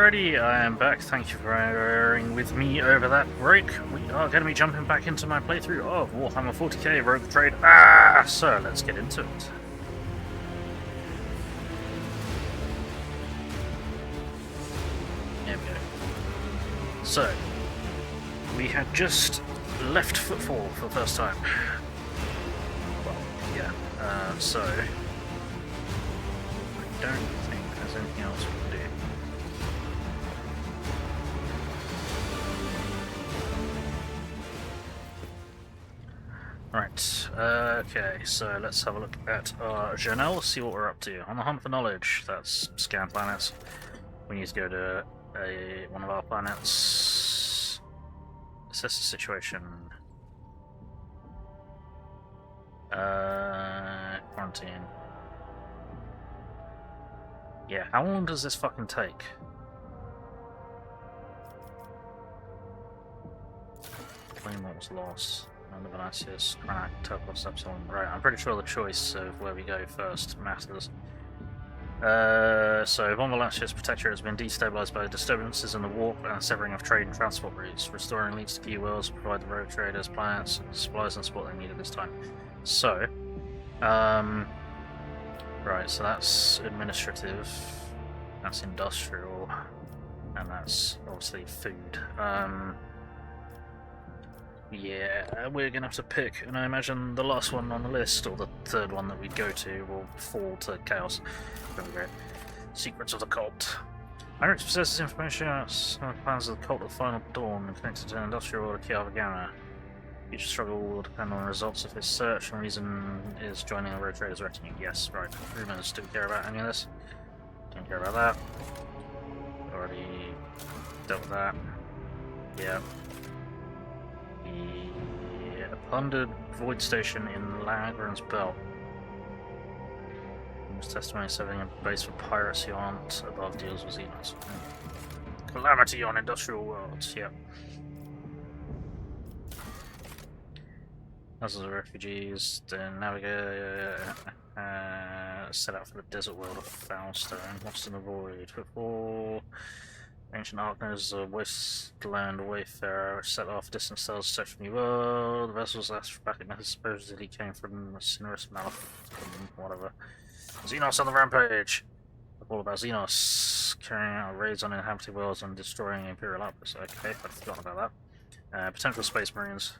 Alrighty, I am back. Thank you for bearing with me over that break. We are going to be jumping back into my playthrough of Warhammer 40k Rogue Trade. So let's get into it. There we go. So, we had just left Footfall for the first time. Well, yeah. So, I don't think there's anything else we can do. Right, okay, so let's have a look at our journal, see what we're up to. On the hunt for knowledge, that's scan planets. We need to go to one of our planets, assess the situation. Quarantine. Yeah, how long does this fucking take? Flame was lost. Naviica, Crack, Turpos, Epsilon. Right, I'm pretty sure the choice of where we go first matters. So, Von Valancius Protectorate has been destabilized by disturbances in the warp and severing of trade and transport routes. Restoring links to key worlds to provide the road traders, planets, supplies and support they need at this time. So, right, so that's administrative, that's industrial, and that's obviously food. Yeah, we're going to have to pick, and I imagine the last one on the list, or the third one that we'd go to, will fall to Chaos. Very great. Secrets of the Cult. Heinrix possesses information about some plans of the Cult of the Final Dawn and connected to an industrial order Kiavagana. Future struggle will depend on the results of his search, and reason is joining the Road Traders retinue. Yes, right. Rumors, do we care about any of this? Don't care about that. Already dealt with that. Yeah. The plundered void station in Lagran's Belt. There's testimony having a base for pirates who aren't above deals with Xenos. Calamity on industrial worlds, yeah. Thousands of refugees, then Naviica set out for the desert world of Foulstone, lost in the void. Before ancient Arkners, a wasteland wayfarer, set off distant stars to search for new world. The vessel's astrobatic methods supposedly came from the Cinerus Malif, whatever. Xenos on the rampage! All about Xenos carrying out raids on inhabited worlds and destroying Imperial outposts. Okay, I'd forgotten about that. Potential space marines.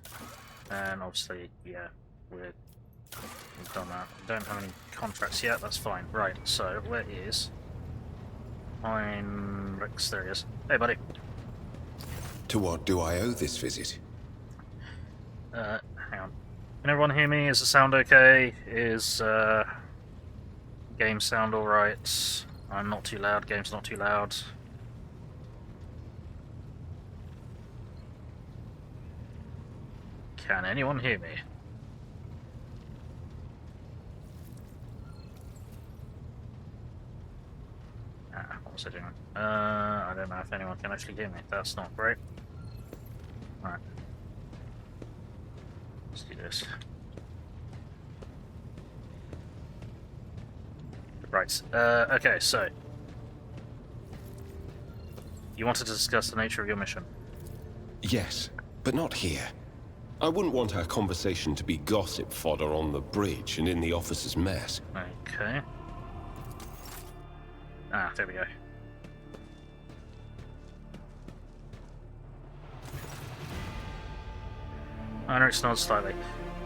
And obviously, yeah, we've done that. We don't have any contracts yet, that's fine. Right, so where is Heinrix? There he is. Hey, buddy. To what do I owe this visit? Hang on. Can everyone hear me? Is the sound okay? Is game sound alright? I'm not too loud, game's not too loud. Can anyone hear me? What was I doing? I don't know if anyone can actually hear me. That's not great. Alright. Let's do this. Right. Okay, so. You wanted to discuss the nature of your mission? Yes, but not here. I wouldn't want our conversation to be gossip fodder on the bridge and in the officers' mess. Okay. There we go. Heinrix nods slightly.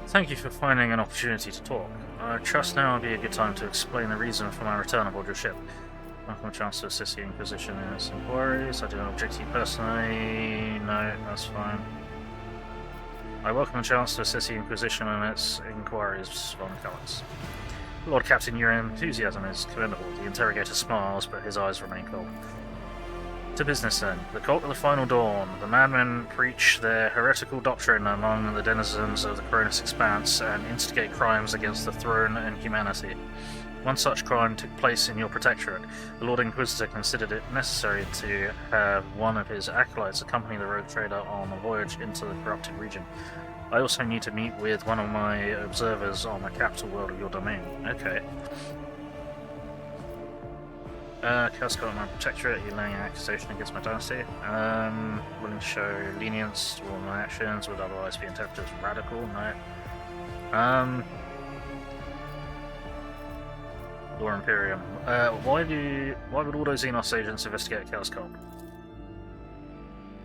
Thank you for finding an opportunity to talk. I trust now will be a good time to explain the reason for my return aboard your ship. Welcome a chance to assist the Inquisition in its inquiries. I do not object to you personally. No, that's fine. I welcome the chance to assist the Inquisition in its inquiries, Von Valancius. Lord Captain, your enthusiasm is commendable. The interrogator smiles, but his eyes remain cold. To business then. The Cult of the Final Dawn. The madmen preach their heretical doctrine among the denizens of the Cronus Expanse and instigate crimes against the throne and humanity. One such crime took place in your protectorate. The Lord Inquisitor considered it necessary to have one of his acolytes accompany the rogue trader on a voyage into the corrupted region. I also need to meet with one of my observers on the capital world of your domain. Okay. Chaos Cult, my protectorate, you laying an accusation against my dynasty. Willing to show lenience to all my actions would otherwise be interpreted as radical, no. Or Imperium. Why would all those Xenos agents investigate Chaos Cult?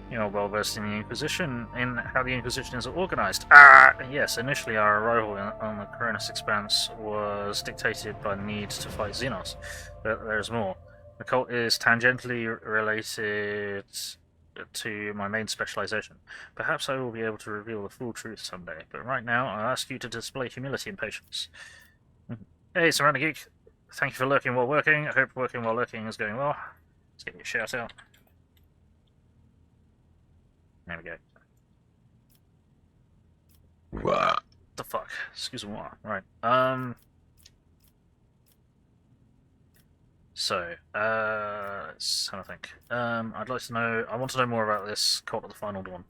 You're well versed in the Inquisition, in how the Inquisition is organized. Yes, initially our arrival on the Coronis Expanse was dictated by the need to fight Xenos, but there's more. The cult is tangentially related to my main specialization. Perhaps I will be able to reveal the full truth someday, but right now I'll ask you to display humility and patience. Hey, Surrounding Geek. Thank you for lurking while working. I hope working while lurking is going well. Let's give you a shout out. There we go. What the fuck? Excuse me. Right. So, let's have a think. I'd like to know. I want to know more about this Cult of the Final Dawn.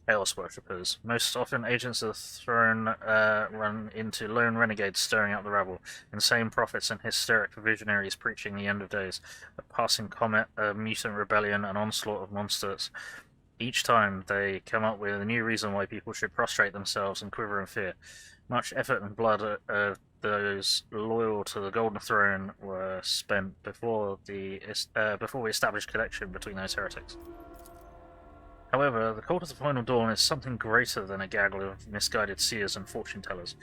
Chaos worshippers. Most often, agents of the throne run into lone renegades stirring up the rabble, insane prophets and hysteric visionaries preaching the end of days, a passing comet, a mutant rebellion, an onslaught of monsters. Each time, they come up with a new reason why people should prostrate themselves and quiver in fear. Much effort and blood of those loyal to the Golden Throne were spent before we established connection between those heretics. However, the Cult of the Final Dawn is something greater than a gaggle of misguided seers and fortune-tellers.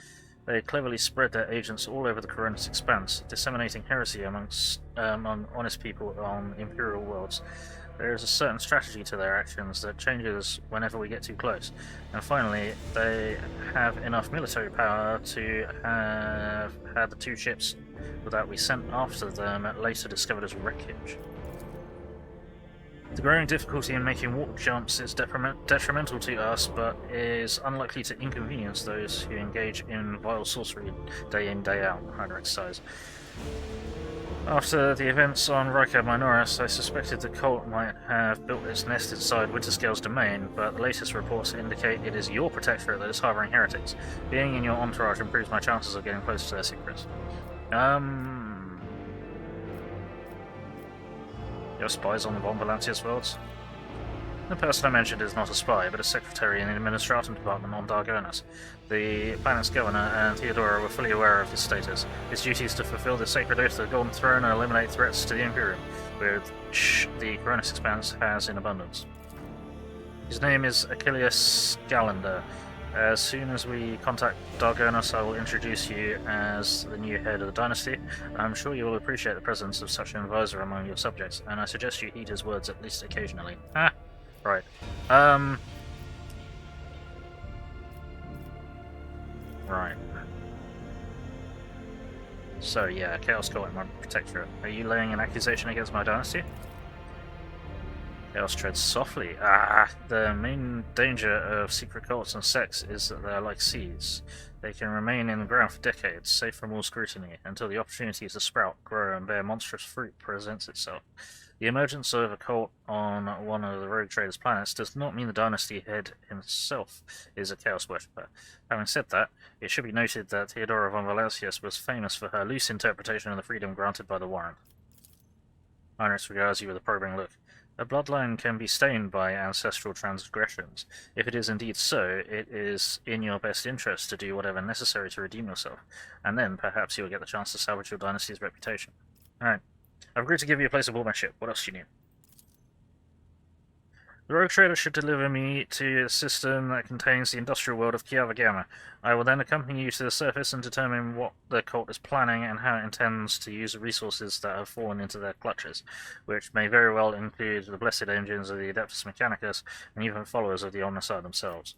They cleverly spread their agents all over the Coronis Expanse, disseminating heresy among honest people on Imperial worlds. There is a certain strategy to their actions that changes whenever we get too close. And finally, they have enough military power to have had the two ships that we sent after them later discovered as wreckage. The growing difficulty in making warp jumps is detrimental to us, but is unlikely to inconvenience those who engage in vile sorcery day in, day out, Heinrix says. After the events on Rika Minoris, I suspected the cult might have built its nest inside Winterscale's domain, but the latest reports indicate it is your protectorate that is harboring heretics. Being in your entourage improves my chances of getting close to their secrets. Your spies on the Von Valancius worlds? The person I mentioned is not a spy, but a secretary in the administratum department on Dargonus. The planet's governor and Theodora were fully aware of his status. His duty is to fulfill the sacred oath to the Golden Throne and eliminate threats to the Imperium, which the Coronis Expanse has in abundance. His name is Achilles Galander. As soon as we contact Dargonus, I will introduce you as the new head of the dynasty. I'm sure you will appreciate the presence of such an advisor among your subjects, and I suggest you heed his words at least occasionally. Right. Right. So yeah, Chaos Cult, my protectorate. Are you laying an accusation against my dynasty? Chaos treads softly. The main danger of secret cults and sects is that they are like seeds. They can remain in the ground for decades, safe from all scrutiny, until the opportunity to sprout, grow, and bear monstrous fruit presents itself. The emergence of a cult on one of the rogue traders' planets does not mean the dynasty head himself is a chaos worshipper. Having said that, it should be noted that Theodora von Valancius was famous for her loose interpretation of the freedom granted by the warrant. Heinrix regards you with a probing look. A bloodline can be stained by ancestral transgressions. If it is indeed so, it is in your best interest to do whatever necessary to redeem yourself, and then perhaps you'll get the chance to salvage your dynasty's reputation. Alright. I've agreed to give you a place aboard my ship. What else do you need? The rogue trader should deliver me to a system that contains the industrial world of Kiava Gamma. I will then accompany you to the surface and determine what the cult is planning and how it intends to use the resources that have fallen into their clutches, which may very well include the blessed engines of the Adeptus Mechanicus and even followers of the Omnissiah themselves.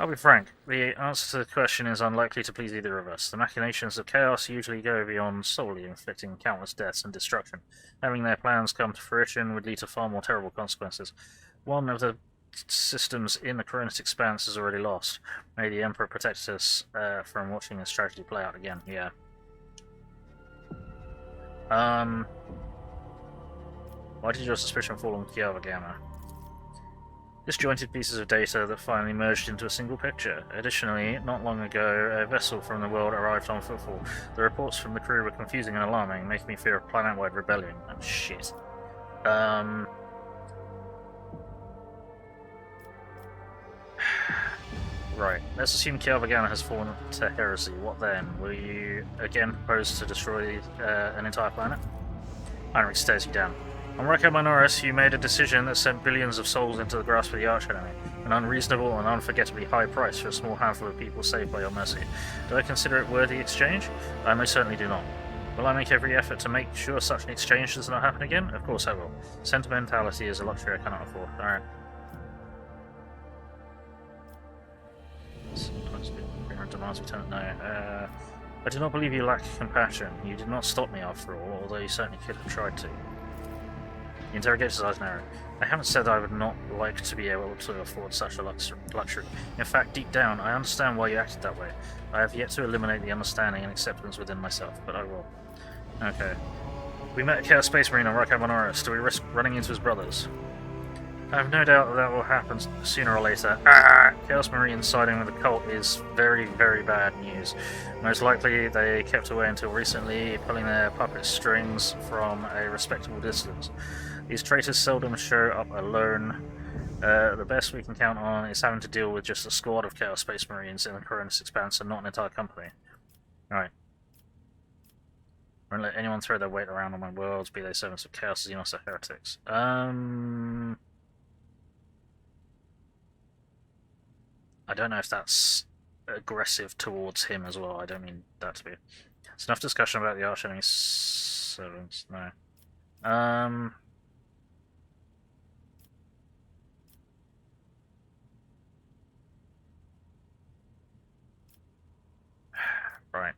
I'll be frank, the answer to the question is unlikely to please either of us. The machinations of chaos usually go beyond solely inflicting countless deaths and destruction. Having their plans come to fruition would lead to far more terrible consequences. One of the systems in the Coronis Expanse is already lost. May the Emperor protect us from watching this tragedy play out again. Yeah. Why did your suspicion fall on Kiava Gamma? disjointed pieces of data that finally merged into a single picture. Additionally, not long ago, a vessel from the world arrived on footfall. The reports from the crew were confusing and alarming, making me fear a planet-wide rebellion. Oh, shit. Right, let's assume Kielvagana has fallen to heresy. What then? Will you again propose to destroy an entire planet? Heinrix stares you down. On Rekka Minoris, you made a decision that sent billions of souls into the grasp of the archenemy, an unreasonable and unforgettably high price for a small handful of people saved by your mercy. Do I consider it worthy exchange? I most certainly do not. Will I make every effort to make sure such an exchange does not happen again? Of course I will. Sentimentality is a luxury I cannot afford. Alright. Sometimes ignorant demands return. No. I do not believe you lack compassion. You did not stop me after all, although you certainly could have tried to. The interrogator's eyes narrow. I haven't said I would not like to be able to afford such a luxury. In fact, deep down, I understand why you acted that way. I have yet to eliminate the understanding and acceptance within myself, but I will. Okay. We met a Chaos Space Marine on Rekka Minoris. Do we risk running into his brothers? I have no doubt that will happen sooner or later. Chaos Marine siding with the cult is very, very bad news. Most likely they kept away until recently, pulling their puppet strings from a respectable distance. These traitors seldom show up alone. The best we can count on is having to deal with just a squad of Chaos Space Marines in the Coronis Expanse and not an entire company. Alright. I won't let anyone throw their weight around on my worlds, be they servants of Chaos, Xenos, or heretics. I don't know if that's aggressive towards him as well. I don't mean that to be. It's enough discussion about the archenemy servants. No. Right.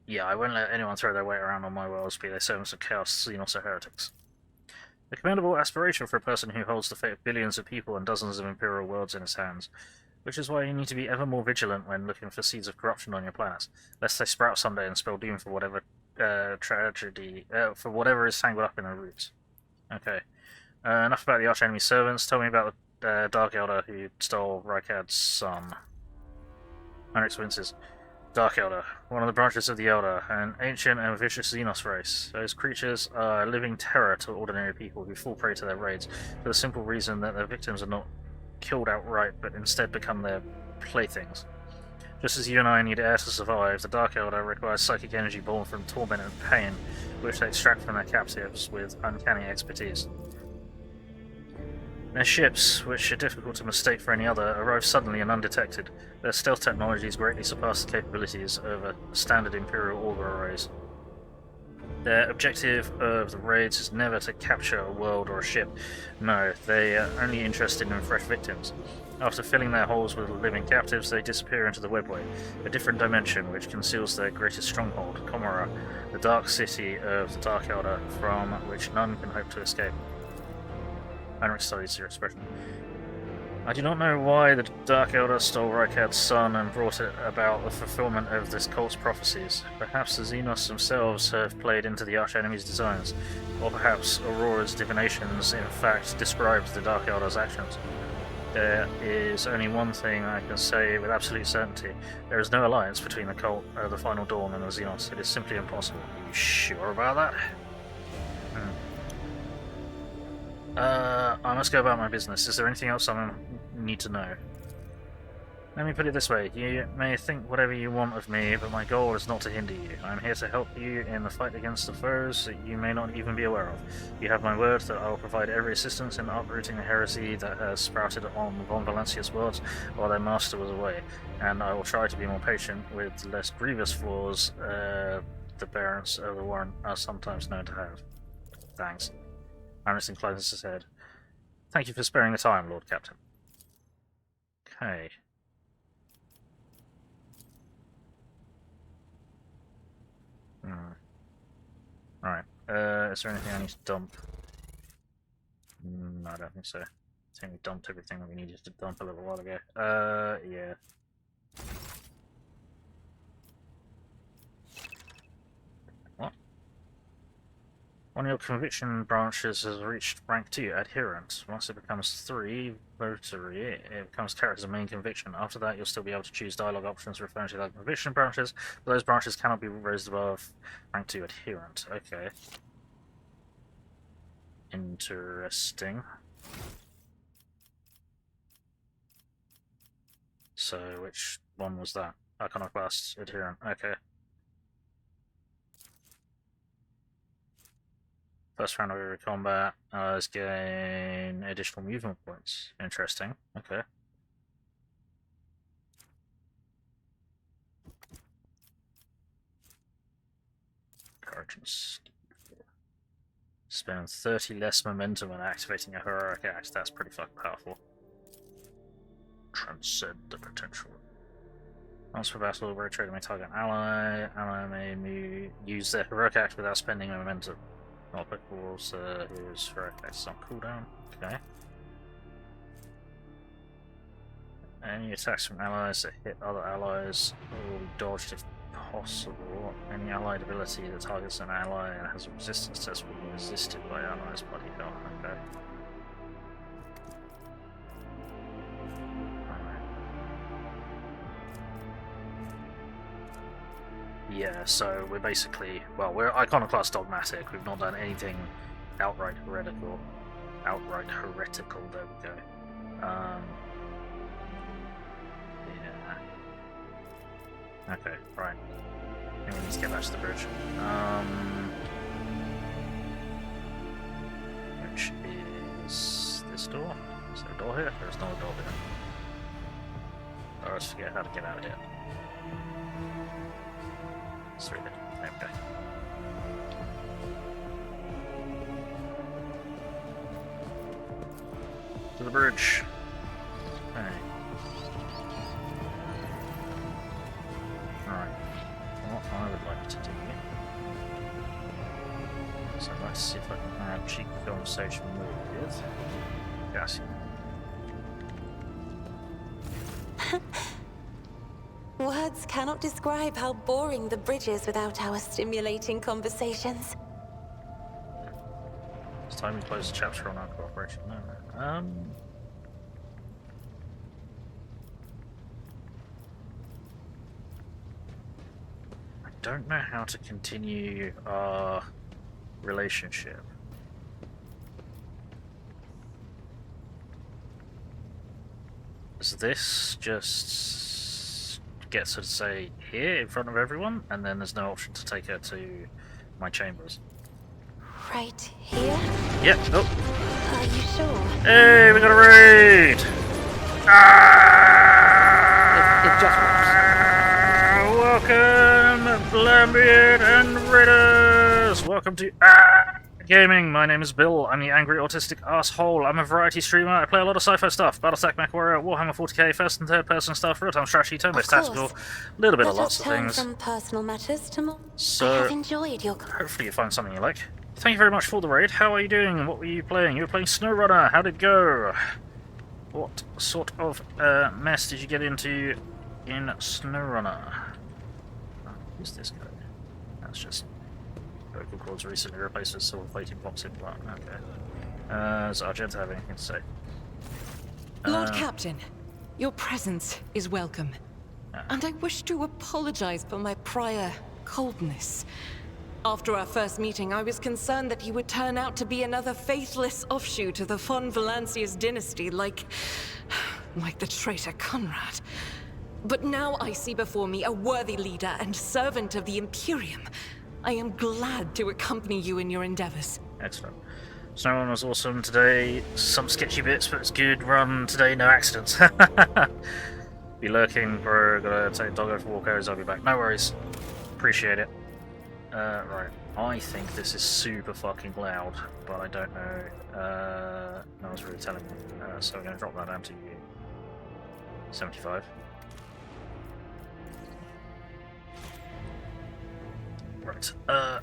Yeah, I won't let anyone throw their weight around on my worlds, be they servants of Chaos, Xenos, or heretics. A commendable aspiration for a person who holds the fate of billions of people and dozens of imperial worlds in his hands, which is why you need to be ever more vigilant when looking for seeds of corruption on your planets, lest they sprout someday and spell doom for whatever tragedy, for whatever is tangled up in their roots. Okay, enough about the archenemy servants. Tell me about the Dark Elder who stole Rykad's son. Heinrix winces. Dark Elder, one of the branches of the Elder, an ancient and vicious Xenos race. Those creatures are a living terror to ordinary people who fall prey to their raids, for the simple reason that their victims are not killed outright, but instead become their playthings. Just as you and I need air to survive, the Dark Elder requires psychic energy born from torment and pain, which they extract from their captives with uncanny expertise. Their ships, which are difficult to mistake for any other, arrive suddenly and undetected. Their stealth technologies greatly surpass the capabilities of a standard Imperial auger arrays. Their objective of the raids is never to capture a world or a ship. No, they are only interested in fresh victims. After filling their holes with living captives, they disappear into the webway, a different dimension which conceals their greatest stronghold, Comora, the dark city of the Dark Elder, from which none can hope to escape. Heinrix studies your expression. I do not know why the Dark Elder stole Rykad's son and brought it about the fulfillment of this cult's prophecies. Perhaps the Xenos themselves have played into the archenemy's designs, or perhaps Aurora's divinations in fact described the Dark Elder's actions. There is only one thing I can say with absolute certainty. There is no alliance between the cult, the Final Dawn, and the Xenos. It is simply impossible. Are you sure about that? I must go about my business. Is there anything else I need to know? Let me put it this way. You may think whatever you want of me, but my goal is not to hinder you. I am here to help you in the fight against the foes that you may not even be aware of. You have my word that I will provide every assistance in uprooting the heresy that has sprouted on Von Valancia's worlds while their master was away, and I will try to be more patient with less grievous flaws the parents of the Warren are sometimes known to have. Thanks. Janus inclines his head. Thank you for sparing the time, Lord Captain. Okay. Alright. Is there anything I need to dump? No, I don't think so. I think we dumped everything that we needed to dump a little while ago. Yeah. What? One of your conviction branches has reached rank 2, adherent. Once it becomes 3, votary, it becomes character's main conviction. After that, you'll still be able to choose dialogue options referring to like conviction branches, but those branches cannot be raised above rank 2 adherent. Okay. Interesting. So, which one was that? Iconoclast adherent. Okay. First round of every combat, let's gain additional movement points. Interesting. Okay. Argent. Spend 30 less momentum when activating a heroic act. That's pretty fucking powerful. Transcend the potential. Once per battle, rotate may target an ally. Ally may use their heroic act without spending momentum. Not applicable to his heroic acts on cooldown. Okay. Any attacks from allies that hit other allies will be dodged if possible. Any allied ability that targets an ally and has a resistance test will be resisted by allies. Bloody hell. Okay. Yeah, so we're basically, well, we're Iconoclast dogmatic. We've not done anything outright heretical. Outright heretical, there we go. Yeah. Okay, right. I think we need to get back to the bridge. Which is this door? Is there a door here? There's no door here. I always forget how to get out of here. Through it. Okay. To the bridge. Okay. Alright. What I would like to do is I'd like to see if I can have a cheeky conversation with Cassia. Words cannot describe how boring the bridge is without our stimulating conversations. It's time we close the chapter on our cooperation. No. I don't know how to continue our relationship. Is this just gets her to say here in front of everyone, and then there's no option to take her to my chambers? Right here? Yep. Oh. Are you sure? Hey, we got a raid! It just works. Welcome, Blambeard and Raiders! Welcome to Gaming. My name is Bill. I'm the angry autistic asshole. I'm a variety streamer. I play a lot of sci-fi stuff. Battletech, MechWarrior, Warhammer 40k, first and third person stuff, real-time strategy, turn-based tactical, a little bit of lots of things. From personal matters to more. So, I have enjoyed your. Hopefully you find something you like. Thank you very much for the raid. How are you doing? What were you playing? You were playing SnowRunner. How did it go? What sort of mess did you get into in SnowRunner? Oh, who's this guy? That's just vocal cords recently replaced with silver plating box implant. Okay. Does Argent have anything to say? Lord Captain, your presence is welcome. And I wish to apologize for my prior coldness. After our first meeting, I was concerned that you would turn out to be another faithless offshoot of the von Valancius dynasty, like the traitor Conrad. But now I see before me a worthy leader and servant of the Imperium. I am glad to accompany you in your endeavors. Excellent. SnowRunner was awesome today. Some sketchy bits, but it's good run today, no accidents. Be lurking, bro. Gotta take doggo for walkovers, I'll be back. No worries. Appreciate it. Right. I think this is super fucking loud, but I don't know. No one's really telling me. So I'm gonna drop that down to 75. Right.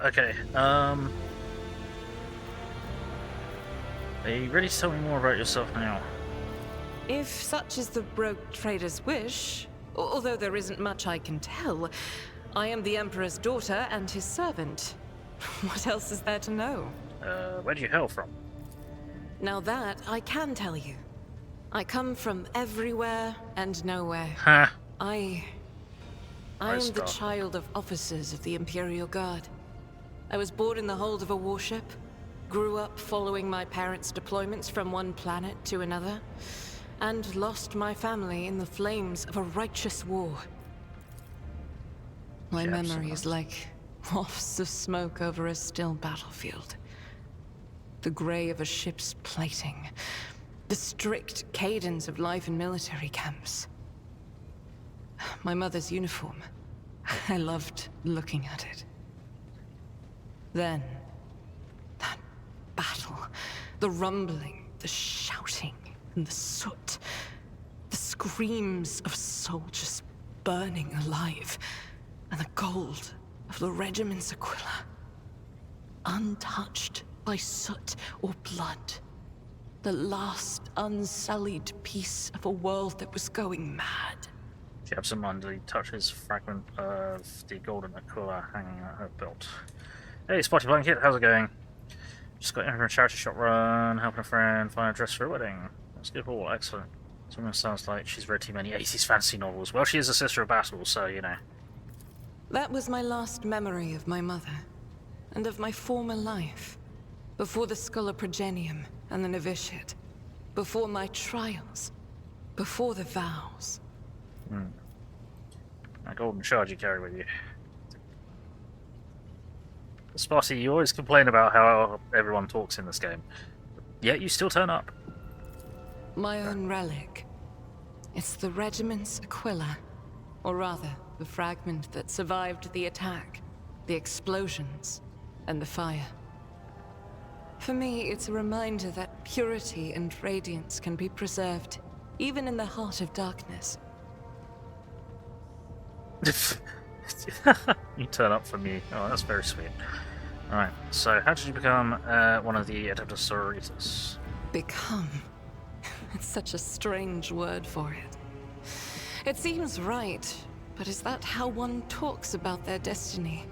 Okay. Are you ready to tell me more about yourself now? If such is the rogue trader's wish, although there isn't much I can tell, I am the Emperor's daughter and his servant. What else is there to know? Where do you hail from? Now that I can tell you. I come from everywhere and nowhere. Ha! I am the child of officers of the Imperial Guard. I was born in the hold of a warship, grew up following my parents' deployments from one planet to another, and lost my family in the flames of a righteous war. My memory is like wafts of smoke over a still battlefield. The grey of a ship's plating, the strict cadence of life in military camps. My mother's uniform, I loved looking at it. Then, that battle, the rumbling, the shouting, and the soot, the screams of soldiers burning alive, and the gold of the regiment's Aquila, untouched by soot or blood. The last unsullied piece of a world that was going mad. She absentmindedly touches a fragment of the golden Aquila hanging at her belt. Hey, Spotty Blanket, how's it going? Just got in from a charity shop run, helping a friend find a dress for a wedding. That's good haul, excellent. Someone sounds like she's read too many 80s fantasy novels. Well, she is a sister of battle, so, you know. That was my last memory of my mother, and of my former life. Before the Scholar Progenium and the novitiate. Before my trials. Before the vows. That golden shard you carry with you. Spotty, you always complain about how everyone talks in this game. Yet you still turn up. My own relic. It's the regiment's Aquila. Or rather, the fragment that survived the attack, the explosions, and the fire. For me, it's a reminder that purity and radiance can be preserved, even in the heart of darkness. You turn up for me. Oh, that's very sweet. Alright, so how did you become one of the Adeptus Sororitas? Become? It's such a strange word for it. It seems right, but is that how one talks about their destiny?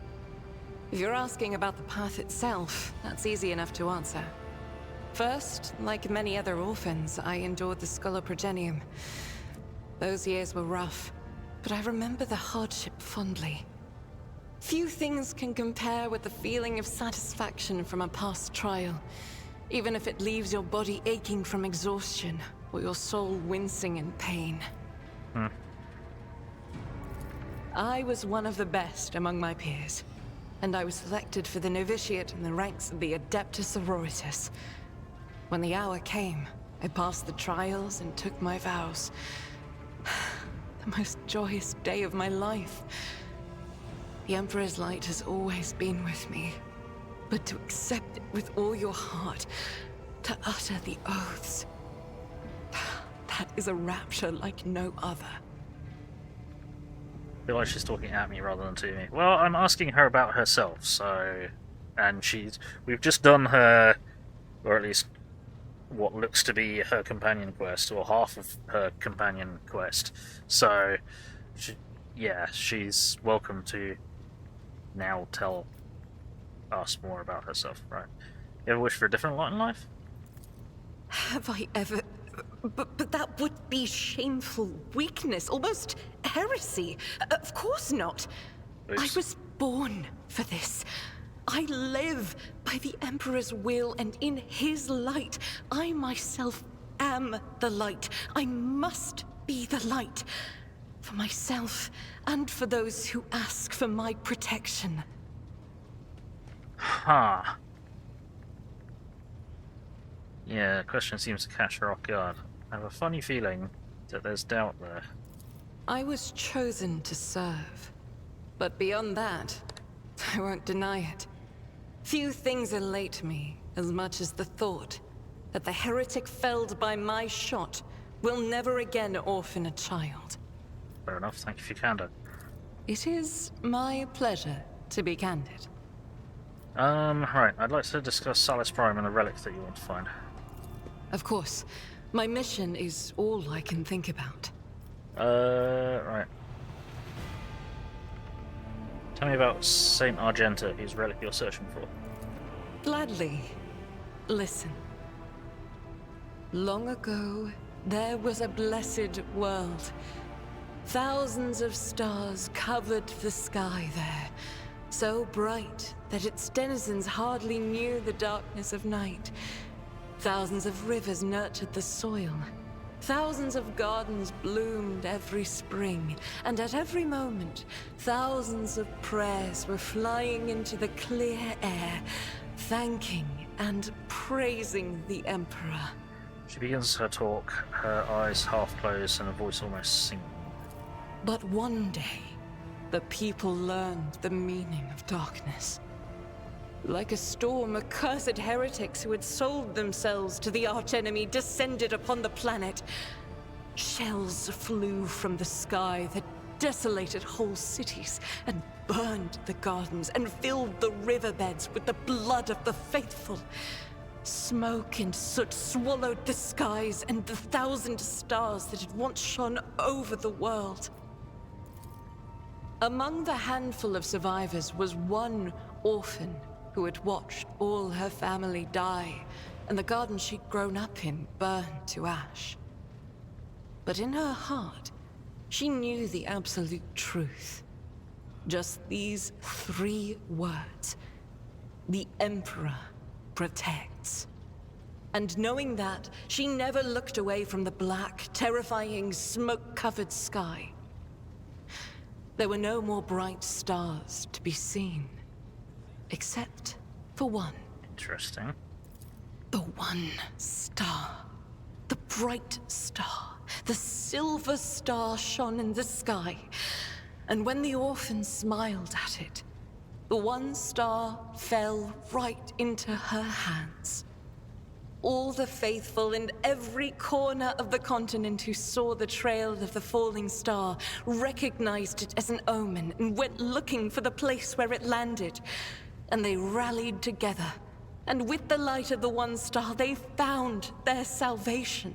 If you're asking about the path itself, that's easy enough to answer. First, like many other orphans, I endured the Scholar Progenium. Those years were rough, but I remember the hardship fondly. Few things can compare with the feeling of satisfaction from a past trial, even if it leaves your body aching from exhaustion, or your soul wincing in pain. I was one of the best among my peers, and I was selected for the novitiate in the ranks of the Adeptus Sororitas. When the hour came, I passed the trials and took my vows. The most joyous day of my life. The Emperor's light has always been with me, but to accept it with all your heart, to utter the oaths, that is a rapture like no other. I feel like she's talking at me rather than to me. Well, I'm asking her about herself, so... And we've just done her, or at least what looks to be her companion quest, or half of her companion quest. So, she's welcome to now tell us more about herself, right? You ever wish for a different lot in life? Have I ever... But that would be shameful weakness, almost heresy. Of course not. Oops. I was born for this. I live by the Emperor's will, and in his light, I myself am the light. I must be the light. For myself, and for those who ask for my protection. Huh. Yeah, the question seems to catch her off guard. I have a funny feeling that there's doubt there. I was chosen to serve. But beyond that, I won't deny it. Few things elate me as much as the thought that the heretic felled by my shot will never again orphan a child. Fair enough, thank you for your candor. It is my pleasure to be candid. Right, I'd like to discuss Salus Prime and the relic that you want to find. Of course. My mission is all I can think about. Right. Tell me about Saint Argenta, whose relic you're searching for. Gladly. Listen. Long ago, there was a blessed world. Thousands of stars covered the sky there, so bright that its denizens hardly knew the darkness of night. Thousands of rivers nurtured the soil. Thousands of gardens bloomed every spring, and at every moment, thousands of prayers were flying into the clear air, thanking and praising the Emperor. She begins her talk, her eyes half closed and her voice almost singing. But one day, the people learned the meaning of darkness. Like a storm, accursed heretics who had sold themselves to the archenemy descended upon the planet. Shells flew from the sky that desolated whole cities and burned the gardens and filled the riverbeds with the blood of the faithful. Smoke and soot swallowed the skies and the 1,000 stars that had once shone over the world. Among the handful of survivors was one orphan who had watched all her family die, and the garden she'd grown up in burned to ash. But in her heart, she knew the absolute truth. Just these 3 words. The Emperor protects. And knowing that, she never looked away from the black, terrifying, smoke-covered sky. There were no more bright stars to be seen. Except for one. Interesting. The one star. The bright star. The silver star shone in the sky. And when the orphan smiled at it, the one star fell right into her hands. All the faithful in every corner of the continent who saw the trail of the falling star recognized it as an omen and went looking for the place where it landed. And they rallied together, and with the light of the one star, they found their salvation.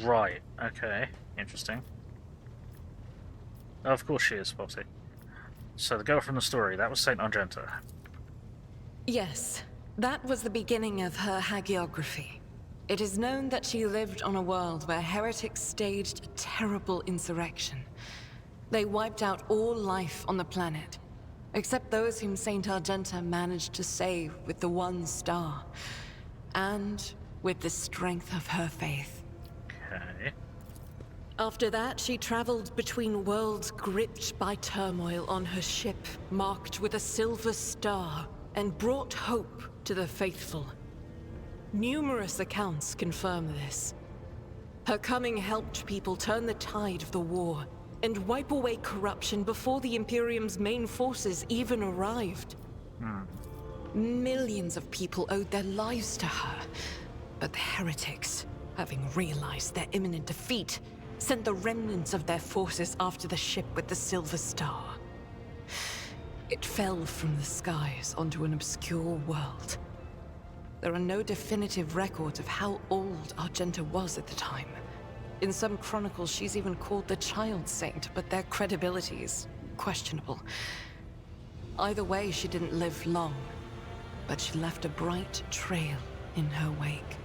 Right, okay. Interesting. Oh, of course she is, Poppy. So the girl from the story, that was Saint Argenta. Yes, that was the beginning of her hagiography. It is known that she lived on a world where heretics staged a terrible insurrection. They wiped out all life on the planet, except those whom Saint Argenta managed to save with the one star, and with the strength of her faith. Okay. After that, she traveled between worlds gripped by turmoil on her ship, marked with a silver star, and brought hope to the faithful. Numerous accounts confirm this. Her coming helped people turn the tide of the war, and wipe away corruption before the Imperium's main forces even arrived. Millions of people owed their lives to her, but the heretics, having realized their imminent defeat, sent the remnants of their forces after the ship with the Silver Star. It fell from the skies onto an obscure world. There are no definitive records of how old Argenta was at the time. In some chronicles, she's even called the Child Saint, but their credibility is questionable. Either way, she didn't live long, but she left a bright trail in her wake,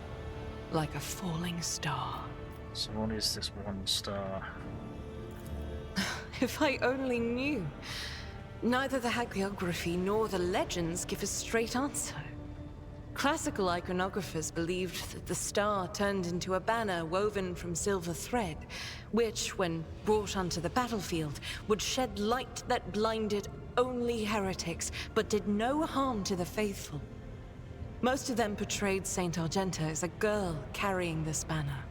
like a falling star. So what is this one star? If I only knew. Neither the hagiography nor the legends give a straight answer. Classical iconographers believed that the star turned into a banner woven from silver thread, which, when brought onto the battlefield, would shed light that blinded only heretics, but did no harm to the faithful. Most of them portrayed Saint Argenta as a girl carrying this banner.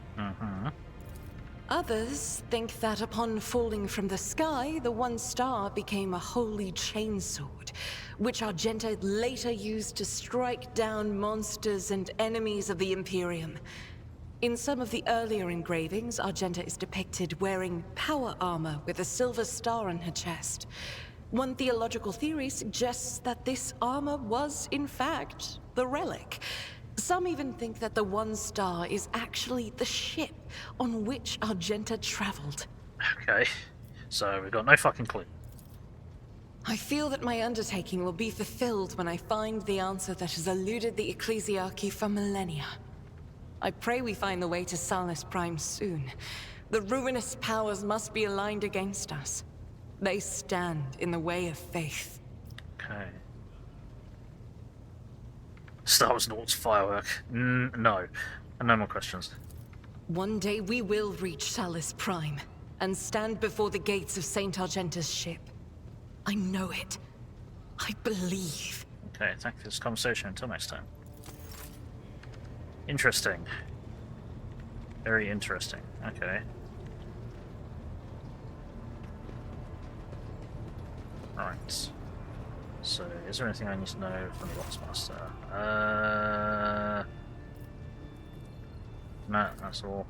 Others think that upon falling from the sky, the one star became a holy chainsword, which Argenta later used to strike down monsters and enemies of the Imperium. In some of the earlier engravings, Argenta is depicted wearing power armor with a silver star on her chest. One theological theory suggests that this armor was, in fact, the relic. Some even think that the one star is actually the ship on which Argenta traveled. Okay, so we've got no fucking clue. I feel that my undertaking will be fulfilled when I find the answer that has eluded the Ecclesiarchy for millennia. I pray we find the way to Salus Prime soon. The ruinous powers must be aligned against us. They stand in the way of faith. Okay. Star Wars Nort's firework. No. No more questions. One day we will reach Salus Prime and stand before the gates of St. Argenta's ship. I know it. I believe. Okay, thank you for this conversation. Until next time. Interesting. Very interesting. Okay. Right. So, is there anything I need to know from the Locksmaster? No, that's all.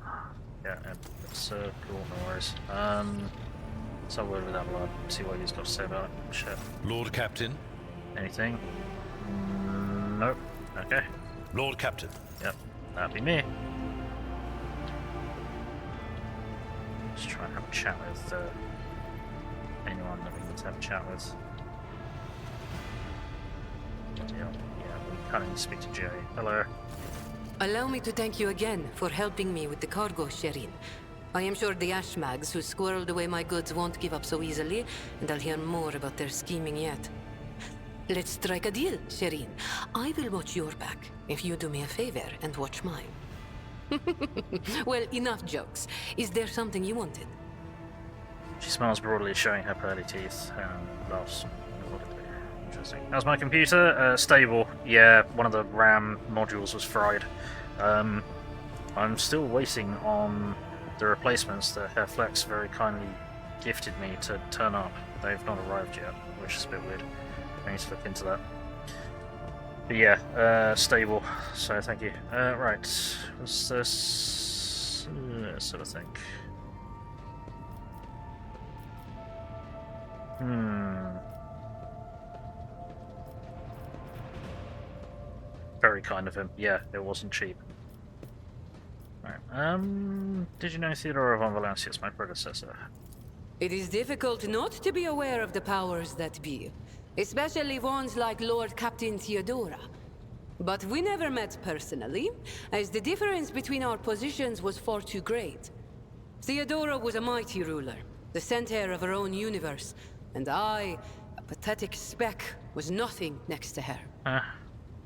Yeah, it's cool, no worries. Let's have a word with Abelard, see what he's got to say about it. Shit. Lord Captain? Anything? Nope. Okay. Lord Captain. Yep, that'd be me. Just try and have a chat with anyone that we need to have a chat with. Yeah, we kind of need to speak to Jerry. Hello. Allow me to thank you again for helping me with the cargo, Sherin. I am sure the Ashmags who squirreled away my goods won't give up so easily, and I'll hear more about their scheming yet. Let's strike a deal, Sherin. I will watch your back, if you do me a favor and watch mine. Well, enough jokes. Is there something you wanted? She smiles broadly, showing her pearly teeth, and laughs audibly. Interesting. How's my computer? Stable. Yeah, one of the RAM modules was fried. I'm still waiting on the replacements that Herr Flex very kindly gifted me to turn up. They've not arrived yet, which is a bit weird. I need to look into that. But yeah, stable, so thank you. Right, what's this? Sort of thing. Very kind of him. Yeah, it wasn't cheap. Right, did you know Theodora von Valencia is my predecessor? It is difficult not to be aware of the powers that be, especially ones like Lord Captain Theodora. But we never met personally, as the difference between our positions was far too great. Theodora was a mighty ruler, the center of her own universe, and I, a pathetic speck, was nothing next to her.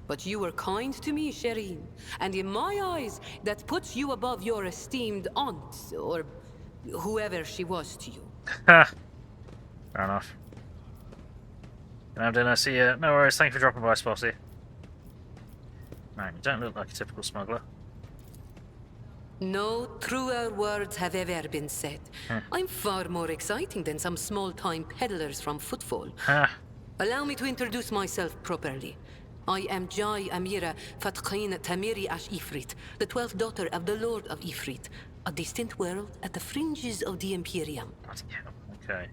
But you were kind to me, Sherin, and in my eyes, that puts you above your esteemed aunt, or whoever she was to you. Ha! Fair enough. Can I have dinner? See ya. No worries, thank you for dropping by, Spossy. Man, you don't look like a typical smuggler. No truer words have ever been said. I'm far more exciting than some small-time peddlers from Footfall. Allow me to introduce myself properly. I am Jai Amira Fatqin Tamiri Ash Ifrit, the 12th daughter of the Lord of Ifrit, a distant world at the fringes of the Imperium. Okay.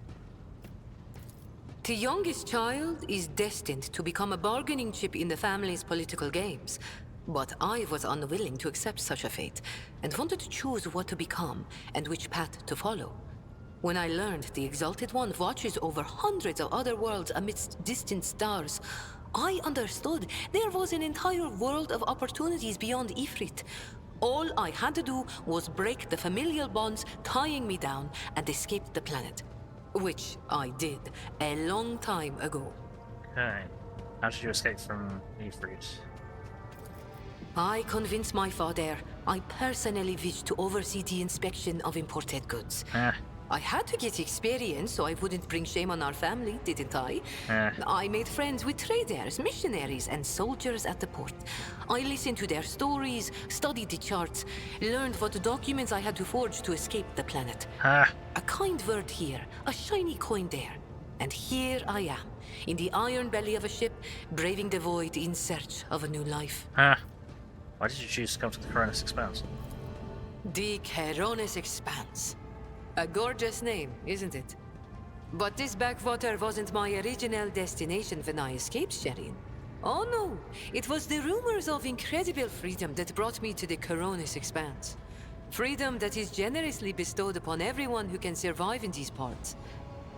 The youngest child is destined to become a bargaining chip in the family's political games. But I was unwilling to accept such a fate, and wanted to choose what to become and which path to follow. When I learned the Exalted One watches over hundreds of other worlds amidst distant stars, I understood there was an entire world of opportunities beyond Ifrit. All I had to do was break the familial bonds tying me down and escape the planet. Which I did a long time ago. Okay. How did you escape from Ifrit? I convinced my father I personally wished to oversee the inspection of imported goods. I had to get experience so I wouldn't bring shame on our family, didn't I? I made friends with traders, missionaries, and soldiers at the port. I listened to their stories, studied the charts, learned what documents I had to forge to escape the planet. A kind word here, a shiny coin there. And here I am, in the iron belly of a ship, braving the void in search of a new life. Why did you choose to come to the Coronis Expanse? The Coronis Expanse. A gorgeous name, isn't it? But this backwater wasn't my original destination when I escaped, Sherin. Oh no, it was the rumors of incredible freedom that brought me to the Coronis Expanse. Freedom that is generously bestowed upon everyone who can survive in these parts.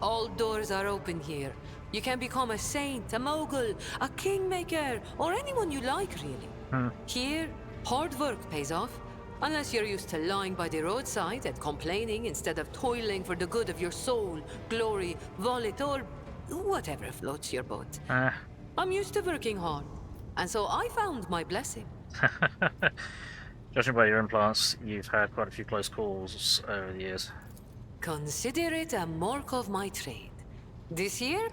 All doors are open here. You can become a saint, a mogul, a kingmaker, or anyone you like, really. Here, hard work pays off. Unless you're used to lying by the roadside and complaining instead of toiling for the good of your soul, glory, wallet, or whatever floats your boat. I'm used to working hard, and so I found my blessing. Judging by your implants, you've had quite a few close calls over the years. Consider it a mark of my trade. This year,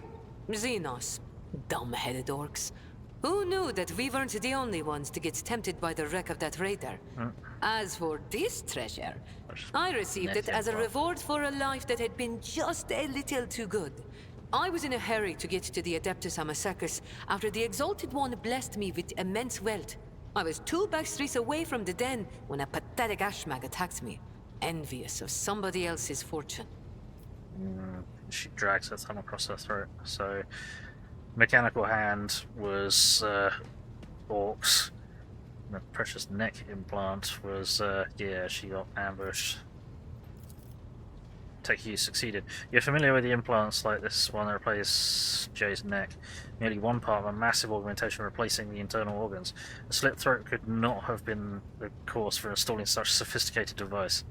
Xenos. Dumb-headed orcs. Who knew that we weren't the only ones to get tempted by the wreck of that raider? As for this treasure, I received it as a reward for a life that had been just a little too good. I was in a hurry to get to the Adeptus Amacacus after the Exalted One blessed me with immense wealth. I was 2 backstreets away from the den when a pathetic ashmag attacked me, envious of somebody else's fortune. She drags her thumb across her throat. So, mechanical hand was orcs. The precious neck implant was, yeah, she got ambushed. Take you succeeded. You're familiar with the implants like this one that replaced Jay's neck. Nearly one part of a massive augmentation replacing the internal organs. A slit throat could not have been the cause for installing such a sophisticated device.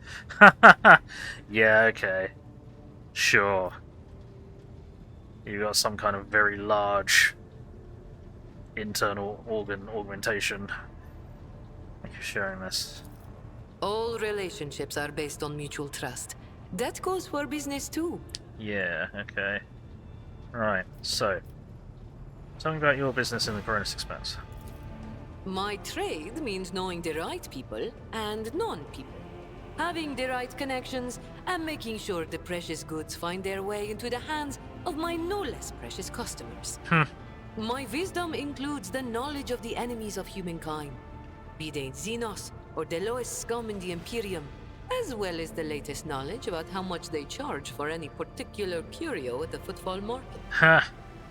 Yeah, okay. Sure. You got some kind of very large internal organ augmentation. Thank you for sharing this. All relationships are based on mutual trust. That goes for business too. Yeah, okay. Right, so tell me about your business in the Coronis Expanse. My trade means knowing the right people and non-people. Having the right connections and making sure the precious goods find their way into the hands of my no less precious customers. My wisdom includes the knowledge of the enemies of humankind, be they Xenos or the lowest scum in the Imperium, as well as the latest knowledge about how much they charge for any particular curio at the footfall market.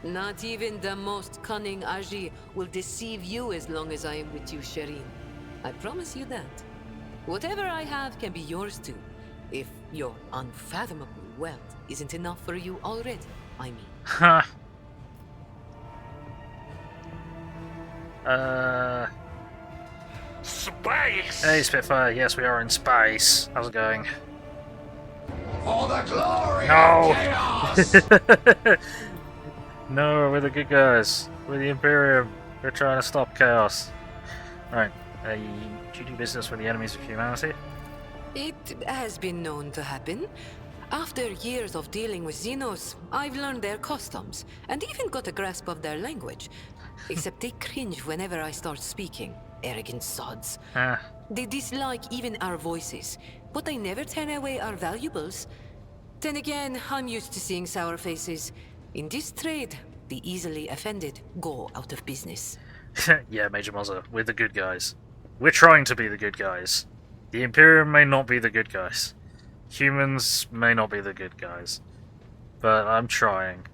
Not even the most cunning Agi will deceive you as long as I am with you, Shireen. I promise you that. Whatever I have can be yours too, if your unfathomable wealth isn't enough for you already, I mean. Space! Hey Spitfire, yes we are in space. How's it going? For the glory No! of chaos! No, we're the good guys. We're the Imperium. We're trying to stop chaos. Right, do you do business with the enemies of humanity? It has been known to happen. After years of dealing with Xenos, I've learned their customs, and even got a grasp of their language. Except they cringe whenever I start speaking. Arrogant sods. They dislike even our voices, but they never turn away our valuables. Then again, I'm used to seeing sour faces. In this trade, the easily offended go out of business. Yeah, Major Mozza, we're the good guys. We're trying to be the good guys. The Imperium may not be the good guys. Humans may not be the good guys. But I'm trying.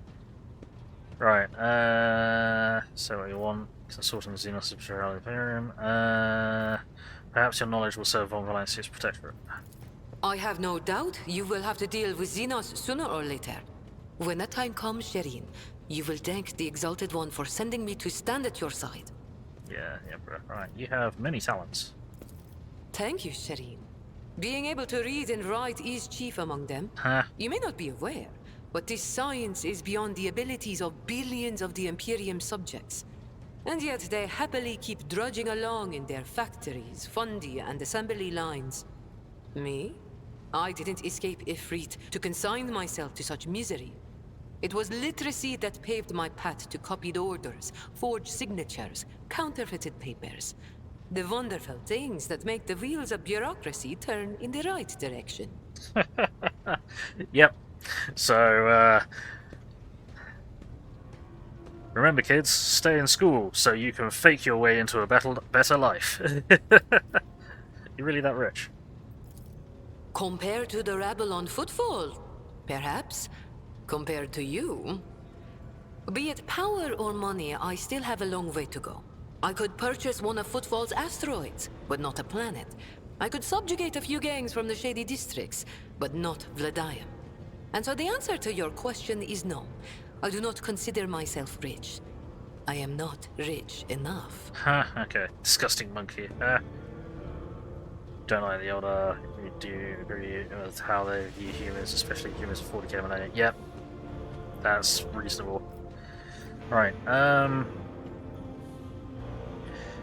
Right, so what you want? Consulting the Xenos Imperial Imperium. Perhaps your knowledge will serve Von Valencia's protectorate. I have no doubt you will have to deal with Xenos sooner or later. When that time comes, Shireen, you will thank the Exalted One for sending me to stand at your side. Yeah, bro. Right, you have many talents. Thank you, Shireen. Being able to read and write is chief among them. You may not be aware, but this science is beyond the abilities of billions of the Imperium subjects. And yet they happily keep drudging along in their factories, fundi, and assembly lines. Me? I didn't escape Ifrit to consign myself to such misery. It was literacy that paved my path to copied orders, forged signatures, counterfeited papers. The wonderful things that make the wheels of bureaucracy turn in the right direction. Yep. So, remember kids, stay in school so you can fake your way into a better life. You're really that rich? Compared to the rabble on footfall, perhaps. Compared to you. Be it power or money, I still have a long way to go. I could purchase one of Footfall's asteroids, but not a planet. I could subjugate a few gangs from the shady districts, but not Vladium. And so the answer to your question is no. I do not consider myself rich. I am not rich enough. Okay. Disgusting monkey. Don't like the Eldar. You do agree with how they view humans, especially humans of 40k millennia. Yep. That's reasonable. Right,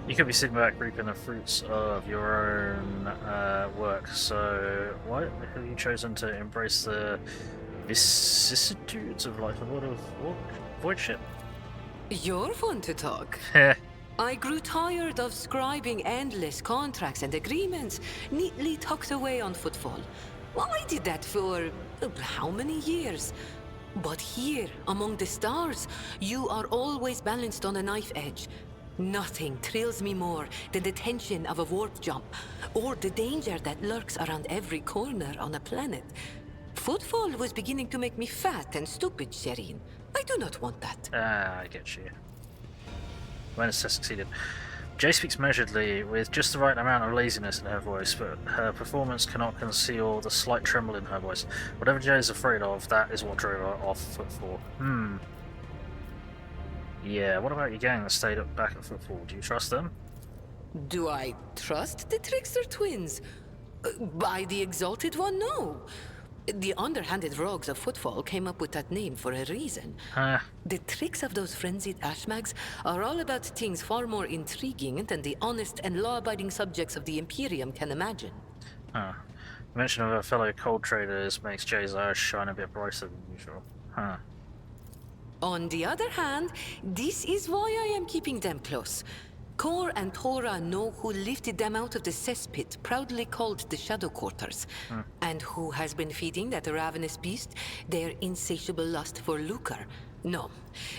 you could be sitting back reaping the fruits of your own work, so why have you chosen to embrace the vicissitudes of life aboard a void ship? You're fun to talk. I grew tired of scribing endless contracts and agreements neatly tucked away on Footfall. Well, I did that for how many years? But here, among the stars, you are always balanced on a knife edge. Nothing thrills me more than the tension of a warp jump, or the danger that lurks around every corner on a planet. Footfall was beginning to make me fat and stupid, Shireen. I do not want that. I get you. Venus has succeeded. Jay speaks measuredly, with just the right amount of laziness in her voice, but her performance cannot conceal the slight tremble in her voice. Whatever Jay is afraid of, that is what drove her off Footfall. Yeah, what about your gang that stayed back at Footfall? Do you trust them? Do I trust the Trickster twins? By the Exalted One, no. The underhanded rogues of Footfall came up with that name for a reason. The tricks of those frenzied ashmags are all about things far more intriguing than the honest and law-abiding subjects of the Imperium can imagine. The mention of her fellow cold traders makes Jay's eyes shine a bit brighter than usual. On the other hand, this is why I am keeping them close. Kor and Tora know who lifted them out of the cesspit proudly called the Shadow Quarters, and who has been feeding that ravenous beast their insatiable lust for lucre. No,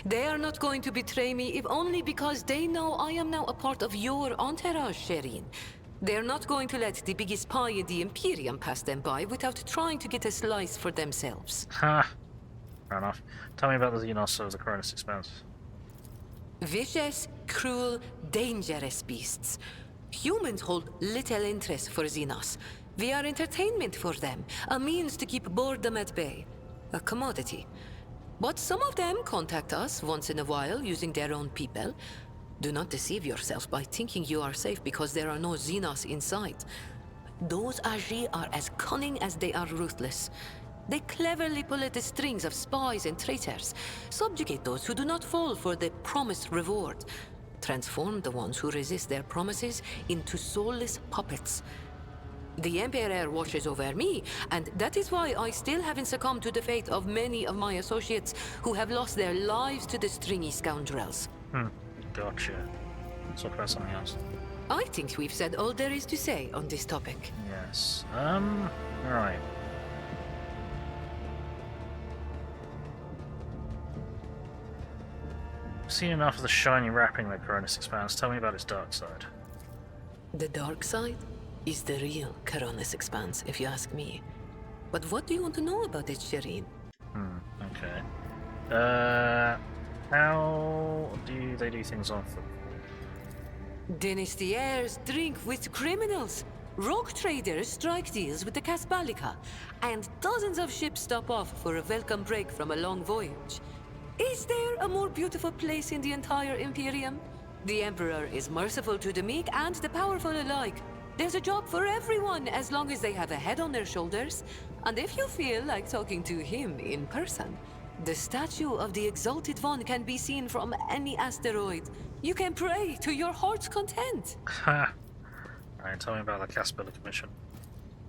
they are not going to betray me if only because they know I am now a part of your entourage, Shireen. They're not going to let the biggest pie in the Imperium pass them by without trying to get a slice for themselves. Fair enough. Tell me about the Janus of the Cronus Expanse. Vicious, cruel, dangerous beasts. Humans hold little interest for Xenos. We are entertainment for them, a means to keep boredom at bay. A commodity. But some of them contact us once in a while using their own people. Do not deceive yourself by thinking you are safe because there are no Xenos inside. Those Agi are as cunning as they are ruthless. They cleverly pull at the strings of spies and traitors, subjugate those who do not fall for the promised reward, transform the ones who resist their promises into soulless puppets. The Emperor watches over me, and that is why I still haven't succumbed to the fate of many of my associates who have lost their lives to the stringy scoundrels. Gotcha. Let's talk about something else. I think we've said all there is to say on this topic. Yes. Right. Seen enough of the shiny wrapping that Cronus Expanse. Tell me about its dark side. The dark side is the real Cronus Expanse, if you ask me. But what do you want to know about it, Shireen? Okay. How do they do things on foot? Dynasties drink with criminals. Rogue traders strike deals with the Casbalica, and dozens of ships stop off for a welcome break from a long voyage. Is there a more beautiful place in the entire Imperium? The Emperor is merciful to the meek and the powerful alike. There's a job for everyone as long as they have a head on their shoulders. And if you feel like talking to him in person, the statue of the Exalted One can be seen from any asteroid. You can pray to your heart's content. Alright, tell me about the Casbalica mission.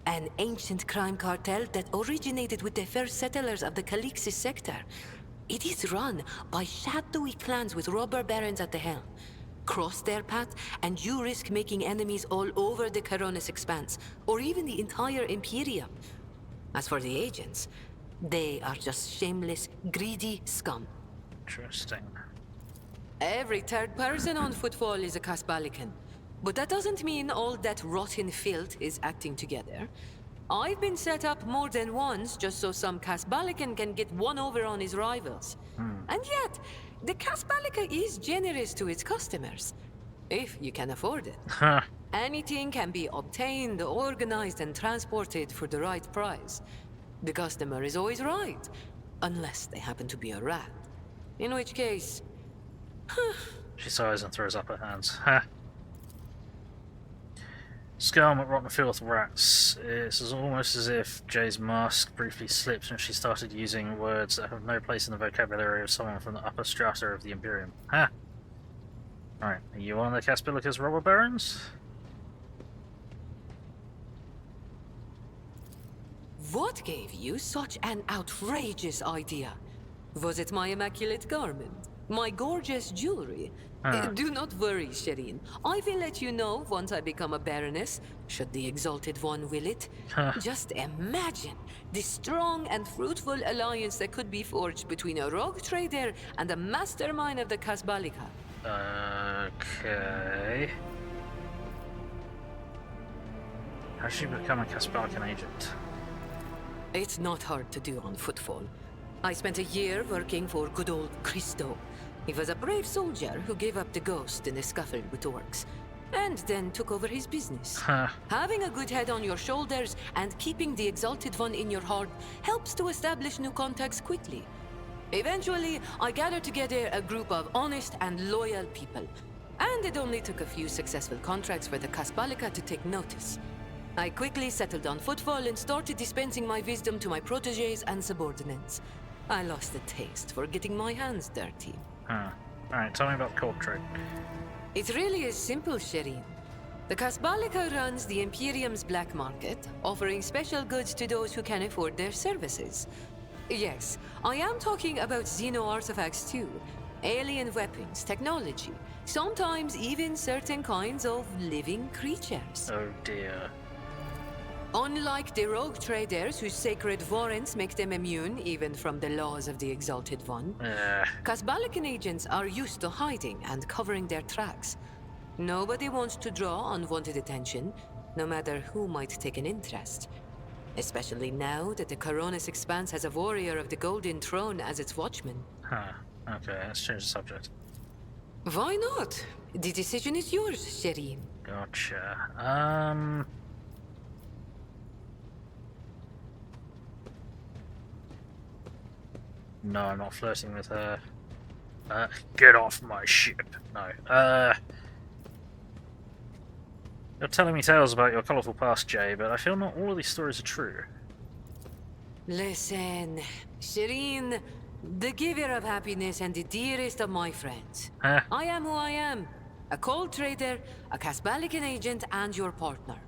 An ancient crime cartel that originated with the first settlers of the Calixis sector. It is run by shadowy clans with robber barons at the helm. Cross their path, and you risk making enemies all over the Cronus Expanse, or even the entire Imperium. As for the agents, they are just shameless, greedy scum. Interesting. Every third person on Footfall is a Casbalican. But that doesn't mean all that rotten filth is acting together. I've been set up more than once just so some Casbalican can get one over on his rivals. And yet, the Casbalica is generous to its customers. If you can afford it. Anything can be obtained, organized, and transported for the right price. The customer is always right, unless they happen to be a rat. In which case... She sighs and throws up her hands. Ha! Scum at rotten filth rats. It's almost as if Jay's mask briefly slipped and she started using words that have no place in the vocabulary of someone from the upper strata of the Imperium. Ha! Alright, are you one of the Caspilica's robber barons? What gave you such an outrageous idea? Was it my immaculate garment? My gorgeous jewelry? Do not worry, Shireen. I will let you know once I become a baroness, should the Exalted One will it. Just imagine the strong and fruitful alliance that could be forged between a rogue trader and the mastermind of the Casbalica. Okay. How should you become a Caspalican agent? It's not hard to do on footfall. I spent a year working for good old Christo. He was a brave soldier who gave up the ghost in a scuffle with orcs, and then took over his business. Having a good head on your shoulders and keeping the Exalted One in your heart helps to establish new contacts quickly. Eventually, I gathered together a group of honest and loyal people, and it only took a few successful contracts for the Caspalica to take notice. I quickly settled on footfall and started dispensing my wisdom to my protégés and subordinates. I lost the taste for getting my hands dirty. Alright, tell me about cold trade. It really is simple, Shireen. The Casbalica runs the Imperium's black market, offering special goods to those who can afford their services. Yes, I am talking about Xeno artifacts too. Alien weapons, technology, sometimes even certain kinds of living creatures. Oh dear. Unlike the rogue traders whose sacred warrants make them immune even from the laws of the Exalted One, Casbalican agents are used to hiding and covering their tracks. Nobody wants to draw unwanted attention, no matter who might take an interest. Especially now that the Coronis Expanse has a warrior of the Golden Throne as its watchman. Okay, let's change the subject. Why not? The decision is yours, Shireen. Gotcha. No, I'm not flirting with her. Get off my ship. No. You're telling me tales about your colourful past, Jay, but I feel not all of these stories are true. Listen, Shireen, the giver of happiness and the dearest of my friends. I am who I am. A cold trader, a Casbalican agent, and your partner.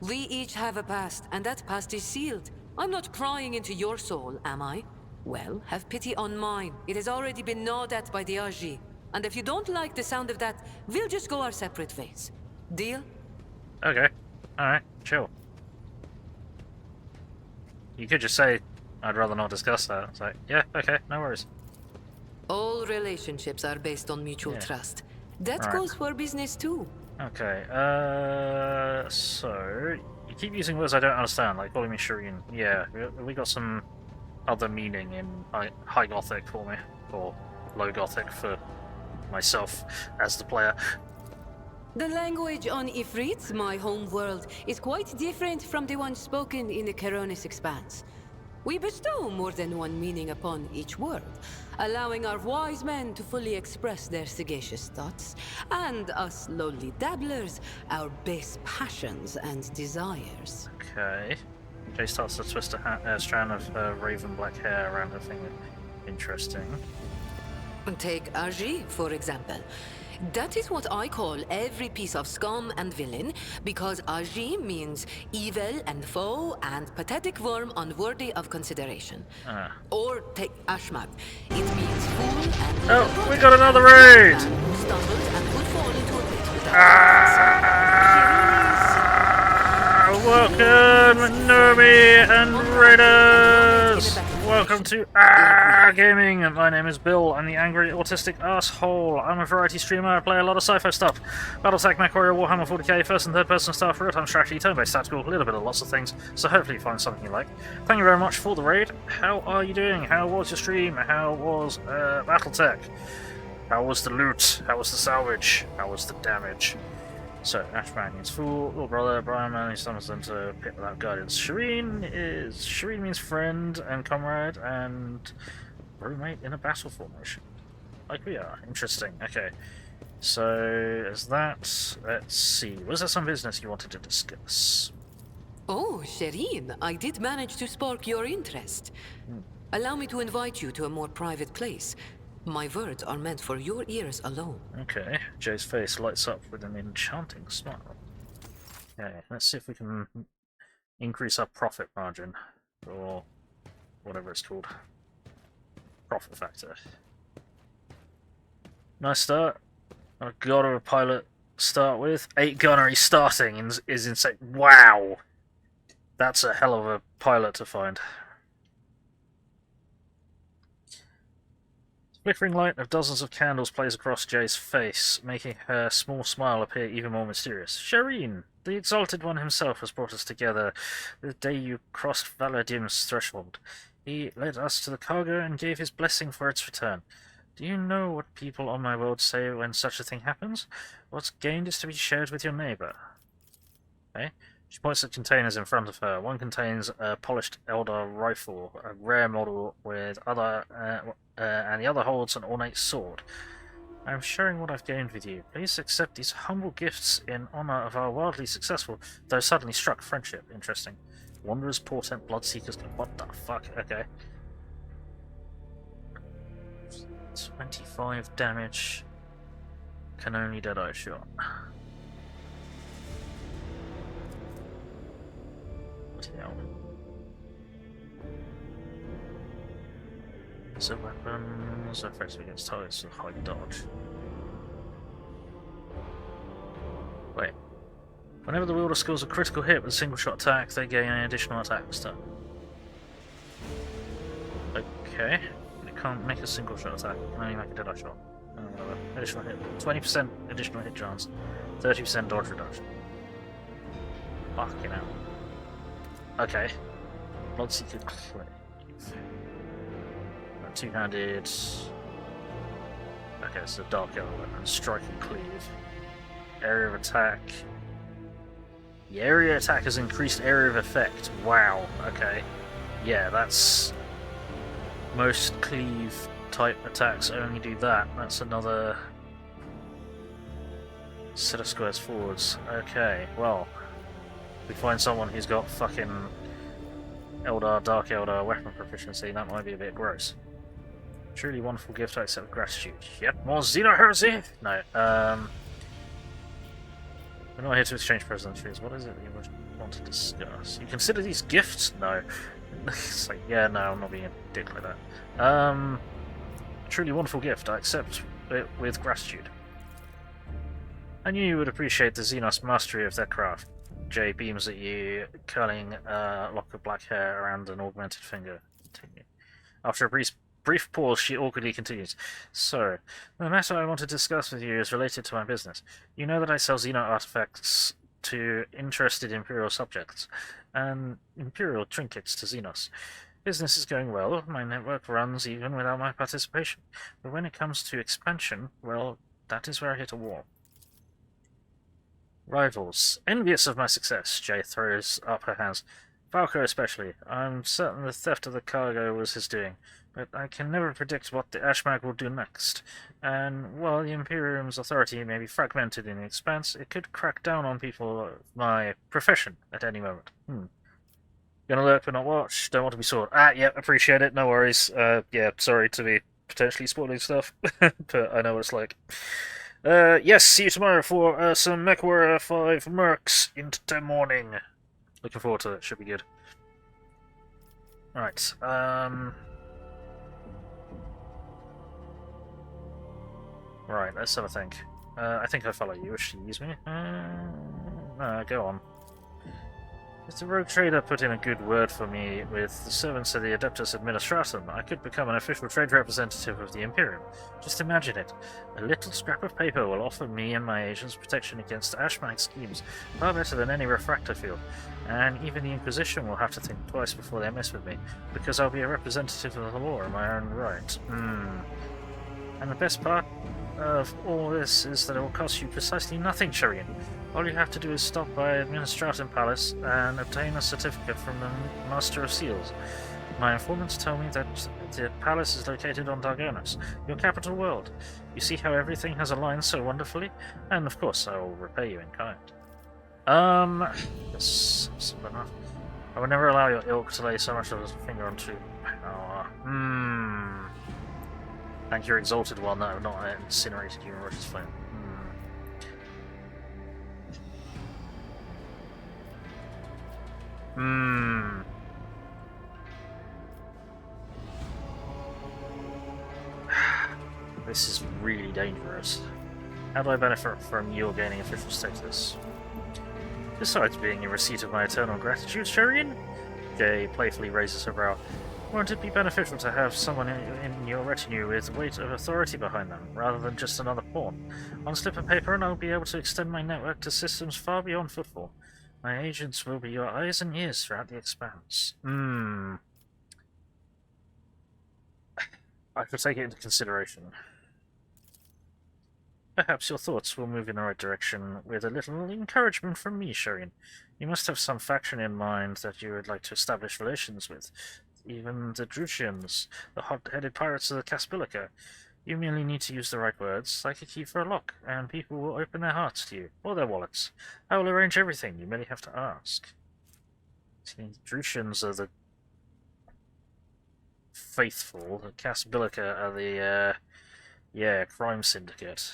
We each have a past, and that past is sealed. I'm not prying into your soul, am I? Well, have pity on mine. It has already been gnawed at by the AG. And if you don't like the sound of that, we'll just go our separate ways. Deal? Okay. Alright, chill. You could just say, I'd rather not discuss that. It's like, yeah, okay, no worries. All relationships are based on mutual trust. That goes for business too. Okay, so... You keep using words I don't understand, like calling me Shireen. Yeah, we got some other meaning in High Gothic for me, or Low Gothic for myself as the player. The language on Ifrit, my home world, is quite different from the one spoken in the Coronis Expanse. We bestow more than one meaning upon each word, allowing our wise men to fully express their sagacious thoughts, and us lowly dabblers, our base passions and desires. Okay. Jay starts to twist a strand of raven black hair around her finger. Interesting. Take AG, for example. That is what I call every piece of scum and villain, because AG means evil and foe and pathetic worm unworthy of consideration. Or take Ashmag. It means fool and... Oh, we got another raid! Who stumbled and would fall into a pit without welcome, Nomi and Raiders! Welcome to Gaming. My name is Bill. I'm the angry, autistic asshole. I'm a variety streamer. I play a lot of sci-fi stuff. Battletech, MechWarrior, Warhammer 40k, first and third person stuff, real-time strategy, turn-based tactical, a little bit of lots of things. So hopefully you find something you like. Thank you very much for the raid. How are you doing? How was your stream? How was Battletech? How was the loot? How was the salvage? How was the damage? So, Ashman means fool, little brother, Brian Man, he summons them to a pit without guidance. Shireen means friend and comrade and roommate in a battle formation. Like we are. Interesting. Okay. So, is that... Let's see. Was there some business you wanted to discuss? Oh, Shireen, I did manage to spark your interest. Allow me to invite you to a more private place. My words are meant for your ears alone. Okay. Jay's face lights up with an enchanting smile. Okay, let's see if we can increase our profit margin. Or whatever it's called. Profit factor. Nice start. I've got a pilot start with. 8 gunnery starting is insane. Wow! That's a hell of a pilot to find. Flickering light of dozens of candles plays across Jay's face, making her small smile appear even more mysterious. Shireen, the Exalted One himself has brought us together the day you crossed Valadim's threshold. He led us to the cargo and gave his blessing for its return. Do you know what people on my world say when such a thing happens? What's gained is to be shared with your neighbour. Okay. She points at containers in front of her. One contains a polished Eldar rifle, a rare model with and the other holds an ornate sword. I am sharing what I've gained with you. Please accept these humble gifts in honor of our wildly successful, though suddenly struck, friendship. Interesting. Wanderers, portent, bloodseekers. What the fuck? Okay. 25 damage. Can only Deadeye shot. What the hell? So weapons effective against targets with high dodge. Wait. Whenever the wielder scores a critical hit with a single shot attack, they gain an additional attack stun. Okay. It can't make a single shot attack, it can only make a deadeye shot. Additional hit. 20% additional hit chance. 30% dodge reduction. Fucking hell. Okay. Bloodseeker Cleave. Two-handed. Okay, so dark yellow weapon. Striking Cleave. Area of attack. The area attack has increased area of effect. Wow. Okay. Yeah, that's... Most cleave type attacks only do that. That's another set of squares forwards. Okay, well, we find someone who's got fucking Eldar, Dark Eldar weapon proficiency, that might be a bit gross. Truly wonderful gift, I accept with gratitude. Yep, more Xeno heresy? No, we're not here to exchange presidencies. What is it you would want to discuss? You consider these gifts? No. It's like, yeah, no, I'm not being a dick like that. Truly wonderful gift, I accept it with gratitude. I knew you would appreciate the Xenos mastery of their craft. Jay beams at you, curling a lock of black hair around an augmented finger. Continue. After a brief pause, she awkwardly continues. So, the matter I want to discuss with you is related to my business. You know that I sell Xeno artifacts to interested Imperial subjects, and Imperial trinkets to Xenos. Business is going well, my network runs even without my participation. But when it comes to expansion, well, that is where I hit a wall. Rivals. Envious of my success, Jay throws up her hands. Falco especially. I'm certain the theft of the cargo was his doing, but I can never predict what the Ashmag will do next. And while the Imperium's authority may be fragmented in the expanse, it could crack down on people of my profession at any moment. Gonna lurk but not watch. Don't want to be sought. Yeah, appreciate it. No worries. Yeah, sorry to be potentially spoiling stuff, but I know what it's like. Yes, see you tomorrow for some MechWarrior 5 mercs into the morning. Looking forward to it. Should be good. Right. Right, let's have a think. I think I follow you. Wish to use me? No, go on. If the rogue trader put in a good word for me with the servants of the Adeptus Administratum, I could become an official trade representative of the Imperium. Just imagine it. A little scrap of paper will offer me and my agents protection against Ashmag schemes, far better than any refractor field. And even the Inquisition will have to think twice before they mess with me, because I'll be a representative of the law in my own right. And the best part of all this is that it will cost you precisely nothing, Shireen. All you have to do is stop by Administratum Palace and obtain a certificate from the Master of Seals. My informants tell me that the palace is located on Janus, your capital world. You see how everything has aligned so wonderfully? And of course, I will repay you in kind. That's simple enough. I would never allow your ilk to lay so much of a finger on true power. Thank your exalted one that I have not incinerated you in Russia's flame. This is really dangerous. How do I benefit from your gaining official status? Besides being in receipt of my eternal gratitude, Shireen? Jay playfully raises her brow. Won't it be beneficial to have someone in your retinue with weight of authority behind them, rather than just another pawn? On slip of paper, and I'll be able to extend my network to systems far beyond football. My agents will be your eyes and ears throughout the expanse. I could take it into consideration. Perhaps your thoughts will move in the right direction with a little encouragement from me, Shireen. You must have some faction in mind that you would like to establish relations with. Even the Drusians, the hot-headed pirates of the Caspilica. You merely need to use the right words, like a key for a lock, and people will open their hearts to you, or their wallets. I will arrange everything, you merely have to ask. See, the Drusians are the faithful, the Caspilica are the, crime syndicate.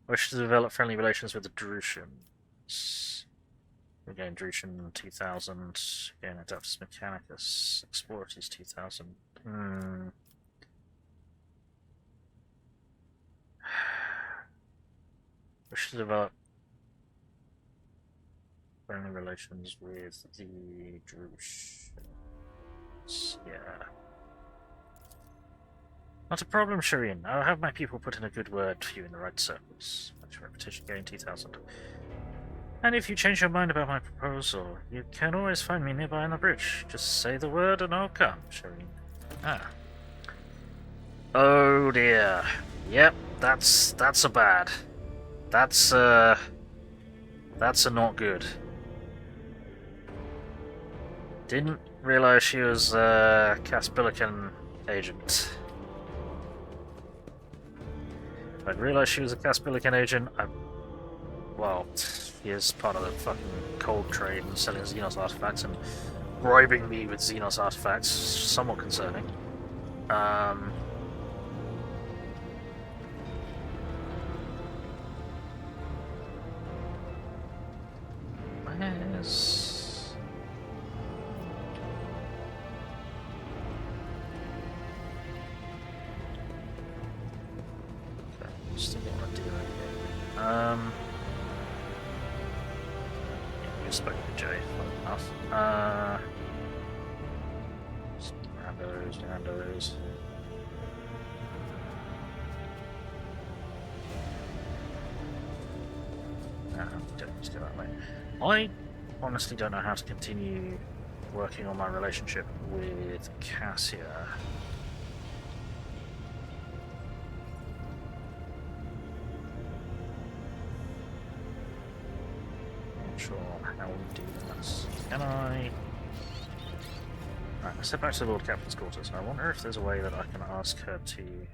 Wish to develop friendly relations with the Drusians. Again, Drusian 2000. Again, Adeptus Mechanicus. Explorers 2000. Wish to develop friendly relations with the Drusians. Yeah. Not a problem, Shireen. I'll have my people put in a good word for you in the right circles. That's your reputation gain 2000. And if you change your mind about my proposal, you can always find me nearby on the bridge. Just say the word and I'll come, Shireen. Oh dear. Yep, that's a bad. That's a not good. Didn't realize she was a Caspilican agent. If I'd realized she was a Caspilican agent, well, he is part of the fucking cold trade and selling Xenos artifacts and bribing me with Xenos artifacts. Somewhat concerning. Where's... Okay, still don't want to do that yet. Yeah, you've spoken to Jay, fun enough. Randos. Don't need to go that way. I honestly don't know how to continue working on my relationship with Cassia. Not sure how we do this. Can I... Right, let's head back to the Lord Captain's quarters. I wonder if there's a way that I can ask her to...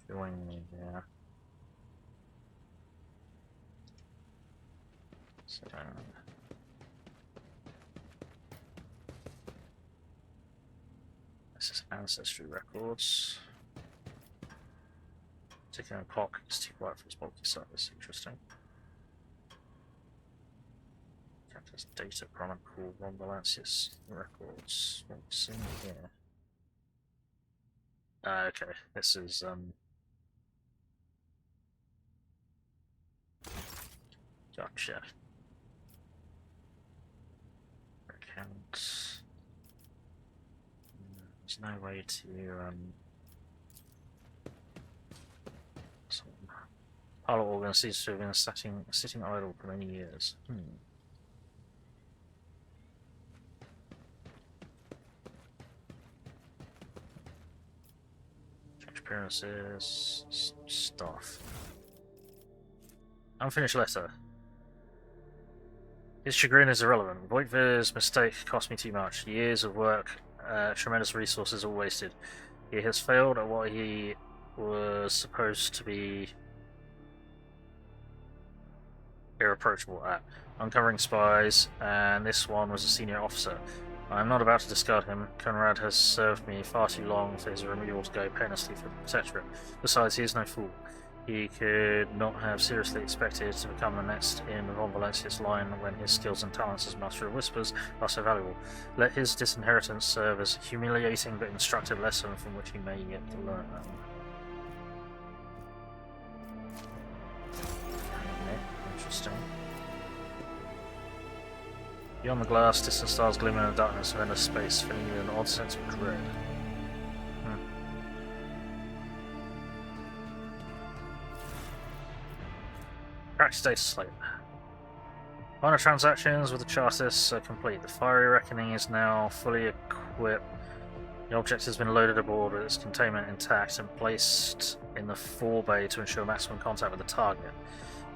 join me here. So, this is Ancestry Records. Ticking a clock, it's too quiet for his bulky service. Interesting. Captain's Data Chronicle, Ron Valancius Records. What's in here? Okay, this is, gotcha. Account. There's no way to, Parlor organ seems to have been sitting idle for many years. appearances, stuff. Unfinished letter. His chagrin is irrelevant. Voigtvir's mistake cost me too much. Years of work, tremendous resources all wasted. He has failed at what he was supposed to be irreproachable at. Uncovering spies, and this one was a senior officer. I am not about to discard him. Conrad has served me far too long for his removal to go painlessly for the Protectorate. Besides, he is no fool. He could not have seriously expected to become the next in Von Valencia's line when his skills and talents as Master of Whispers are so valuable. Let his disinheritance serve as a humiliating but instructive lesson from which he may yet to learn. Okay, interesting. Beyond the glass, distant stars glimmer in the darkness of endless space, filling you with an odd sense of dread. Cracked data slate. Minor transactions with the Chartists are complete. The fiery reckoning is now fully equipped. The object has been loaded aboard with its containment intact and placed in the forebay to ensure maximum contact with the target.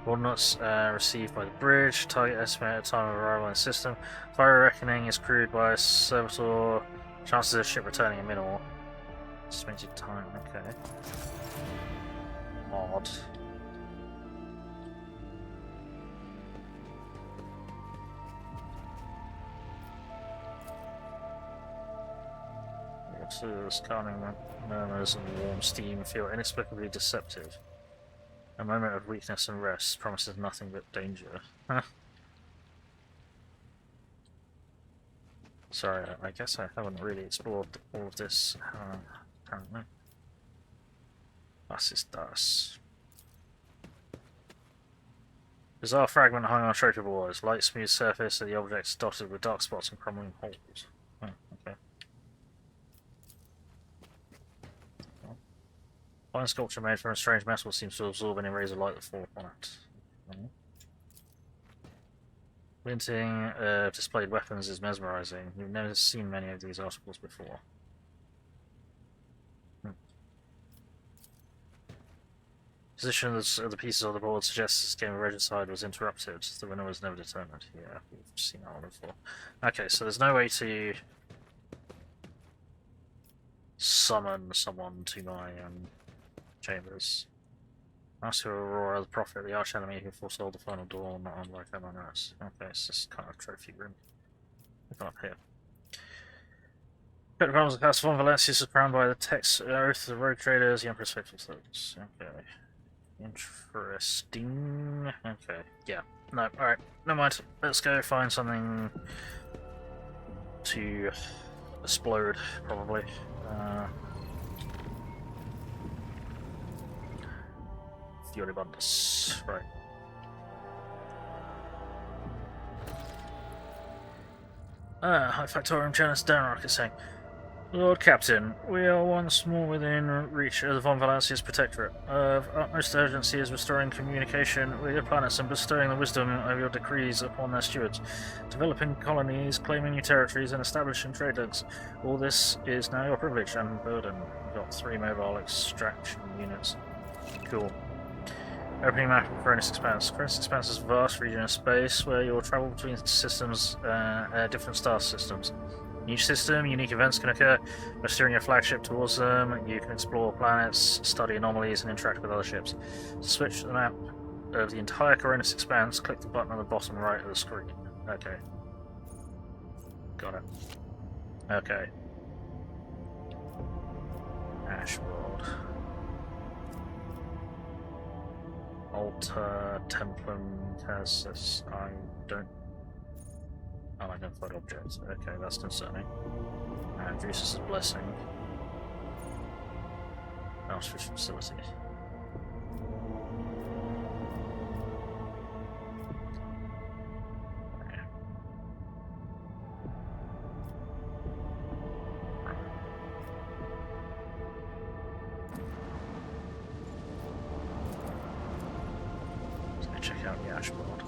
Coordinates received by the bridge. Target estimated time of arrival in the system. Fiery reckoning is crewed by a servitor. Chances of ship returning are minimal. Estimated time, okay. Odd. Scanning murmurs and warm steam feel inexplicably deceptive. A moment of weakness and rest promises nothing but danger. Sorry, I guess I haven't really explored all of this, apparently. Was ist das? Bizarre fragment hung on trophy boards. Light smooth surface of the object dotted with dark spots and crumbling holes. Oh, okay. Fine sculpture made from a strange metal seems to absorb any rays of light that fall upon it. Glinting displayed weapons is mesmerizing. You've never seen many of these articles before. Position of the pieces on the board suggests this game of regicide was interrupted. The winner was never determined. Yeah, we've seen that one before. Okay, so there's no way to summon someone to my chambers. Master Aurora, the Prophet, the arch enemy who forestalled the final door, not unlike everyone else. Okay, it's just kind of trophy room. Look up here. The Problems of Castle Von Valencia is crowned by the text Oath of the Road Traders, the Emperor's Faithful Servants. Okay. Interesting. Okay, yeah. No, alright. Never mind. Let's go find something to explode, probably. Furibundus. Right. High Factorium Janus Downrock is saying, Lord Captain, we are once more within reach of the Von Valencia's protectorate. Of utmost urgency is restoring communication with your planets and bestowing the wisdom of your decrees upon their stewards, developing colonies, claiming new territories, and establishing trade links. All this is now your privilege and burden. You've got 3 mobile extraction units. Cool. Opening map of Cronus Expanse. Cronus Expanse is a vast region of space where you'll travel between systems, different star systems. In each system, unique events can occur. By steering your flagship towards them, you can explore planets, study anomalies, and interact with other ships. To switch the map of the entire Cronus Expanse, click the button on the bottom right of the screen. Okay. Got it. Okay. Ash World. Altar Templum has this. I don't. Unidentified objects. Okay, that's concerning. And Jesus' blessing. Outfish facility. Okay. Let's check out the Ash World.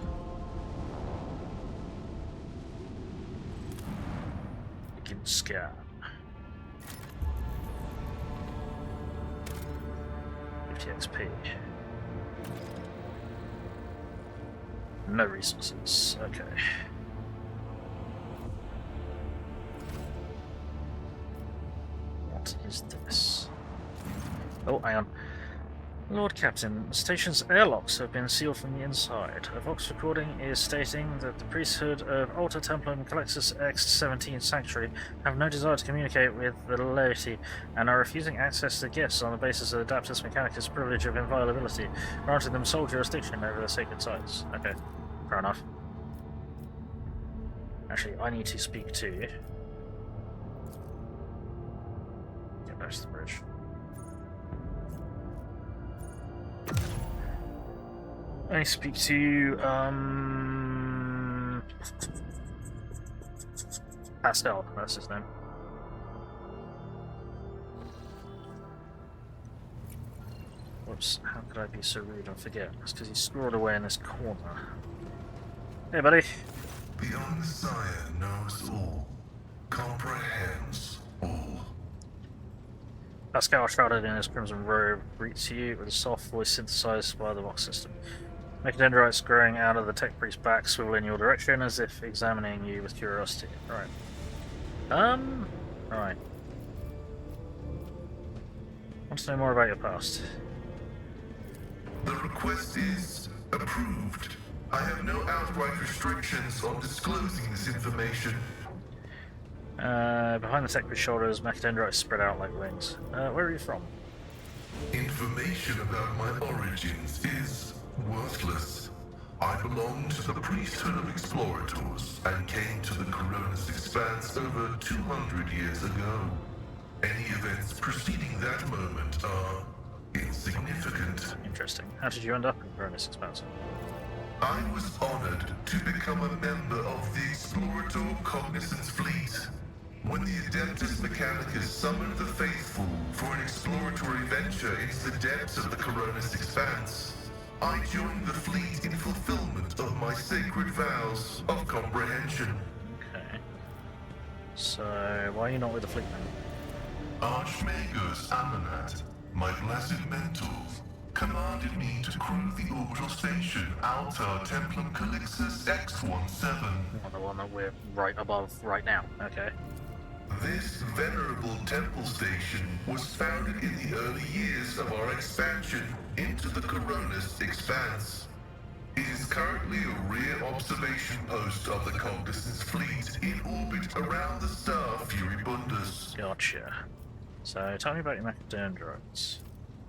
Scan. XP. No resources. Okay. What is this? Oh, hang on. Lord Captain, the station's airlocks have been sealed from the inside. A Vox recording is stating that the priesthood of Alta Templum Calixtus X-17 Sanctuary have no desire to communicate with the laity and are refusing access to gifts on the basis of Adaptus Mechanicus' privilege of inviolability, granting them sole jurisdiction over the sacred sites. Okay, fair enough. Actually, I need to speak to you. Get back to the bridge. I speak to Pascal, that's his name. Whoops, how could I be so rude and forget? It's because he's scrawled away in this corner. Hey buddy. The Omnissiah knows all, comprehends all. Pascal, shrouded in his crimson robe, greets you with a soft voice synthesized by the Vox system. Mechadendrites growing out of the tech priest's back swivel in your direction as if examining you with curiosity. Right. Right. Want to know more about your past? The request is approved. I have no outright restrictions on disclosing this information. Behind the tech priest's shoulders, mechadendrites spread out like wings. Where are you from? Information about my origins is worthless. I belong to the priesthood of explorators and came to the Coronis Expanse over 200 years ago. Any events preceding that moment are insignificant. Interesting. How did you end up in Coronis Expanse? I was honored to become a member of the Explorator Cognizance Fleet. When the Adeptus Mechanicus summoned the faithful for an exploratory venture into the depths of the Coronis Expanse, I joined the fleet in fulfillment of my sacred vows of comprehension. Okay. So, why are you not with the fleet then? Archmagos Amanat, my blessed mentor, commanded me to crew the orbital station Alta Templum Calixtus X-17. Well, the one that we're right above right now. Okay. This venerable temple station was founded in the early years of our expansion into the Coronis Expanse. It is currently a rear observation post of the Cognizance Fleet in orbit around the star Furibundus. Gotcha. So, tell me about your mechadendrites.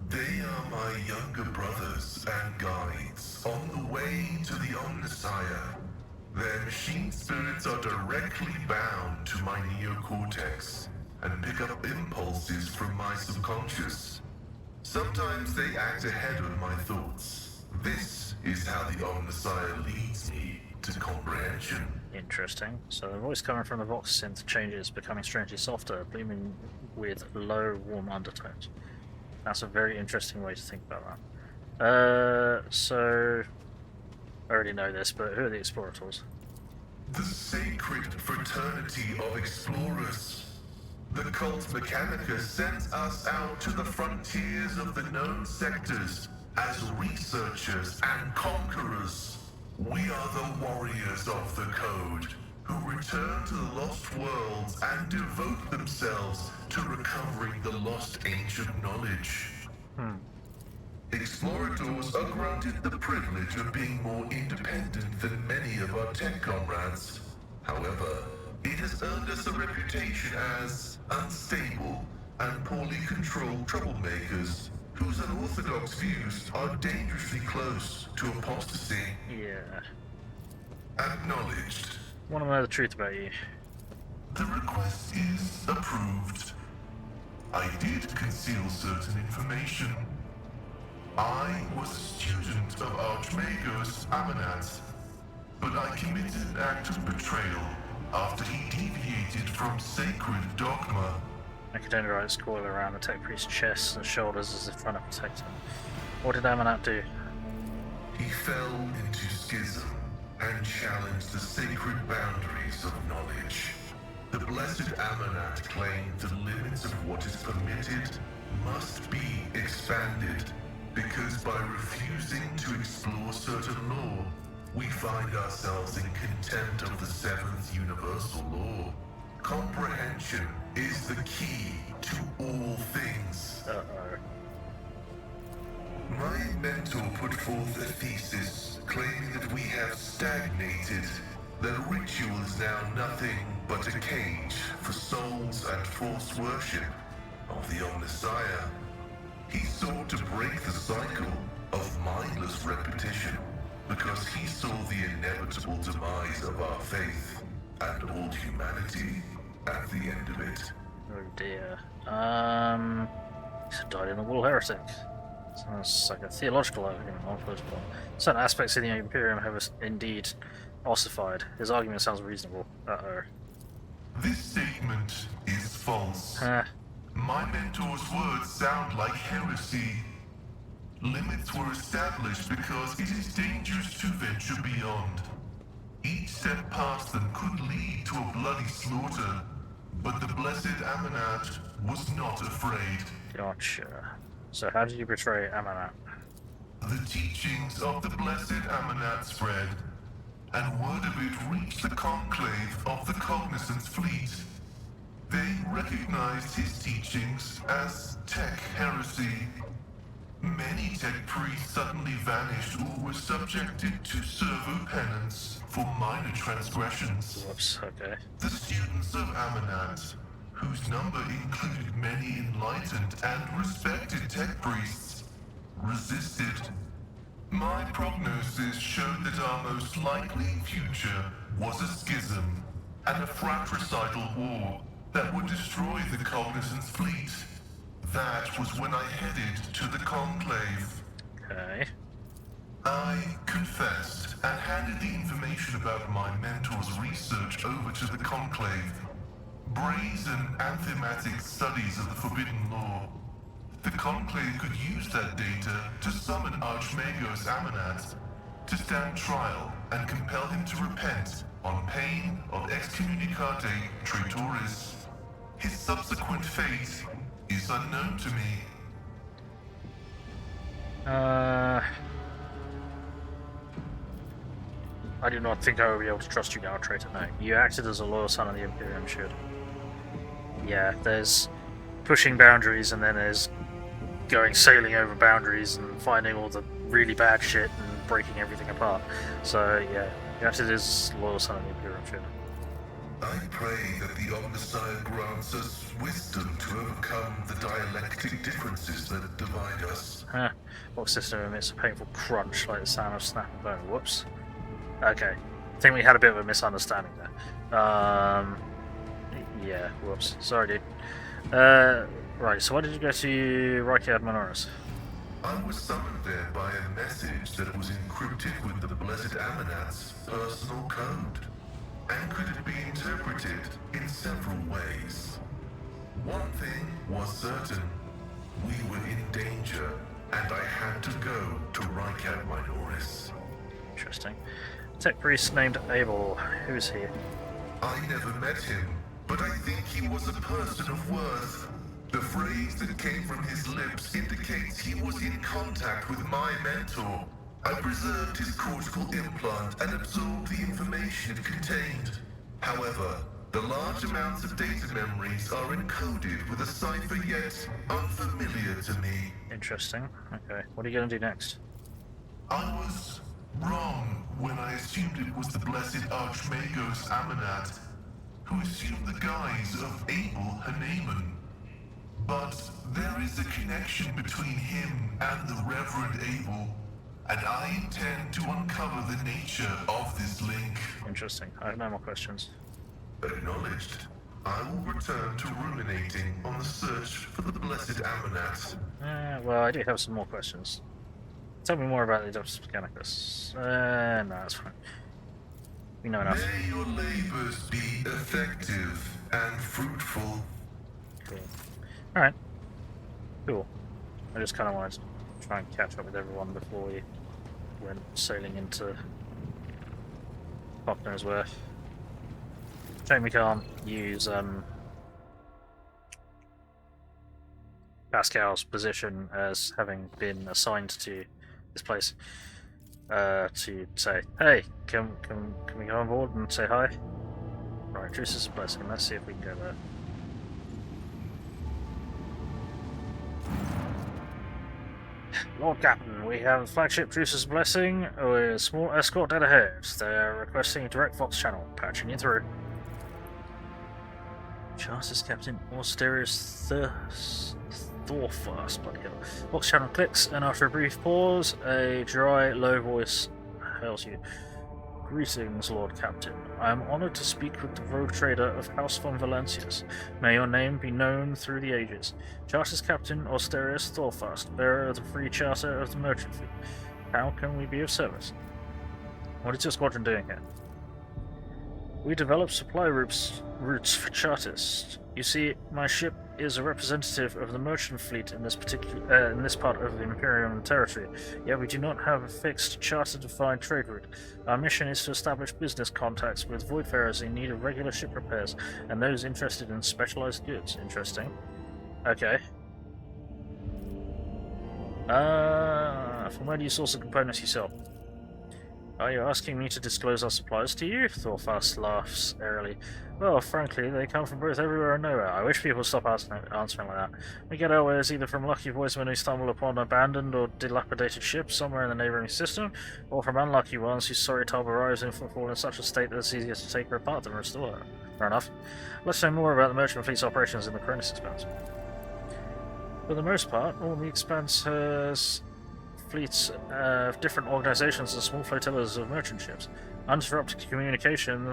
They are my younger brothers and guides on the way to the Omnissiah. Their machine spirits are directly bound to my neocortex and pick up impulses from my subconscious. Sometimes they act ahead of my thoughts. This is how the Omnissiah leads me to comprehension. Interesting. So the voice coming from the Vox synth changes, becoming strangely softer, blooming with low, warm undertones. That's a very interesting way to think about that. So I already know this, but who are the Explorators? The sacred fraternity of explorers. The cult Mechanica sends us out to the frontiers of the known sectors as researchers and conquerors. We are the warriors of the code, who return to the lost worlds and devote themselves to recovering the lost ancient knowledge. Explorators are granted the privilege of being more independent than many of our tech comrades. However, it has earned us a reputation as unstable and poorly controlled troublemakers whose unorthodox views are dangerously close to apostasy. Yeah. Acknowledged. Want to know the truth about you. The request is approved. I did conceal certain information. I was a student of Archmagos Amanat, but I committed an act of betrayal after he deviated from sacred dogma. Mechadendrites coil around the tech priest's chest and shoulders as if trying to protect him. What did Amanat do? He fell into schism and challenged the sacred boundaries of knowledge. The blessed Amanat claimed the limits of what is permitted must be expanded. because by refusing to explore certain law, we find ourselves in contempt of the seventh universal law. Comprehension is the key to all things. My mentor put forth a thesis claiming that we have stagnated, that ritual is now nothing but a cage for souls and false worship of the Omnissiah. He sought to break the cycle of mindless repetition because he saw the inevitable demise of our faith and all humanity at the end of it. Oh dear. He died in the Wall Heretic. Sounds like a theological argument, not political. Certain aspects of the Imperium have indeed ossified. His argument sounds reasonable. This statement is false. Huh. My mentor's words sound like heresy. Limits were established because it is dangerous to venture beyond. Each step past them could lead to a bloody slaughter, but the blessed Amanat was not afraid. Gotcha. So how did you betray Amanat? The teachings of the blessed Amanat spread, and word of it reached the conclave of the Cognizance fleet. They recognized his teachings as tech heresy. Many tech priests suddenly vanished or were subjected to servo penance for minor transgressions. Whoops, okay. The students of Amanat, whose number included many enlightened and respected tech priests, resisted. My prognosis showed that our most likely future was a schism and a fratricidal war that would destroy the Cognizance fleet. That was when I headed to the Conclave. Okay. I confessed and handed the information about my mentor's research over to the Conclave. Brazen anthematic studies of the Forbidden Law. The Conclave could use that data to summon Archmagos Amanat to stand trial and compel him to repent on pain of excommunicate traitoris. His subsequent fate is unknown to me. I do not think I will be able to trust you now, traitor. No. You acted as a loyal son of the Imperium should. Yeah, there's pushing boundaries and then there's going sailing over boundaries and finding all the really bad shit and breaking everything apart. So yeah, you acted as a loyal son of the Imperium should. I pray that the Omnissiah grants us wisdom to overcome the dialectic differences that divide us. Huh. What system emits a painful crunch like the sound of snapping bone? Whoops. Okay. I think we had a bit of a misunderstanding there. Yeah, whoops. Sorry, dude. Right, so why did you go to Rykiad Minoris? I was summoned there by a message that was encrypted with the blessed Amanat's personal code. And could it be interpreted in several ways? One thing was certain. We were in danger, and I had to go to Rykiad Minoris. Interesting. Tech priest named Abel. Who is he? I never met him, but I think he was a person of worth. The phrase that came from his lips indicates he was in contact with my mentor. I preserved his cortical implant and absorbed the information it contained. However, the large amounts of data memories are encoded with a cipher yet unfamiliar to me. Interesting. Okay, what are you going to do next? I was wrong when I assumed it was the blessed Archmagos Amanat, who assumed the guise of Abel Haneman. But there is a connection between him and the Reverend Abel, and I intend to uncover the nature of this link. Interesting. I have no more questions. Acknowledged. I will return to ruminating on the search for the blessed Amanat. Well, I do have some more questions. Tell me more about the Adeptus Mechanicus. No, that's fine. We know enough. May your labors be effective and fruitful. Cool. Alright. Cool. I just kind of wanted to try and catch up with everyone before we went sailing into Hockner's Worth. Shame we can't use Pascal's position as having been assigned to this place to say, hey, can we go on board and say hi? Right, Truce's blessing. Let's see if we can go there. Lord Captain, we have flagship Truce's blessing with a small escort dead ahead. They are requesting a direct Vox channel. Patching you through. Chances Captain Austerius Thorfast, bloody hell. Vox channel clicks, and after a brief pause, a dry, low voice hails you. Greetings, Lord Captain. I am honored to speak with the rogue trader of House von Valencius. May your name be known through the ages. Charter's Captain Austerius Thorfast, bearer of the free charter of the merchant fleet. How can we be of service? What is your squadron doing here? We develop supply routes for chartists. You see, my ship is a representative of the merchant fleet in this part of the Imperium territory, yet we do not have a fixed charter-defined trade route. Our mission is to establish business contacts with voidfarers in need of regular ship repairs, and those interested in specialized goods. Interesting. Okay. From where do you source the components you sell? Are you asking me to disclose our supplies to you? Thorfast laughs airily. Well, frankly, they come from both everywhere and nowhere. I wish people would stop answering like that. We get our wares either from lucky voicemen who stumble upon abandoned or dilapidated ships somewhere in the neighbouring system, or from unlucky ones whose sorry tub arrives in fall in such a state that it's easier to take her apart than restore her. Fair enough. Let's know more about the merchant fleet's operations in the Cronus Expanse. For the most part, all the Expanse has fleets of different organizations and small flotillas of merchant ships. Uninterrupted communication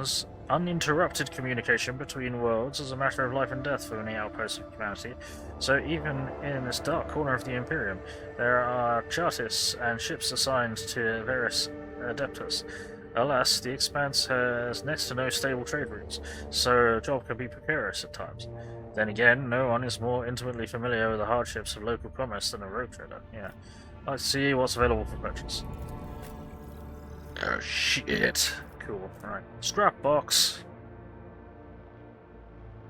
between worlds is a matter of life and death for any outpost of humanity. So even in this dark corner of the Imperium, there are chartists and ships assigned to various adeptus. Alas, the Expanse has next to no stable trade routes, so a job can be precarious at times. Then again, no one is more intimately familiar with the hardships of local commerce than a rogue trader. Yeah. Let's see what's available for purchase. Oh shit. Cool. Alright. Scrap box.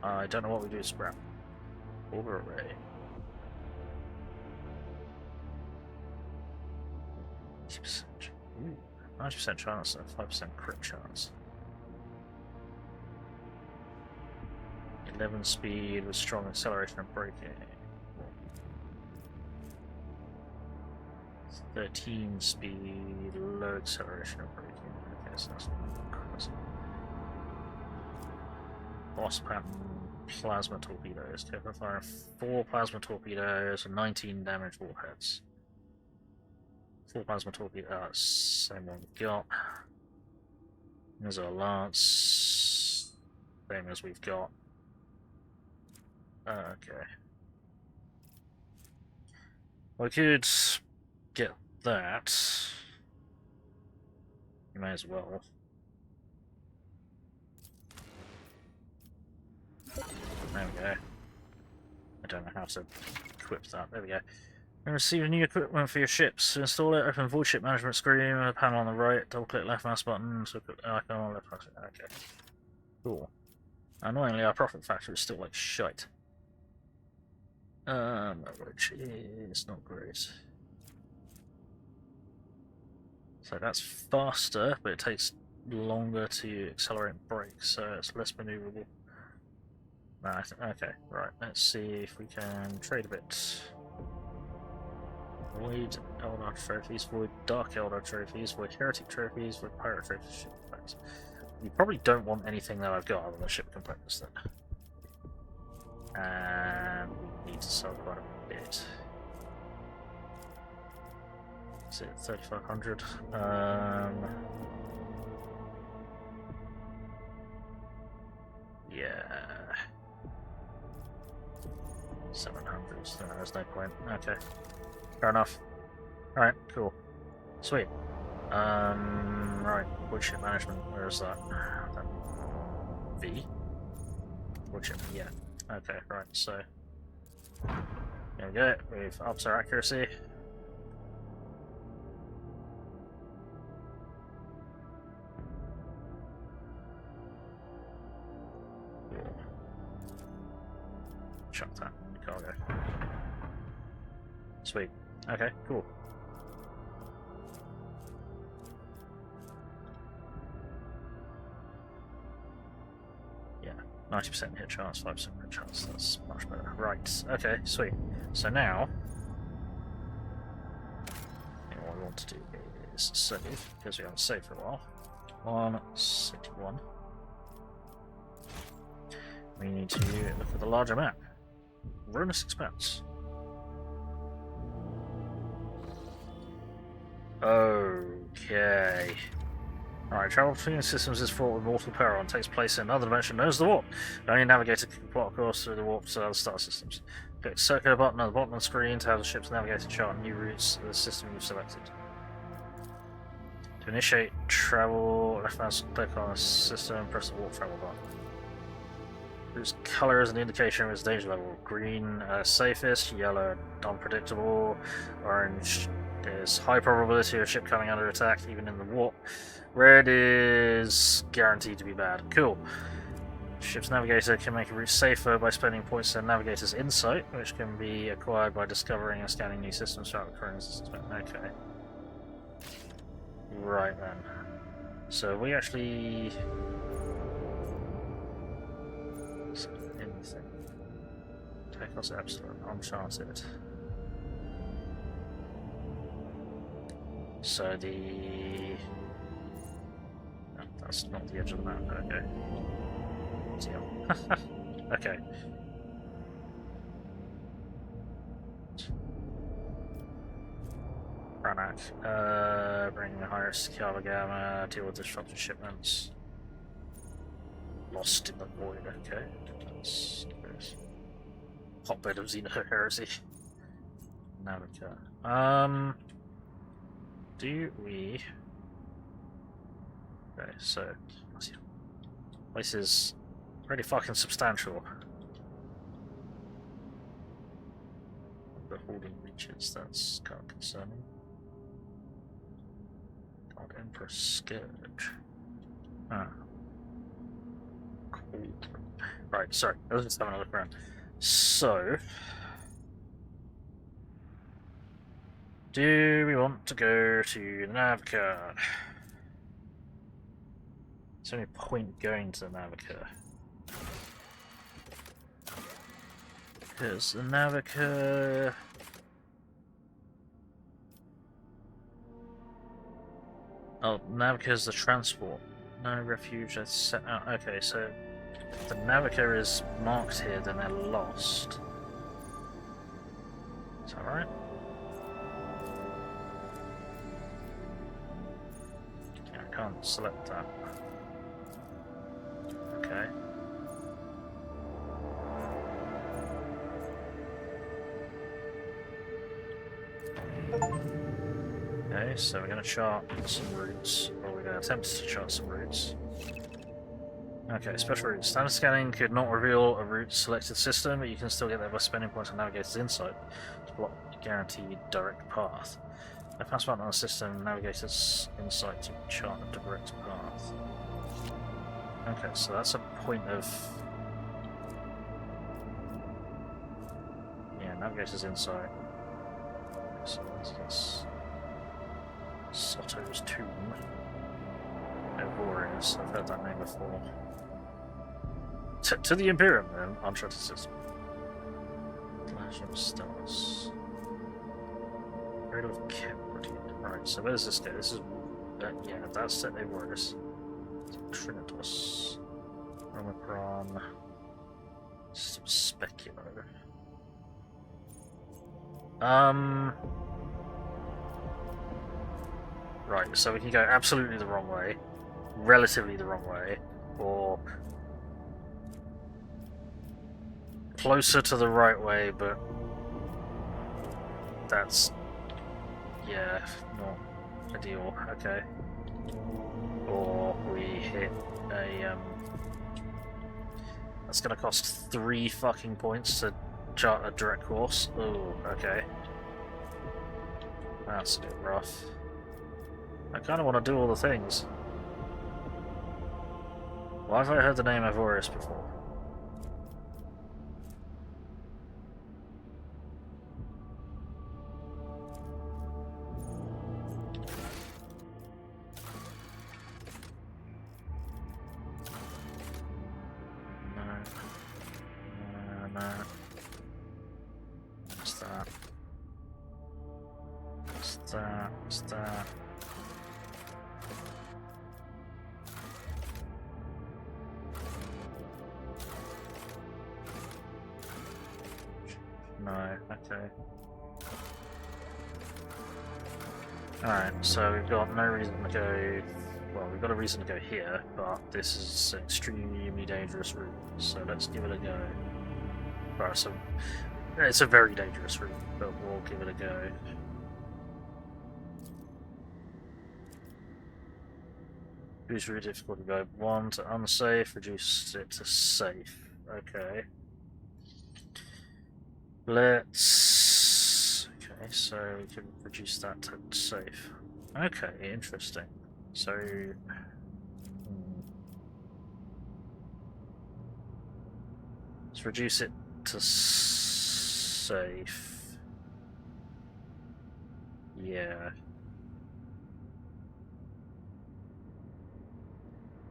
I don't know what we do with scrap. Over array. 90% chance and 5% crit chance. 11 speed with strong acceleration and braking. 13 speed, low acceleration and braking. Okay, so that's not boss pattern, plasma torpedoes. Capable firing 4 plasma torpedoes and 19 damage warheads. 4 plasma torpedoes, same one we've got. There's our lance, same as we've got. Okay. We could get that. You may as well. There we go. I don't know how to equip that. There we go. And receive new equipment for your ships. To install it, open void ship management screen, a panel on the right, double click left mouse button, so click icon on left mouse. Okay. Cool. Annoyingly, our profit factor is still like shite. Which is not great. So that's faster, but it takes longer to accelerate and brake, so it's less maneuverable. Okay, right, let's see if we can trade a bit. Void Eldar trophies, void Dark Eldar trophies, void Heretic trophies, void Pirate trophies, ship components. You probably don't want anything that I've got other than ship components then. And we need to sell quite a bit. Is it 3,500? Yeah. 700, so there's no point. Okay. Fair enough. Alright, cool. Sweet. Right, woodship management, where is that? V? Woodship, yeah. Okay, right, so there we go, we've upped our accuracy. Chuck that in the cargo. Sweet. Okay, cool. Yeah, 90% hit chance, 5% hit chance. That's much better. Right. Okay, sweet. So now, what we want to do is save, because we haven't saved for a while. 161. We need to look at the larger map. Ruinous Expanse. Okay. Alright, travel between systems is fraught with mortal peril and takes place in another dimension known as the Warp. Only a navigator can plot a course through the Warp to other star systems. Click the circular button at the bottom of the screen to have the ship's navigator chart new routes to the system you've selected. To initiate travel, left mouse click on the system and press the Warp travel button. Whose colour is an indication of its danger level. Green, safest, yellow, unpredictable, orange is high probability of a ship coming under attack, even in the warp. Red is guaranteed to be bad. Cool. Ship's navigator can make a route safer by spending points in navigator's insight, which can be acquired by discovering and scanning new systems throughout the current system. Okay. Right then. So we actually... anything. Take us absolute uncharted. So the... no, that's not the edge of the map, okay. Deal. Okay. Ranak. Bring the Heinrix to Gamma, deal with disrupted shipments. Lost in the void, okay. That's hotbed of Xeno heresy. Naviica. Do we... okay, so... place is pretty fucking substantial. The holding reaches, that's kind of concerning. God, Emperor Scourge. Ah. Cool. Right, sorry, I was just having a look around. So... do we want to go to the Naviica? There's only point going to the Naviica. Because the Naviica... oh, Naviica is the transport. No refuge that's set out. Okay, so if the Naviica is marked here, then they're lost. Is that right? Can't select that. Okay. Okay, so we're going to chart some routes, or we're going to attempt to chart some routes. Okay, special routes. Standard scanning could not reveal a route selected system, but you can still get there by spending points on Navigator's Insight to block a guaranteed direct path. I pass button on the system, Navigator's Insight to chart a direct path. Okay, so that's a point of... yeah, Navigator's Insight. So that's Soto's Tomb. Warriors, I've heard that name before. To the Imperium, then, uncharted system. Flash of Stars. Raid of Kemp. Right, so where does this go? This is... yeah, that's the Warriors. Trinitos. Omicron. Some Speculo. Right, so we can go absolutely the wrong way, relatively the wrong way, or closer to the right way, but that's, yeah, not ideal. Okay. Or we hit a, that's gonna cost 3 fucking points to chart a direct course. Oh, okay. That's a bit rough. I kind of want to do all the things. Why have I heard the name Avorius before? What's that? No, okay. Alright, so we've got no reason to go... Well, we've got a reason to go here, but this is an extremely dangerous route, so let's give it a go. Right, so it's a very dangerous route, but we'll give it a go. Reduce route difficulty by 1 to unsafe, reduce it to safe. Okay. Let's... Okay, so we can reduce that to safe. Okay, interesting. So... Let's reduce it to safe. Yeah.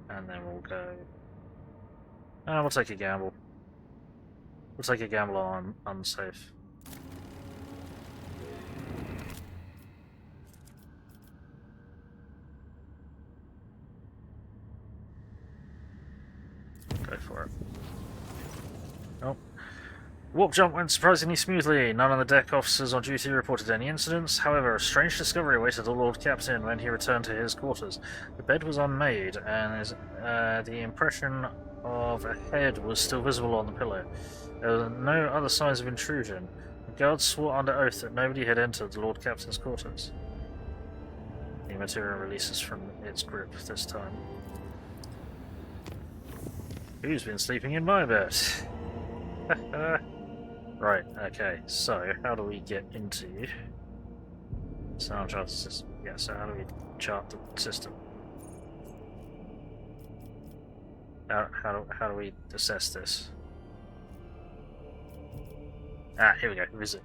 And then we'll go... we'll take a gamble. We'll take a gamble on unsafe. Go for it. Oh. Warp jump went surprisingly smoothly. None of the deck officers on duty reported any incidents. However, a strange discovery awaited the Lord Captain when he returned to his quarters. The bed was unmade, and the impression of a head was still visible on the pillow. There were no other signs of intrusion. The guards swore under oath that nobody had entered the Lord Captain's quarters. The material releases from its grip this time. Who's been sleeping in my bed? Right, okay, so how do we get into sound chart system? Yeah, so how do we chart the system? How do we assess this? Ah, here we go, visit.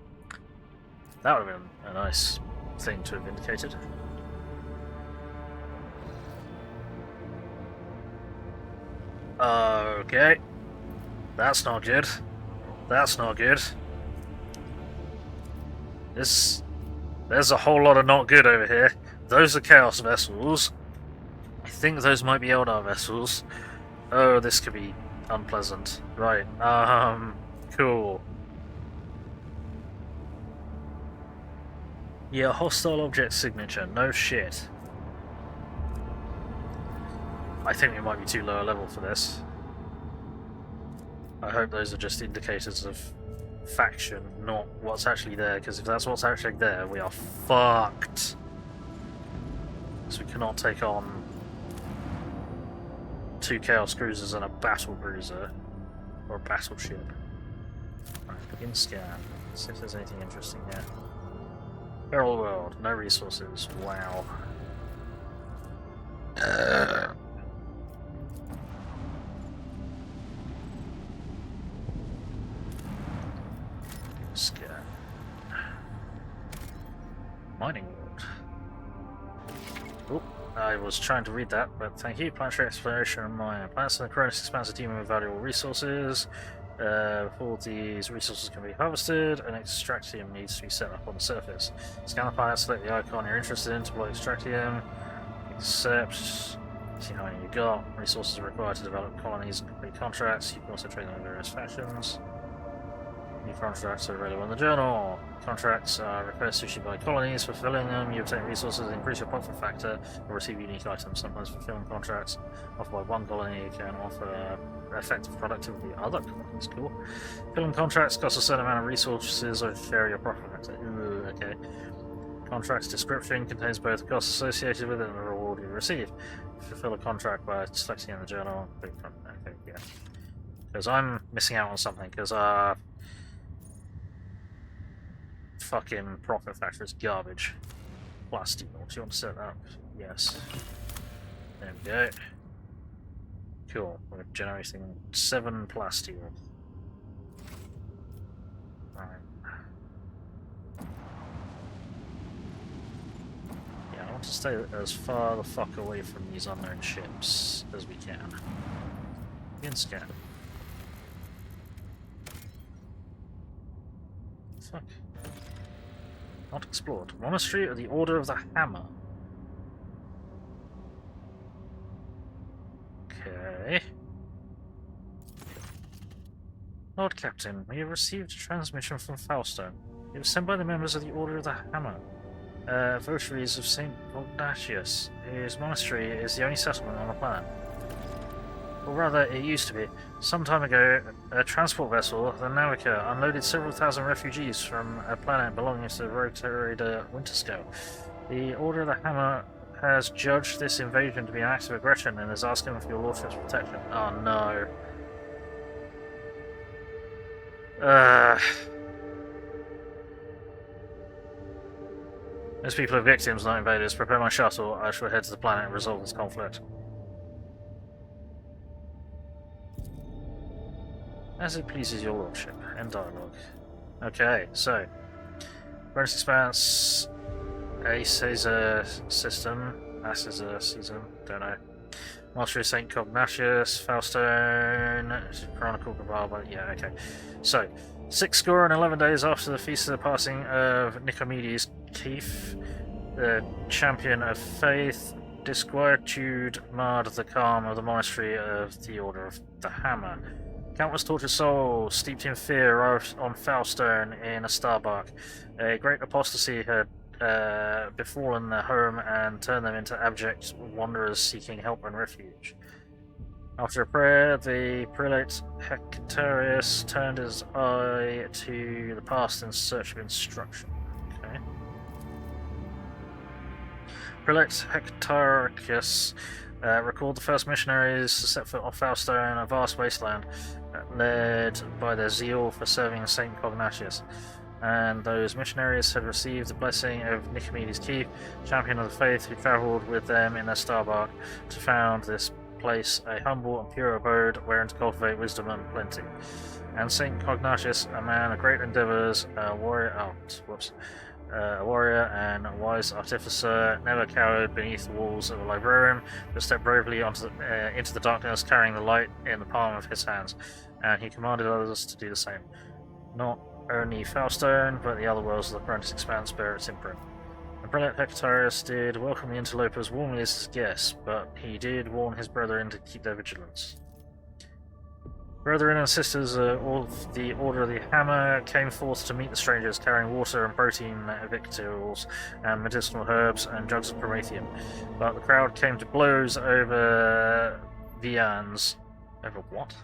That would have been a nice thing to have indicated. Okay. That's not good. That's not good. There's a whole lot of not good over here. Those are Chaos vessels. I think those might be Eldar vessels. Oh, this could be unpleasant. Right, cool. Yeah, hostile object signature, no shit. I think we might be too low a level for this. I hope those are just indicators of faction, not what's actually there, because if that's what's actually there, we are fucked. So we cannot take on 2 Chaos cruisers and a battle cruiser, or a battleship. Alright, begin scan. Let's see if there's anything interesting here. Feral world, no resources, wow. Scan. Mining world. Oh, I was trying to read that, but thank you. Planetary exploration and mine. Planets and the Cronus expands a team of valuable resources. Before these resources can be harvested, an extractium needs to be set up on the surface. Scan the planet, select the icon you're interested in, deploy extractium, accept, see how many you got. Resources are required to develop colonies and complete contracts. You can also trade them in various fashions. New contracts are available in the journal. Contracts are requests issued by colonies. Fulfilling them, you obtain resources that increase your profit factor or receive unique items. Sometimes fulfilling contracts offered by one colony can offer effective productivity of other colonies. Cool. Fulfilling contracts cost a certain amount of resources or share your profit factor. Ooh, okay. Contract's description contains both the costs associated with it and the reward you receive. Fulfill a contract by selecting in the journal. Okay, yeah. Because I'm missing out on something, because fucking profit factor is garbage. Plasteel. Do you want to set that up? Yes. There we go. Cool. We're generating 7 plasteel. Right. Yeah, I want to stay as far the fuck away from these unknown ships as we can. Begin scan. Fuck. Not explored. Monastery of the Order of the Hammer. Okay. Lord Captain, we have received a transmission from Faustone. It was sent by the members of the Order of the Hammer, votaries of St. Ignatius, whose monastery is the only settlement on the planet. Or rather, it used to be. Some time ago, a transport vessel, the Naviica, unloaded several thousand refugees from a planet belonging to the rogue trader Winterscale. The Order of the Hammer has judged this invasion to be an act of aggression and is asking for your lordship's protection. Oh no. Those people are victims, not invaders. Prepare my shuttle. I shall head to the planet and resolve this conflict. As it pleases your lordship. End dialogue. Okay, so. British Expanse. A Caesar system. A Caesar season. Don't know. Master of St. Cognatius. Faustone. Chronicle Cabal. But yeah, okay. So. 611 days after the feast of the passing of Nicomedes Keith, the champion of faith, disquietude marred the calm of the monastery of the Order of the Hammer. Countless tortured souls, steeped in fear, arrived on Faustone in a starbark. A great apostasy had befallen their home and turned them into abject wanderers seeking help and refuge. After a prayer, the prelate Hectarius turned his eye to the past in search of instruction. Okay. Prelate Hectarius recalled the first missionaries to set foot on Faustone, a vast wasteland led by their zeal for serving St. Cognatius. And those missionaries had received the blessing of Nicomedes Keith, champion of the faith, who travelled with them in their starbark to found this place a humble and pure abode wherein to cultivate wisdom and plenty. And St. Cognatius, a man of great endeavours, a warrior and a wise artificer, never cowered beneath the walls of a librarium, but stepped bravely into the darkness, carrying the light in the palm of his hands. And he commanded others to do the same. Not only Faustone, but the other worlds of the British Expanse bear its imprint. The Prelate Hectarius did welcome the interlopers warmly as his guests, but he did warn his brethren to keep their vigilance. Brethren and sisters of the Order of the Hammer came forth to meet the strangers, carrying water and protein victuals and medicinal herbs and jugs of promethium. But the crowd came to blows over viands. Over what?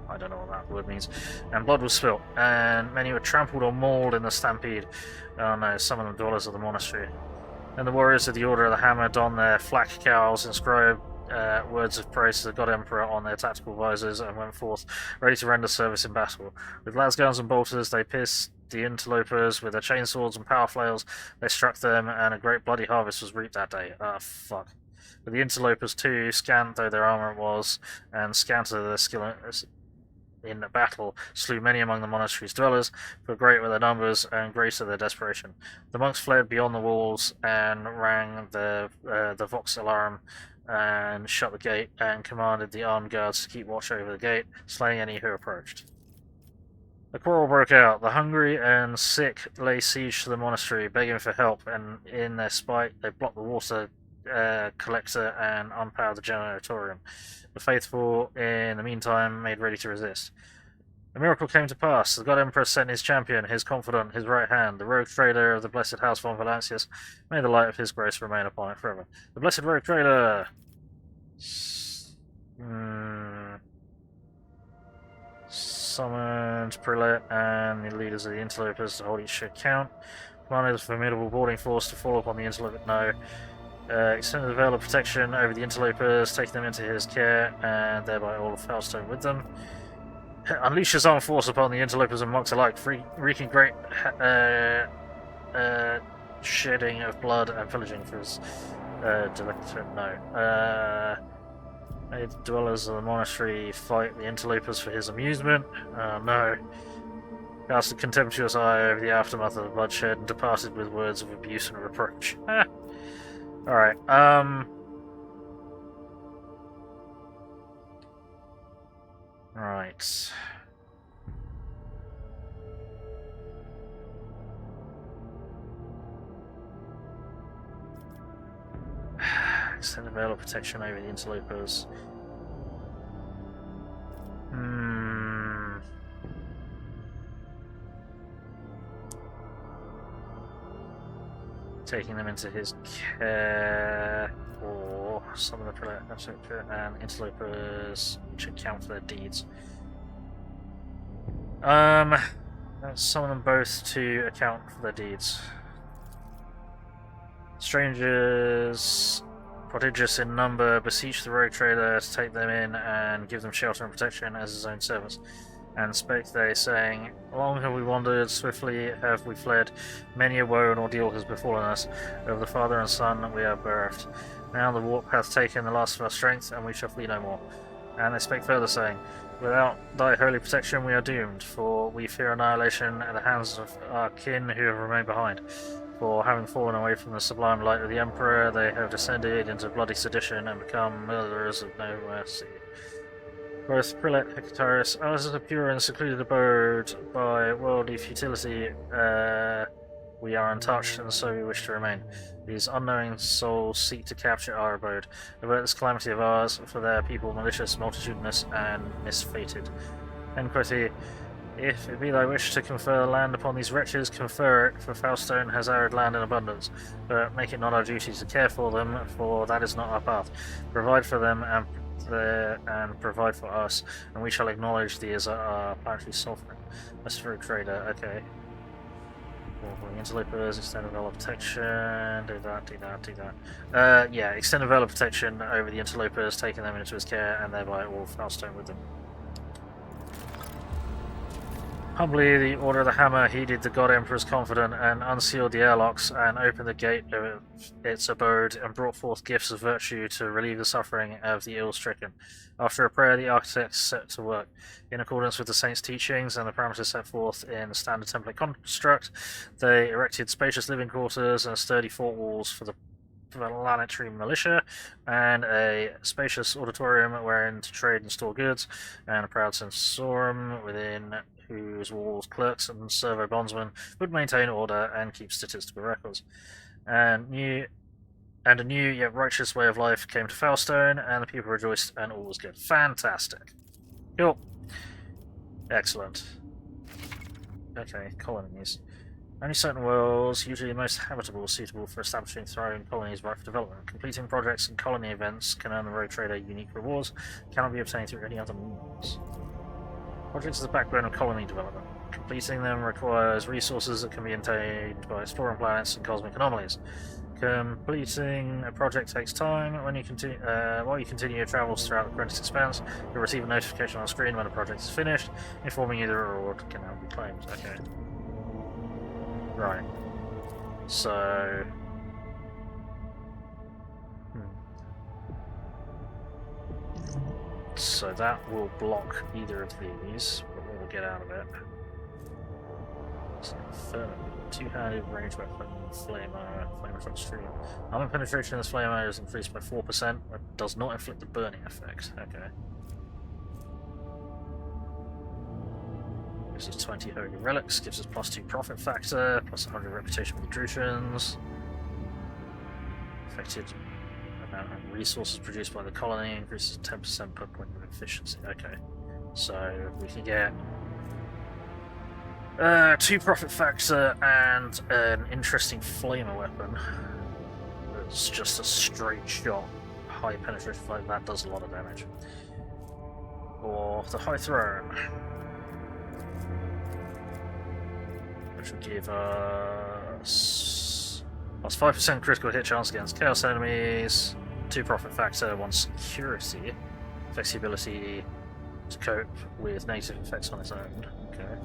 I don't know what that word means. And blood was spilt, and many were trampled or mauled in the stampede. Oh no, some of the dwellers of the monastery. And the warriors of the Order of the Hammer donned their flak cowls, inscribed words of praise to the God Emperor on their tactical visors, and went forth, ready to render service in battle. With lasguns and bolters, they pierced the interlopers. With their chainswords and power flails, they struck them, and a great bloody harvest was reaped that day. Ah, fuck. But the interlopers too, scant though their armour was, and scanter their skill in battle, slew many among the monastery's dwellers, for great were their numbers and greater their desperation. The monks fled beyond the walls and rang the vox alarm and shut the gate, and commanded the armed guards to keep watch over the gate, slaying any who approached. A quarrel broke out. The hungry and sick lay siege to the monastery, begging for help, and in their spite they blocked the water collector and unpowered the generatorium. The faithful, in the meantime, made ready to resist. A miracle came to pass. The God Emperor sent his champion, his confidant, his right hand, the rogue trader of the blessed house von Valancius. May the light of his grace remain upon it forever. The blessed rogue trader summoned Prelate and the leaders of the interlopers to hold each account. Commanded a formidable boarding force to fall upon the interloper. No. Extended the veil of protection over the interlopers, taking them into his care, and thereby all of Faustone with them. Unleash his armed force upon the interlopers and monks alike, wreaking great shedding of blood and pillaging for his directorate. No. Made the dwellers of the monastery fight the interlopers for his amusement. No. Cast a contemptuous eye over the aftermath of the bloodshed and departed with words of abuse and reproach. Alright, Right. extend the veil of protection over the interlopers. Taking them into his care, or some of the and interlopers which account for their deeds. Summon them both to account for their deeds. Strangers, prodigious in number, beseech the rogue trader to take them in and give them shelter and protection as his own servants. And spake they, saying, long have we wandered, swiftly have we fled, many a woe and ordeal has befallen us, of the father and son we are bereft. Now the warp hath taken the last of our strength, and we shall flee no more. And they spake further, saying, without thy holy protection we are doomed, for we fear annihilation at the hands of our kin who have remained behind. For having fallen away from the sublime light of the Emperor, they have descended into bloody sedition and become murderers of no mercy. Both Prelate Hecataris, ours is a pure and secluded abode by worldly futility. We are untouched, and so we wish to remain. These unknowing souls seek to capture our abode. Avert this calamity of ours, for their people malicious, multitudinous, and misfated. Then quoth he, if it be thy wish to confer land upon these wretches, confer it, for Foulstone has arid land in abundance. But make it not our duty to care for them, for that is not our path. Provide for them and provide for us, and we shall acknowledge thee as our planetary sovereign. Mr. Trader, okay. Interlopers, extend the veil of protection, do that. Yeah, extend the veil of protection over the interlopers, taking them into his care, and thereby all Foulstone with them. Humbly, the Order of the Hammer heeded the God Emperor's confidence and unsealed the airlocks and opened the gate of its abode and brought forth gifts of virtue to relieve the suffering of the ill-stricken. After a prayer, the architects set to work. In accordance with the saints' teachings and the parameters set forth in the standard template construct, they erected spacious living quarters and sturdy fort walls for the planetary militia, and a spacious auditorium wherein to trade and store goods, and a proud sensorium within whose walls clerks and servo bondsmen would maintain order and keep statistical records. And a new yet righteous way of life came to Foulstone, and the people rejoiced, and all was good. Fantastic. Cool. Excellent. Okay, colonies. Only certain worlds, usually the most habitable, suitable for establishing thriving colonies ripe for development. Completing projects and colony events can earn the rogue trader unique rewards, cannot be obtained through any other means. Projects is the backbone of colony development. Completing them requires resources that can be obtained by exploring planets and cosmic anomalies. Completing a project takes time. When you continue, while you continue your travels throughout the Apprentice Expanse, you'll receive a notification on the screen when the project is finished, informing you the reward can now be claimed. Okay. Right. So... So that will block either of these, but we'll get out of it. So, two-handed range weapon, flamer from stream. Armor penetration in this flamer is increased by 4%, but does not inflict the burning effect. Okay. Gives us 20 holy relics, gives us +2 profit factor, plus 100 reputation with Drutians. Affected amount of resources produced by the colony increases 10% per point of efficiency. Okay, so we can get 2 profit factor and an interesting flamer weapon. It's just a straight shot, high penetration fight that does a lot of damage. Or the High Throne, which will give us plus 5% critical hit chance against chaos enemies, 2 profit factor, 1 security, flexibility to cope with negative effects on its own. Okay.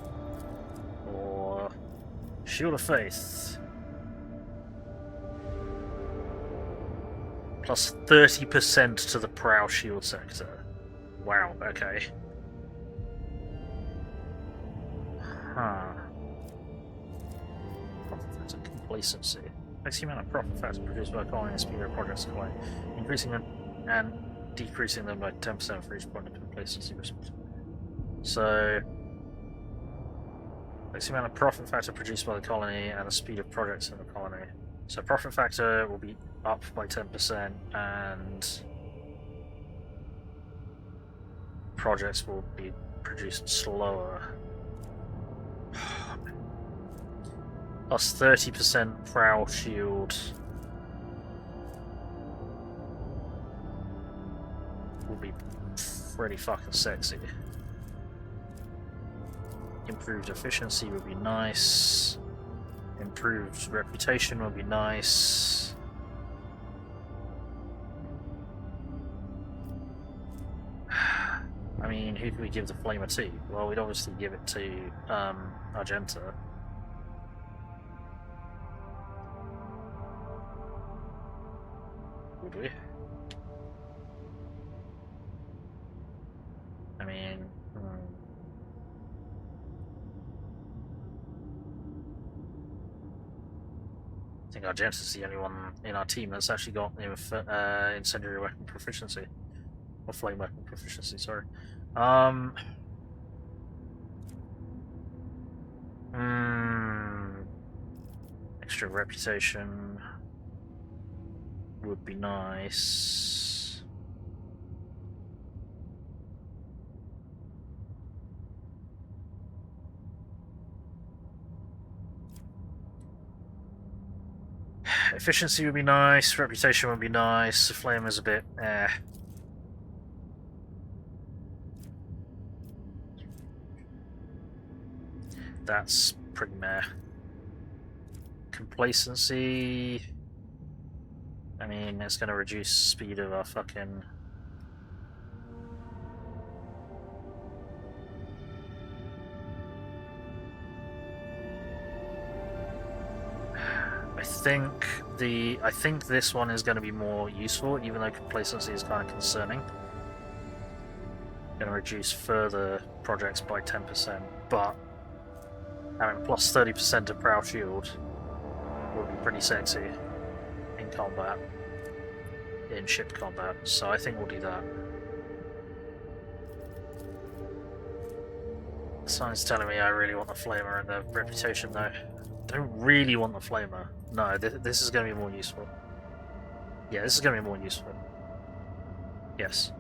Or Shield of Faith, plus 30% to the Prow Shield sector. Wow, okay. Huh. Profit factor complacency. Makes the amount of profit factor produced by a colony and speed of projects away, increasing them and decreasing them by 10% for each point of complacency respectively. So, makes the amount of profit factor produced by the colony and the speed of projects in the colony. So profit factor will be up by 10%, and projects will be produced slower. Plus 30% prowl shield will be pretty fucking sexy. Improved efficiency would be nice. Improved reputation would be nice. I mean, who can we give the flamer to? Well, we'd obviously give it to Argenta. Would we? I mean, I think Argenta's the only one in our team that's actually got incendiary weapon proficiency. Or flame weapon proficiency, sorry. Extra reputation would be nice. Efficiency would be nice, reputation would be nice, the flame is a bit That's pretty meh. Complacency, I mean, it's gonna reduce speed of our fucking... I think this one is going to be more useful, even though complacency is kind of concerning. Going to reduce further projects by 10%, but having plus 30% to prowl shield will be pretty sexy in combat, in ship combat. So I think we'll do that. Sign's telling me I really want the flamer and the reputation though. Don't really want the flamer. No, this is going to be more useful. Yeah, this is going to be more useful. Yes.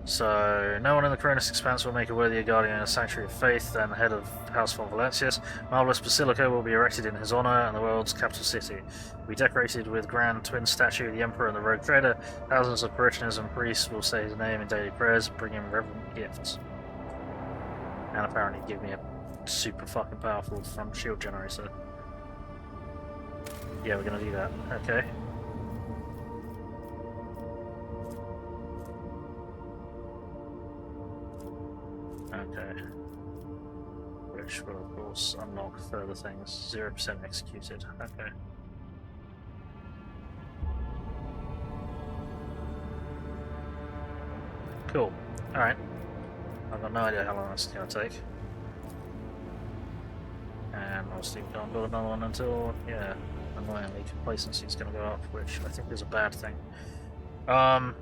So, no one in the Cronus Expanse will make a worthier guardian in a Sanctuary of Faith than the head of House von Valencius. Marvelous Basilica will be erected in his honor and the world's capital city. Will be decorated with grand twin statue of the Emperor and the Rogue Trader. Thousands of parishioners and priests will say his name in daily prayers, bring him reverent gifts. And apparently give me a super fucking powerful front shield generator. Yeah, we're gonna do that. Okay. Okay. Which will of course unlock further things. 0% executed. Okay. Cool. Alright. I've got no idea how long this is gonna take. And obviously we can't build another one until, yeah, annoyingly complacency is going to go up, which I think is a bad thing. Right,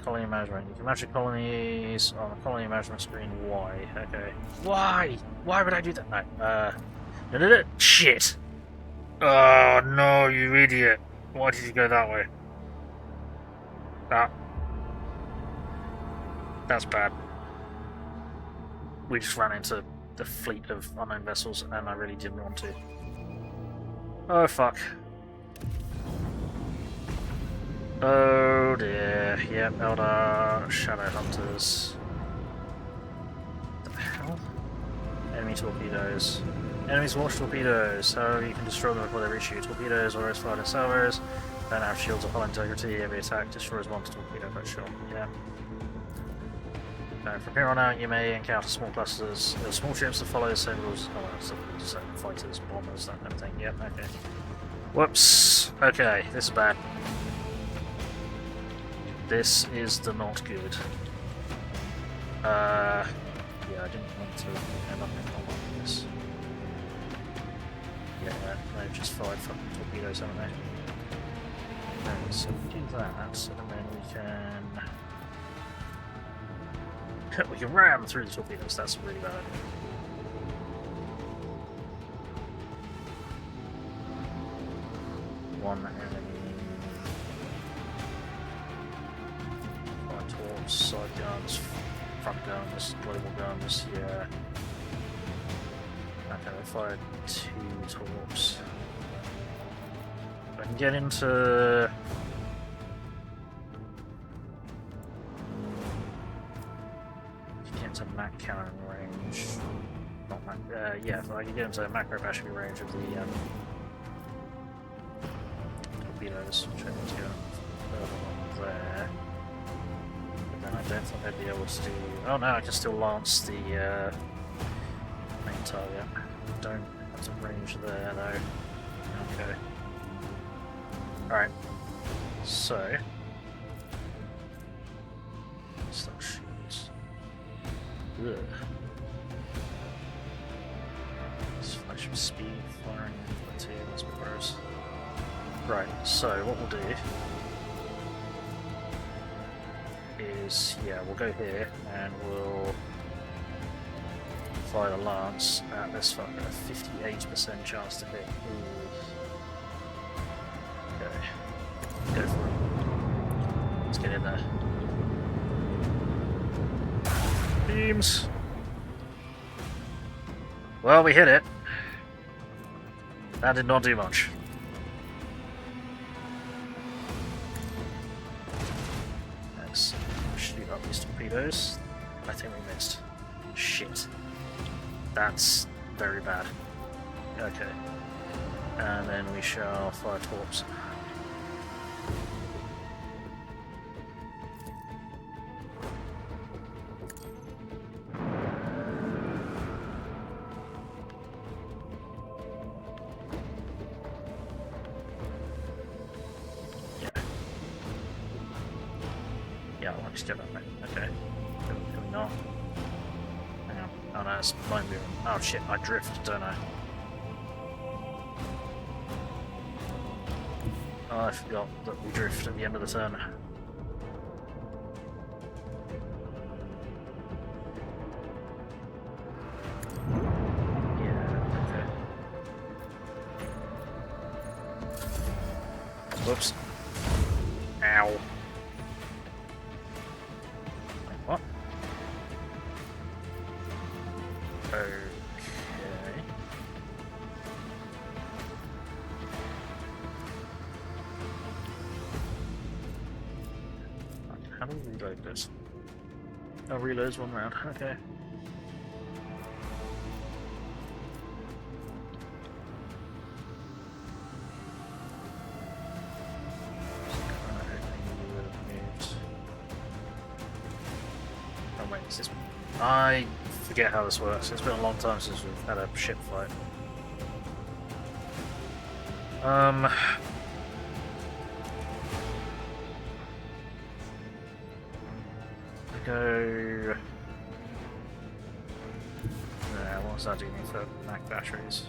colony management. You can manage colonies on the colony management screen. Why? Okay. Why? Why would I do that? No. Shit! Oh no, you idiot! Why did you go that way? That's bad. We just ran into the fleet of unknown vessels, and I really didn't want to. Oh fuck. Oh dear. Yep, Eldar Shadow Hunters. What the hell? Enemy torpedoes. Enemies launch torpedoes. However, you can destroy them before they reach you. Torpedoes are fired in salvos. Don't have shields of hull integrity. Every attack destroys one torpedo per shot. Yeah. From here on out, you may encounter small clusters, small ships that follow the same rules. Oh, well, so fighters, bombers, that kind of thing. Yep, okay. Whoops. Okay, this is bad. This is the not good. Yeah, I didn't want to end up in combat with this. Yeah, they've just fired fucking torpedoes, haven't they? Okay, so we do that, and then we can... We can ram through the torpedoes, that's really bad. one enemy. Fire torps, side guns, front guns, global guns, yeah. Okay, I fired 2 torps. I can get into... Get into Mac cannon range. Not Mac, yeah, if I can get into macro battery range of the torpedoes, which I need to go further on there. But then I don't think I'd be able to do... Oh no, I can still lance the main target. Don't have to range there though. Okay. Alright. So... Stop shields. Ugh. Flash of speed, firing infantry, that's a bit gross. Right, so what we'll do is, yeah, we'll go here and we'll fire the lance at this fucker, a 58% chance to hit. Ooh. Okay, go for it. Let's get in there. Beams! Well, we hit it. That did not do much. Let's shoot up these torpedoes. I think we missed. Shit. That's very bad. Okay. And then we shall fire torps. Get up there. Okay. Can we not? Hang on. Oh no, it's mind moving. Oh shit, I drift, don't I? Oh, I forgot that we drift at the end of the turn. Yeah, okay. Whoops. Ow. What? Okay. How do we reload this? Oh, reloads one round. Okay. I forget how this works. It's been a long time since we've had a ship fight. Go. What was that doing for Mac batteries?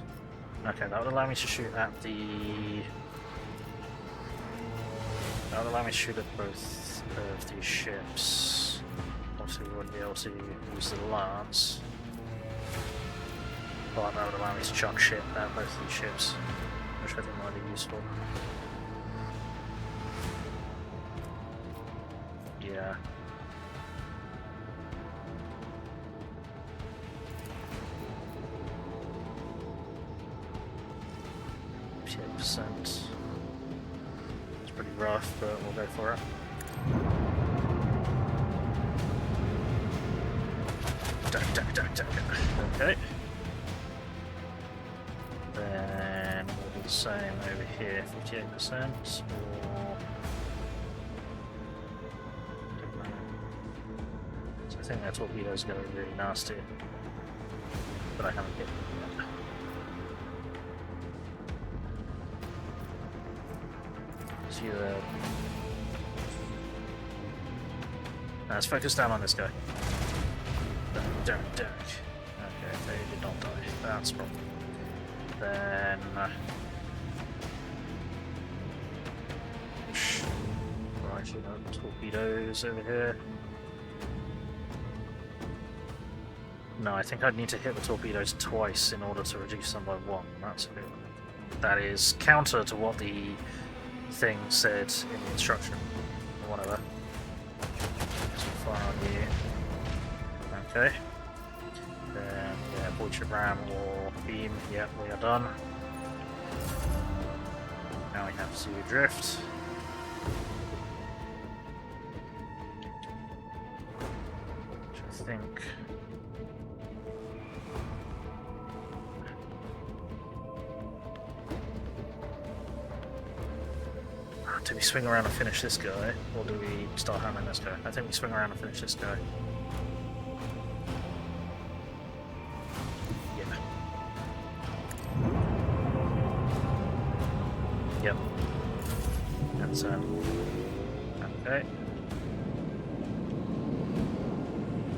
Okay, that would allow me to shoot at the. That would allow me to shoot at both of these ships. Obviously, we wouldn't be able to use the lance, but that would allow me to chuck shit at both of these ships, which I think might be useful. Yeah. %. It's pretty rough, but we'll go for it. Okay. Then we'll do the same over here, 58%, or... So I think that torpedo's going to be really nasty, but I haven't hit them yet. See the... Let's focus down on this guy. Derek. Okay, they did not die. That's a problem. Then... right, you know, torpedoes over here. No, I think I'd need to hit the torpedoes twice in order to reduce them by 1. That's a bit... That is counter to what the thing said in the instruction, or whatever. So fire on you. Okay. Then, yeah, portrait ram or beam. Yep, we are done. Now we have to drift. Which I think. Do we swing around and finish this guy, or do we start hammering this guy? I think we swing around and finish this guy. Yeah. Yep. That's it. Okay.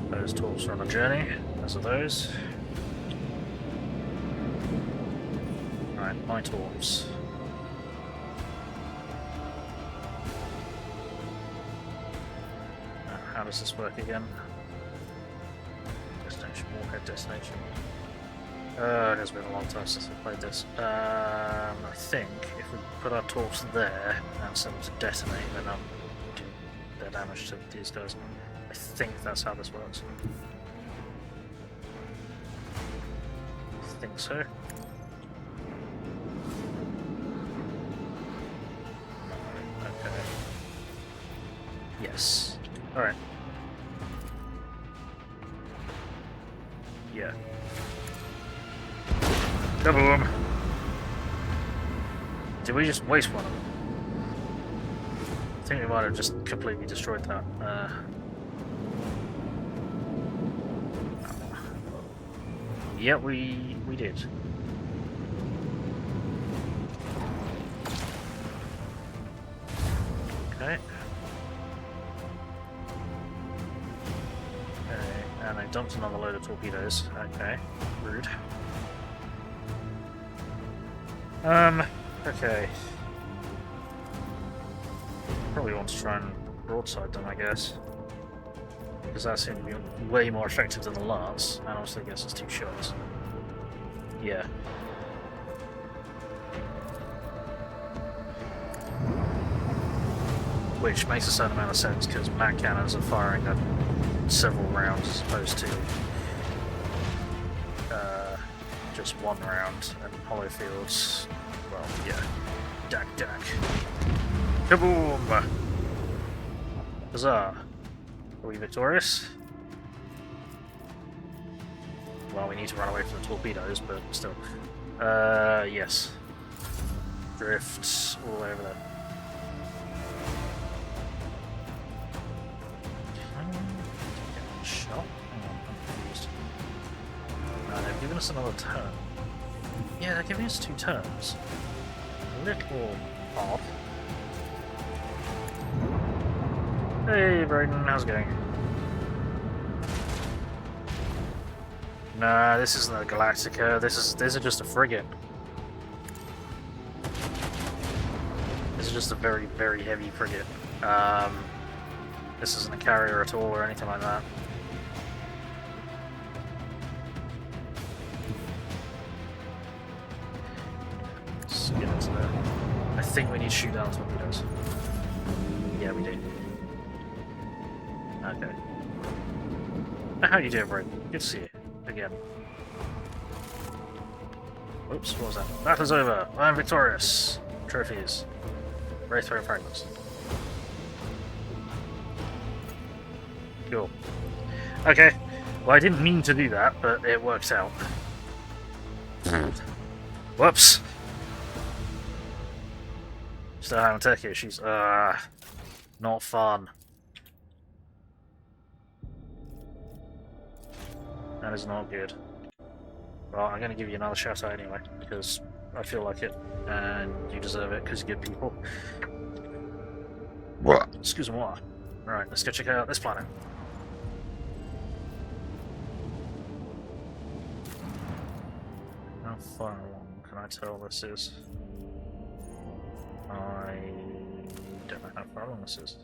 Those tools are on a journey, as are those. Right, my tools. How does this work again? Destination, warhead destination. It has been a long time since I played this. I think if we put our torps there and send them to detonate, then I'll do their damage to these guys. I think that's how this works. I think so. Okay. Yes. Alright. Yeah. Kaboom! Did we just waste one of them? I think we might have just completely destroyed that. Yeah, we did. Okay. And I dumped another load of torpedoes. Okay, rude. Okay. Probably want to try and broadside them, I guess. Because that seems to be way more effective than the lance, and obviously gets us 2 shots. Yeah. Which makes a certain amount of sense, because Mac cannons are firing at several rounds as opposed to just one round, and hollow fields, well, yeah. Dak. Kaboom! Huzzah! Are we victorious? Well, we need to run away from the torpedoes, but still. Yes. Drifts all over there. Shot? Hang on, I'm confused. They've given us another turn. Yeah, they're giving us 2 turns. A little odd. Hey, Braden, how's it going? Nah, this isn't a Galactica. This is just a frigate. This is just a very, very heavy frigate. This isn't a carrier at all or anything like that. Let's get into there. I think we need to shoot down torpedoes. Yeah, we do. Okay. How you doing, Braden? Good to see you again. Whoops, what was that? Battle's over. I'm victorious. Trophies. Wraithbone fragments. Cool. Okay. Well, I didn't mean to do that, but it works out. Whoops. Still having tech issues. Not fun. That is not good. Well, I'm going to give you another shout out anyway, because I feel like it, and you deserve it, because you're good people. What? Excuse-moi. Alright, let's go check out this planet. How far along can I tell this is? I don't know how far along this is.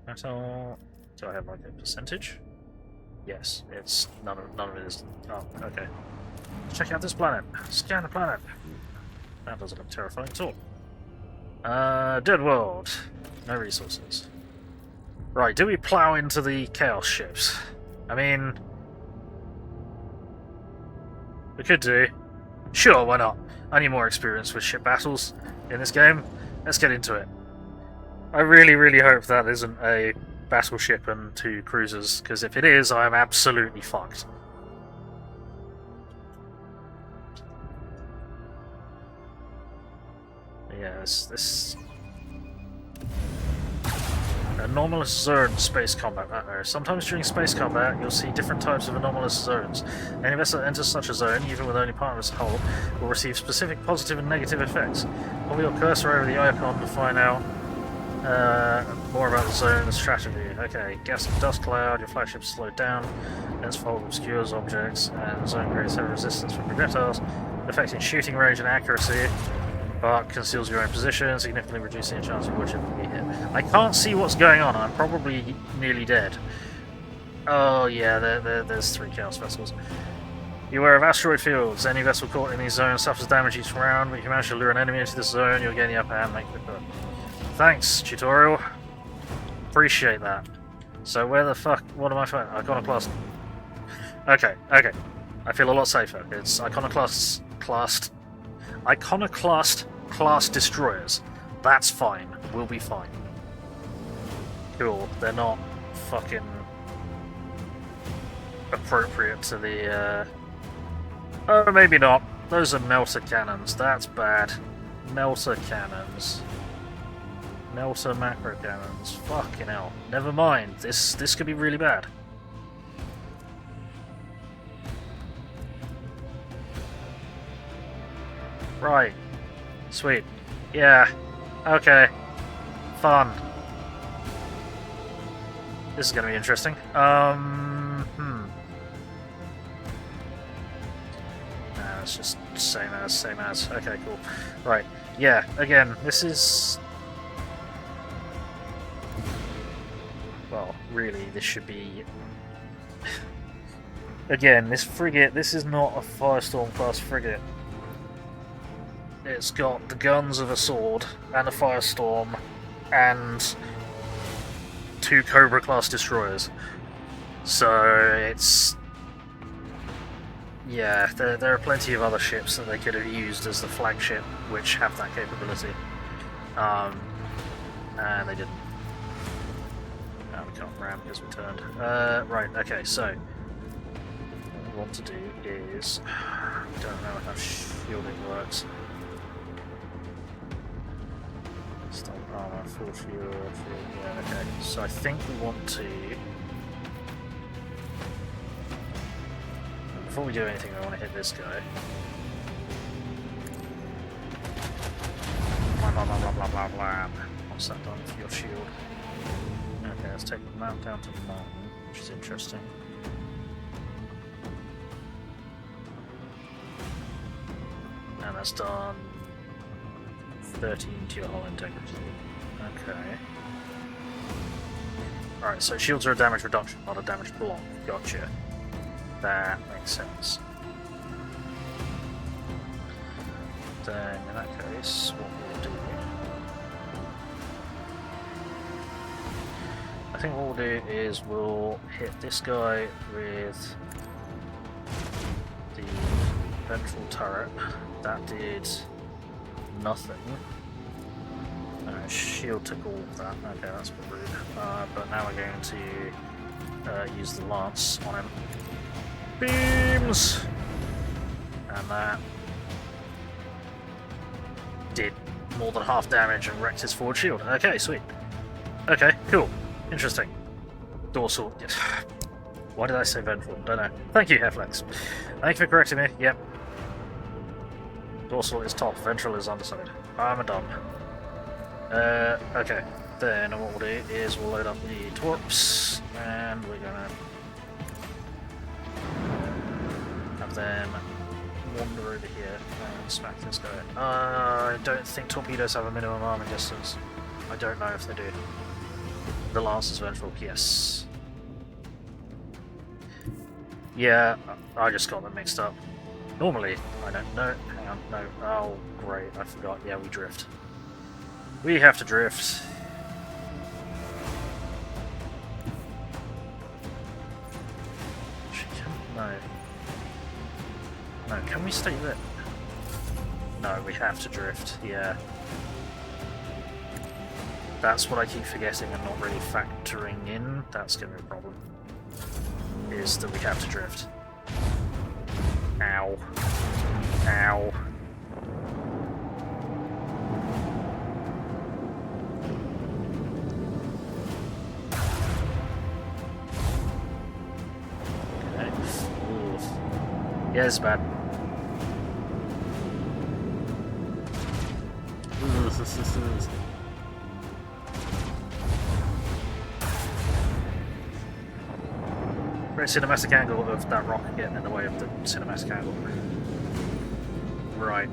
Can I tell... Do I have like a percentage? Yes, it's none of it is. Oh, okay. Check out this planet. Scan the planet. That doesn't look terrifying at all. Dead world. No resources. Right, do we plow into the Chaos ships? I mean... we could do. Sure, why not? I need more experience with ship battles in this game. Let's get into it. I really, really hope that isn't a battleship and 2 cruisers, because if it is, I am absolutely fucked. Yeah, this anomalous zone space combat. Sometimes during space combat, you'll see different types of anomalous zones. Any vessel that enters such a zone, even with only part of its hull, will receive specific positive and negative effects. Hover your cursor over the icon to find out more about the zone's strategy. Okay, gas and dust cloud, your flagship is slowed down, dense fog obscures objects, and the zone creates heavy resistance from projectiles, affecting shooting range and accuracy, but conceals your own position, significantly reducing the chance of your ship will be hit. I can't see what's going on, I'm probably nearly dead. Oh yeah, there's 3 Chaos vessels. Beware of asteroid fields. Any vessel caught in these zones suffers damage each round, but if you manage to lure an enemy into this zone, you'll gain the upper hand and make quicker. Thanks, tutorial. Appreciate that. So where the fuck... what am I fighting? Iconoclast. Okay. I feel a lot safer. It's Iconoclast class destroyers. That's fine. We'll be fine. Cool. They're not fucking appropriate to the... Oh, maybe not. Those are melter cannons. That's bad. Melter cannons. Melter macro cannons. Fucking hell. Never mind. This could be really bad. Right. Sweet. Yeah. Okay. Fun. This is going to be interesting. Nah, it's just same as. Okay, cool. Right. Yeah, again, this is... well, really, this should be... again, this frigate, this is not a Firestorm class frigate. It's got the guns of a sword, and a Firestorm, and 2 Cobra class destroyers. So it's... yeah, there are plenty of other ships that they could have used as the flagship, which have that capability. And they didn't. We can't ram because we turned. Right, okay, so what we want to do is... I don't know how shielding works. Stop armor, full shield, yeah, okay. So I think we want to... before we do anything, I want to hit this guy. Blah blah blah blah blah blah blah. What's that done for your shield? Okay, let's take the mount down to 9, which is interesting. And that's done 13 to your hull integrity. Okay. Alright, so shields are a damage reduction, not a damage block. Gotcha. That makes sense. Then, in that case, what we'll do... I think what we'll do is we'll hit this guy with the ventral turret. That did nothing. Shield took all of that. Okay, that's a bit rude. But now we're going to use the lance on him. Beams! And that did more than half damage and wrecked his forward shield. Okay, sweet. Okay, cool. Interesting. Dorsal. Why did I say ventral? Don't know. Thank you, Heflex. Thank you for correcting me. Yep. Dorsal is top, ventral is underside. I'm a dumb. Okay. Then what we'll do is we'll load up the torps, and we're gonna have them wander over here and smack this guy. I don't think torpedoes have a minimum armor distance. I don't know if they do. The lance is ventral, yes. Yeah, I just got them mixed up. Normally, I don't know. Hang on, no. Oh, great, I forgot. Yeah, we drift. We have to drift. No. No, can we stay there? No, we have to drift, yeah. That's what I keep forgetting and not really factoring in. That's going to be a problem. Is that we have to drift. Ow. Ow. Okay. Ooh. Yeah, it's bad. Very cinematic angle of that rock getting in the way of the cinematic angle. Right.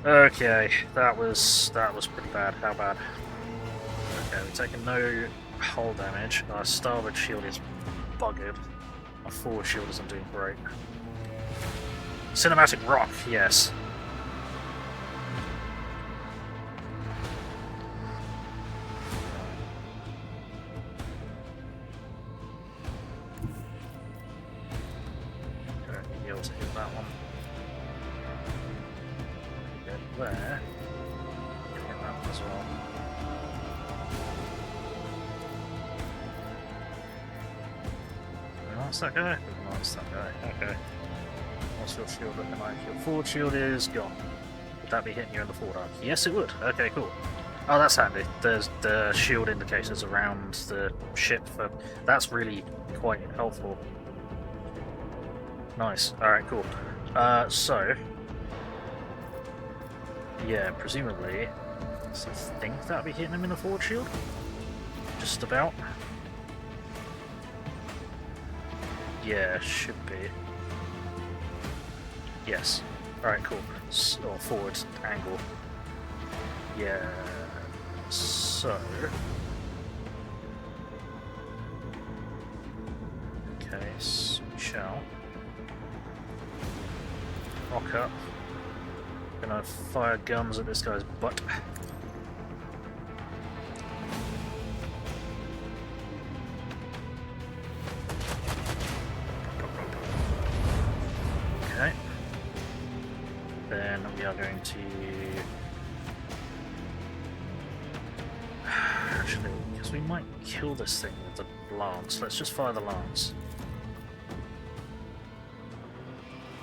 Okay, that was pretty bad. How bad? Okay, we're taking no hull damage. Our starboard shield is buggered. Our forward shield isn't doing great. Cinematic rock, yes. To hit that one. Get there. Hit that one as well. Lance that guy? Lance that guy. Okay. What's your shield looking like? Your forward shield is gone. Would that be hitting you in the forward arc? Yes, it would. Okay, cool. Oh, that's handy. There's the shield indicators around the ship. That's really quite helpful. Nice. Alright, cool. So... yeah, presumably... so I think that'll be hitting him in the forward shield? Just about. Yeah, should be. Yes. Alright, cool. Or forward angle. Yeah... so... okay, so we shall... rock up. Gonna fire guns at this guy's butt. Okay. Then we are going to... actually, because we might kill this thing with the lance. Let's just fire the lance.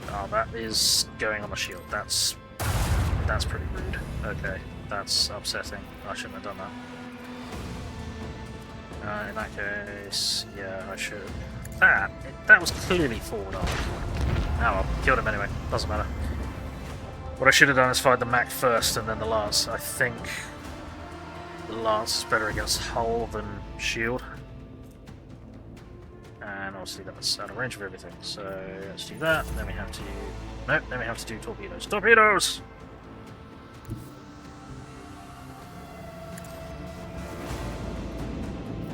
Oh, that is going on the shield. That's pretty rude. Okay, that's upsetting. I shouldn't have done that. In that case, yeah, I should. That was clearly forward arc. Oh well, killed him anyway. Doesn't matter. What I should have done is fired the Mac first and then the lance. I think the lance is better against hull than shield. And obviously that's out of range of everything, so let's do that. Then we have to... nope, then we have to do torpedoes. Torpedoes!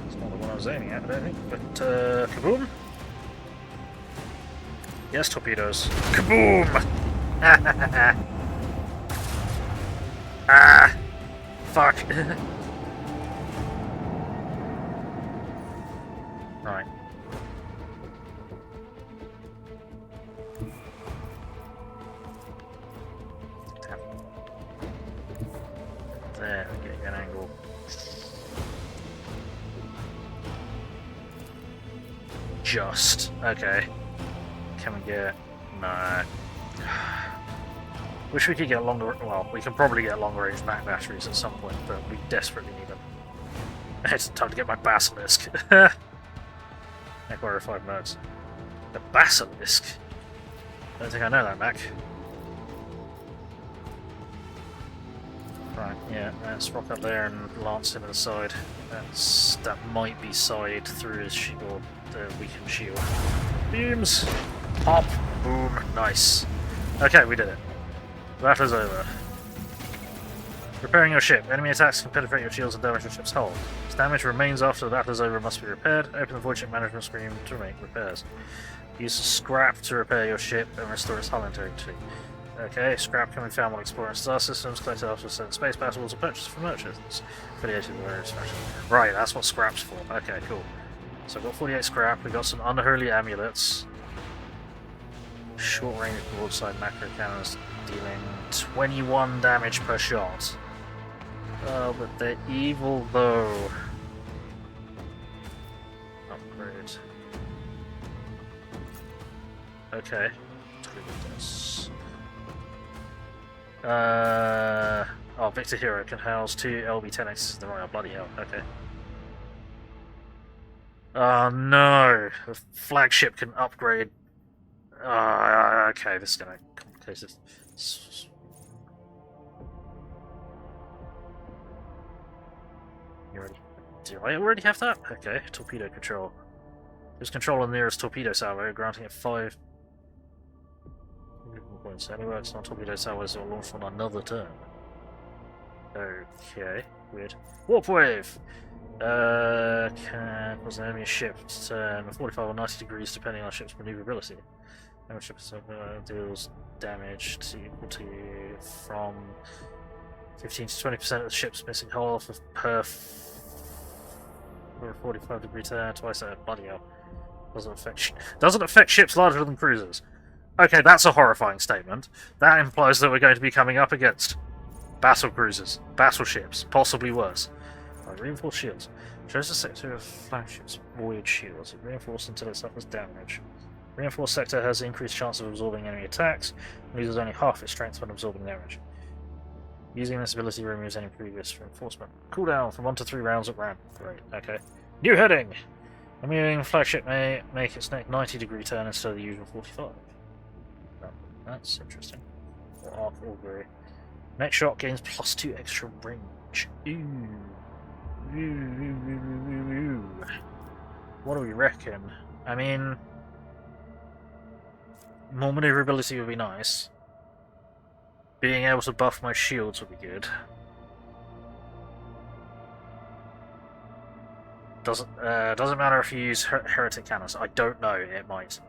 It's not the one I was aiming at, I don't think, but kaboom! Yes, torpedoes. Kaboom! Ah! Fuck! Right. There, getting an angle. Just. Okay. Can we get... no. Wish we could get longer... well, we can probably get longer range Mac batteries at some point, but we desperately need them. It's time to get my basilisk. Echo 5 notes. The basilisk? I don't think I know that, Mac. Right, yeah, let's rock up there and lance him at the side. That might be side through his shield, the weakened shield. Beams! Pop! Boom! Nice. Okay, we did it. Battle's over. Repairing your ship. Enemy attacks can penetrate your shields and damage your ship's hull. If damage remains after the battle is over, must be repaired. Open the void ship management screen to make repairs. Use scrap to repair your ship and restore its hull integrity. Okay, scrap can be found while exploring star systems, collected after certain space battles, or purchased from merchants affiliated with various factions. Right, that's what scrap's for. Okay, cool. So I've got 48 scrap, we got some unholy amulets. Short range broadside macro cannons dealing 21 damage per shot. Oh, but they're evil though. Upgrade. Okay. Oh, Victor Hero can house 2 LB-10X. The Royal, bloody hell. Okay. Oh no! The flagship can upgrade. Okay, this is gonna complicate it. You ready? Do I already have that? Okay, torpedo control. Use control on the nearest torpedo salvo, granting it 5 points. Anywhere it's not torpedo salvos are launched on another turn. Okay, weird. Warp wave! Can cause an enemy ship to turn 45 or 90 degrees depending on the ship's maneuverability. Enemy ship deals damage equal to from 15 to 20% of the ship's missing hull per 45 degree turn, twice a bloody hell. Doesn't affect ships larger than cruisers. Okay, that's a horrifying statement. That implies that we're going to be coming up against battle cruisers, battleships, possibly worse. Right, reinforced shields. Shows the sector of flagships void shields. It reinforced until it suffers damage. Reinforced sector has increased chance of absorbing enemy attacks, and loses only half its strength when absorbing damage. Using this ability removes any previous reinforcement. Cooldown from 1 to 3 rounds at random. Great, okay. New heading! A moving flagship may make its next 90-degree turn instead of the usual 45. That's interesting. Or arc augury. Next shot gains +2 extra range. Ooh. Ooh. What do we reckon? I mean, more maneuverability would be nice. Being able to buff my shields would be good. Doesn't matter if you use heretic cannons. I don't know. It might.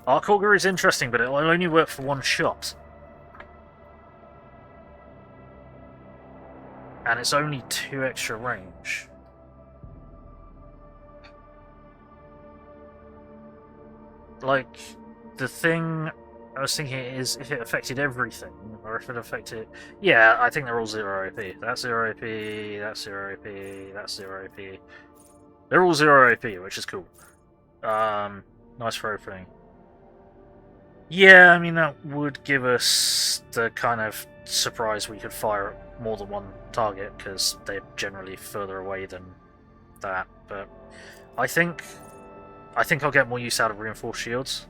Arc augury is interesting, but it'll only work for one shot. And it's only 2 extra range. Like, the thing I was thinking is if it affected everything, or if it affected... Yeah, I think they're all 0 AP. That's 0 AP, that's 0 AP, that's 0 AP. They're all 0 AP, which is cool. Nice for opening. Yeah, I mean, that would give us the kind of surprise we could fire at more than one target, because they're generally further away than that, but I think I'll get more use out of reinforced shields.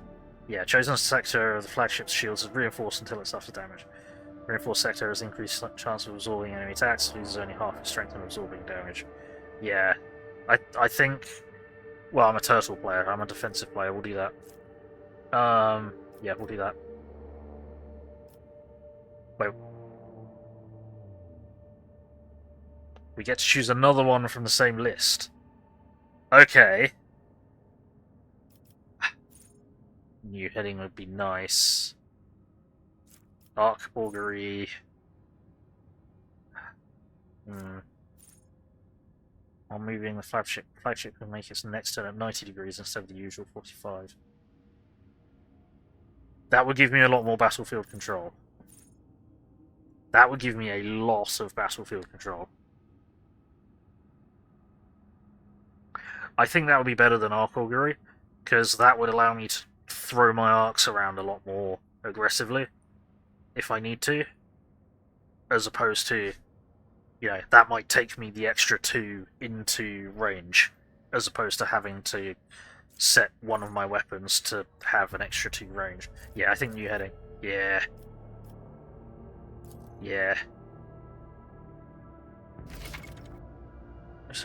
Yeah, chosen sector of the flagship's shields is reinforced until it suffers damage. Reinforced sector has increased chance of absorbing enemy attacks, loses only half its strength and absorbing damage. Yeah, I think... Well, I'm a turtle player, I'm a defensive player, we'll do that. Yeah, we'll do that. Wait. We get to choose another one from the same list. Okay. New heading would be nice. Arc augury. While moving the flagship can make its next turn at 90 degrees instead of the usual 45. That would give me a lot more battlefield control. That would give me a lot of battlefield control. I think that would be better than arc augury, because that would allow me to throw my arcs around a lot more aggressively, if I need to, as opposed to, you know, that might take me the extra 2 into range, as opposed to having to set one of my weapons to have an extra 2 range. Yeah, I think new heading. Yeah. Yeah.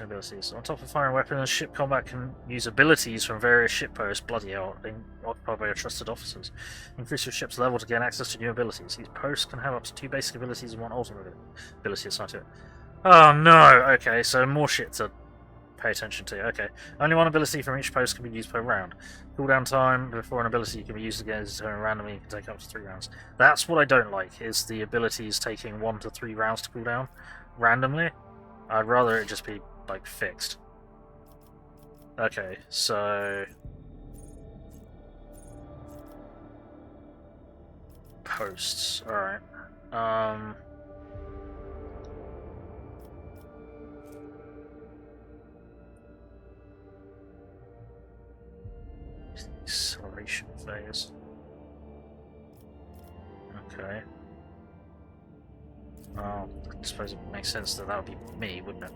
Abilities. On top of firing weapons, ship combat can use abilities from various ship posts, bloody hell, being occupied by your trusted officers. Increase your ship's level to gain access to new abilities. These posts can have up to 2 basic abilities and 1 ultimate ability assigned to it. Oh no! Okay, so more shit to pay attention to. Okay. Only one ability from each post can be used per round. Cooldown time before an ability can be used again is determined randomly. It can take up to 3 rounds. That's what I don't like, is the abilities taking 1 to 3 rounds to cooldown randomly. I'd rather it just be, like, fixed. Okay, so... posts. Alright. Acceleration phase. Okay. Well, I suppose it makes sense that would be me, wouldn't it?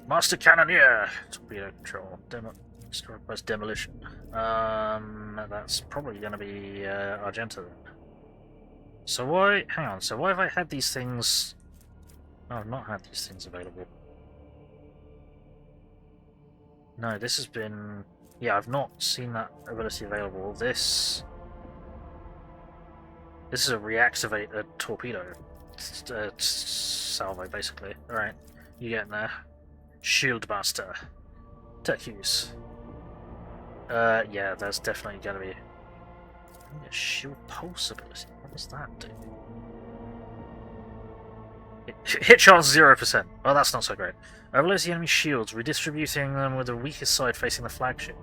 Master Cannoneer! Torpedo control. Request demolition. That's probably going to be Argenta then. So why... hang on, so why have I had these things... no, I've not had these things available. No, this has been... yeah, I've not seen that ability available. This is a reactivated torpedo salvo, basically. Alright, you get in there. Shield Master. Tech use. Yeah, there's definitely going to be a shield pulse ability. What does that do? Hit chance 0%. Oh, that's not so great. Overloads the enemy shields, redistributing them with the weakest side facing the flagship.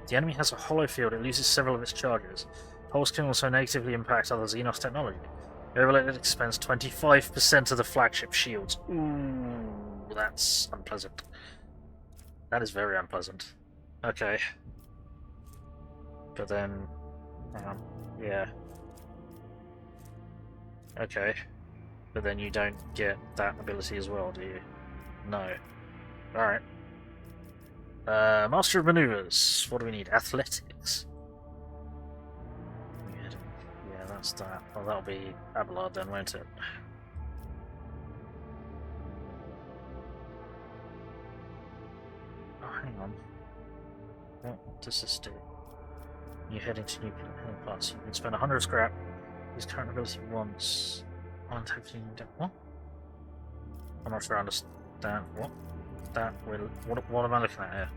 If the enemy has a hollow field, it loses several of its charges. Pulse can also negatively impact other Xenos technology. The overloaded expends 25% of the flagship shields. Ooh, that's unpleasant. That is very unpleasant. Okay. But then... yeah. Okay. But then you don't get that ability as well, do you? No. Alright. Master of Maneuvers. What do we need? Athletics. Yeah, that's that. Well, that'll be Abelard then, won't it? Oh, hang on. What does this do? You're heading to new parts. You can spend 100 scrap. Use current ability once. What? I'm not sure I understand. What? That will. What am I looking at here?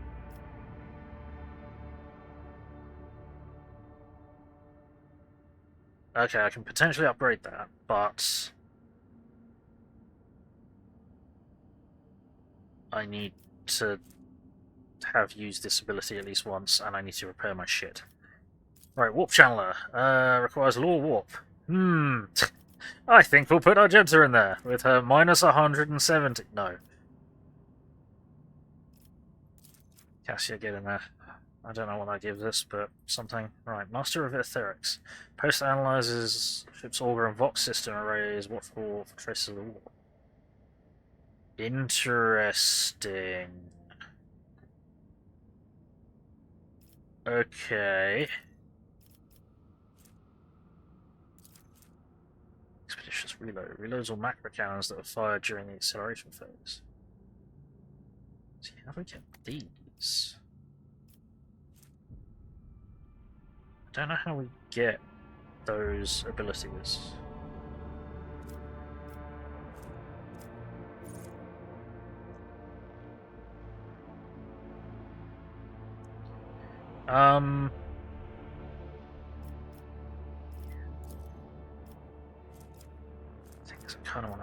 Okay, I can potentially upgrade that, but I need to have used this ability at least once, and I need to repair my shit. Right, Warp Channeler. Requires Law Warp. I think we'll put Argenta in there, with her minus 170. No. Cassia, get in there. I don't know what that gives us, but something. Right, Master of Etherics. Post analyzes ship's auger and Vox system arrays. What for traces of the war? Interesting. Okay. Expeditious reload. Reloads all macro cannons that are fired during the acceleration phase. See, how do we get these? I don't know how we get those abilities. I kind of want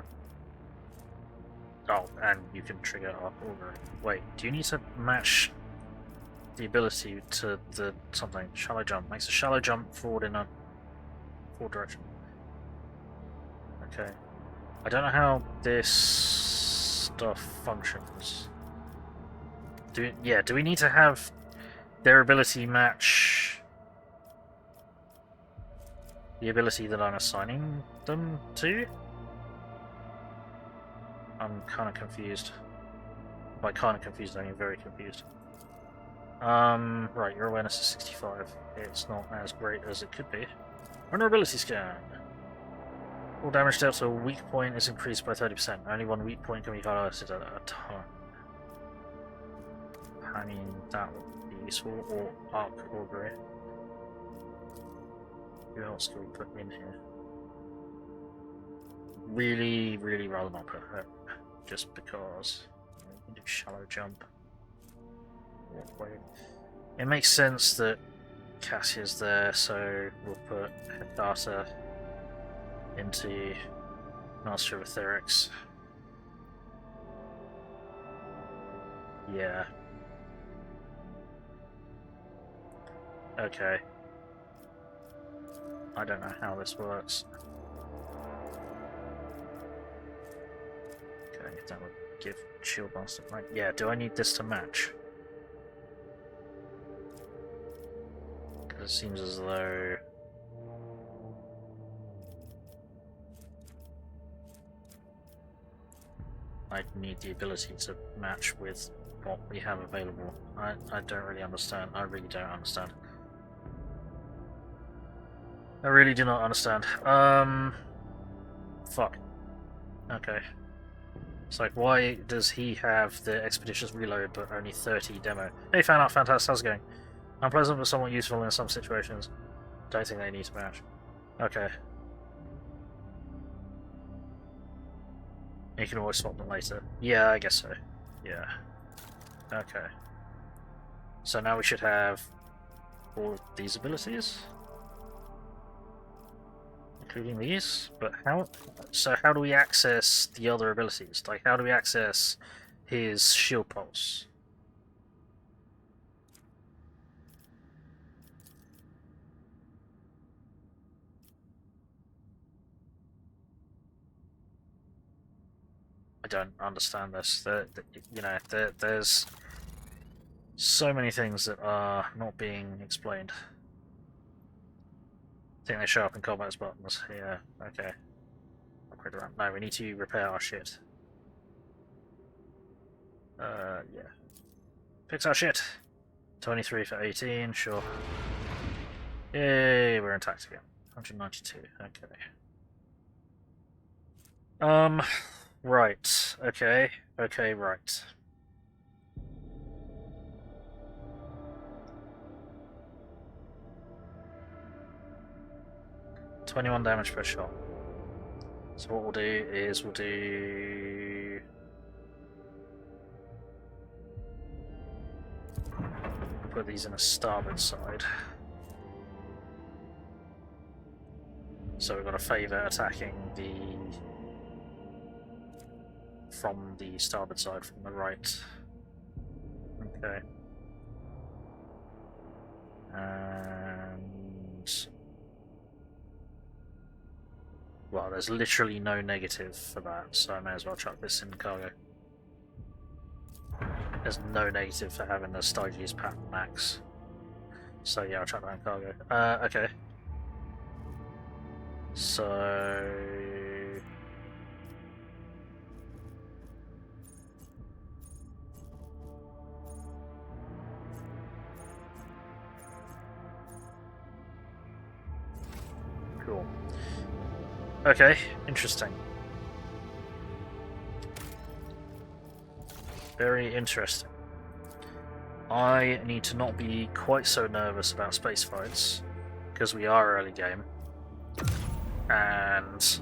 to... oh, and you can trigger our auger. Wait, do you need to match the ability to the something? Shallow jump. Makes a shallow jump forward in a forward direction. Okay. I don't know how this stuff functions. Do we need to have their ability match the ability that I'm assigning them to? I'm kind of confused. By kind of confused, I mean very confused. Right, your awareness is 65. It's not as great as it could be. Vulnerability scan. All damage dealt to a weak point is increased by 30%. Only one weak point can be highlighted at a time. I mean, that would be useful. Or arc augury. Who else can we put in here? Really, really rather not put her. Just because. We can do shallow jump. walkway. It makes sense that Cassia's there, so we'll put Hecata into Master of Etherics. Yeah. Okay. I don't know how this works. Okay, that would give Shield Master, right? Yeah, do I need this to match? Because it seems as though... I need the ability to match with what we have available. I don't really understand. I really don't understand. I really do not understand. Fuck. Okay. It's like, why does he have the expeditious reload but only 30 demo? Hey, fan art, fantastic. How's it going? Unpleasant but somewhat useful in some situations. Don't think they need to match. Okay. You can always swap them later. Yeah, I guess so. Yeah. Okay. So now we should have all of these abilities, including these. But how? So how do we access the other abilities? Like, how do we access his shield pulse? I don't understand this. There's so many things that are not being explained. I think they show up in combat as buttons. Yeah, okay. Upgrade around. No, we need to repair our shit. Yeah. Fix our shit. 23 for 18, sure. Yay, we're intact again. 192, okay. Right, okay, right. $21 damage per shot. So what we'll do is we'll put these in a starboard side. So we've got a favour attacking from the starboard side, from the right. Okay. And... well, there's literally no negative for that, so I may as well chuck this in cargo. There's no negative for having the Stygies pattern max. So yeah, I'll chuck that in cargo. Okay. So... cool. Okay, interesting. Very interesting. I need to not be quite so nervous about space fights, because we are early game. And...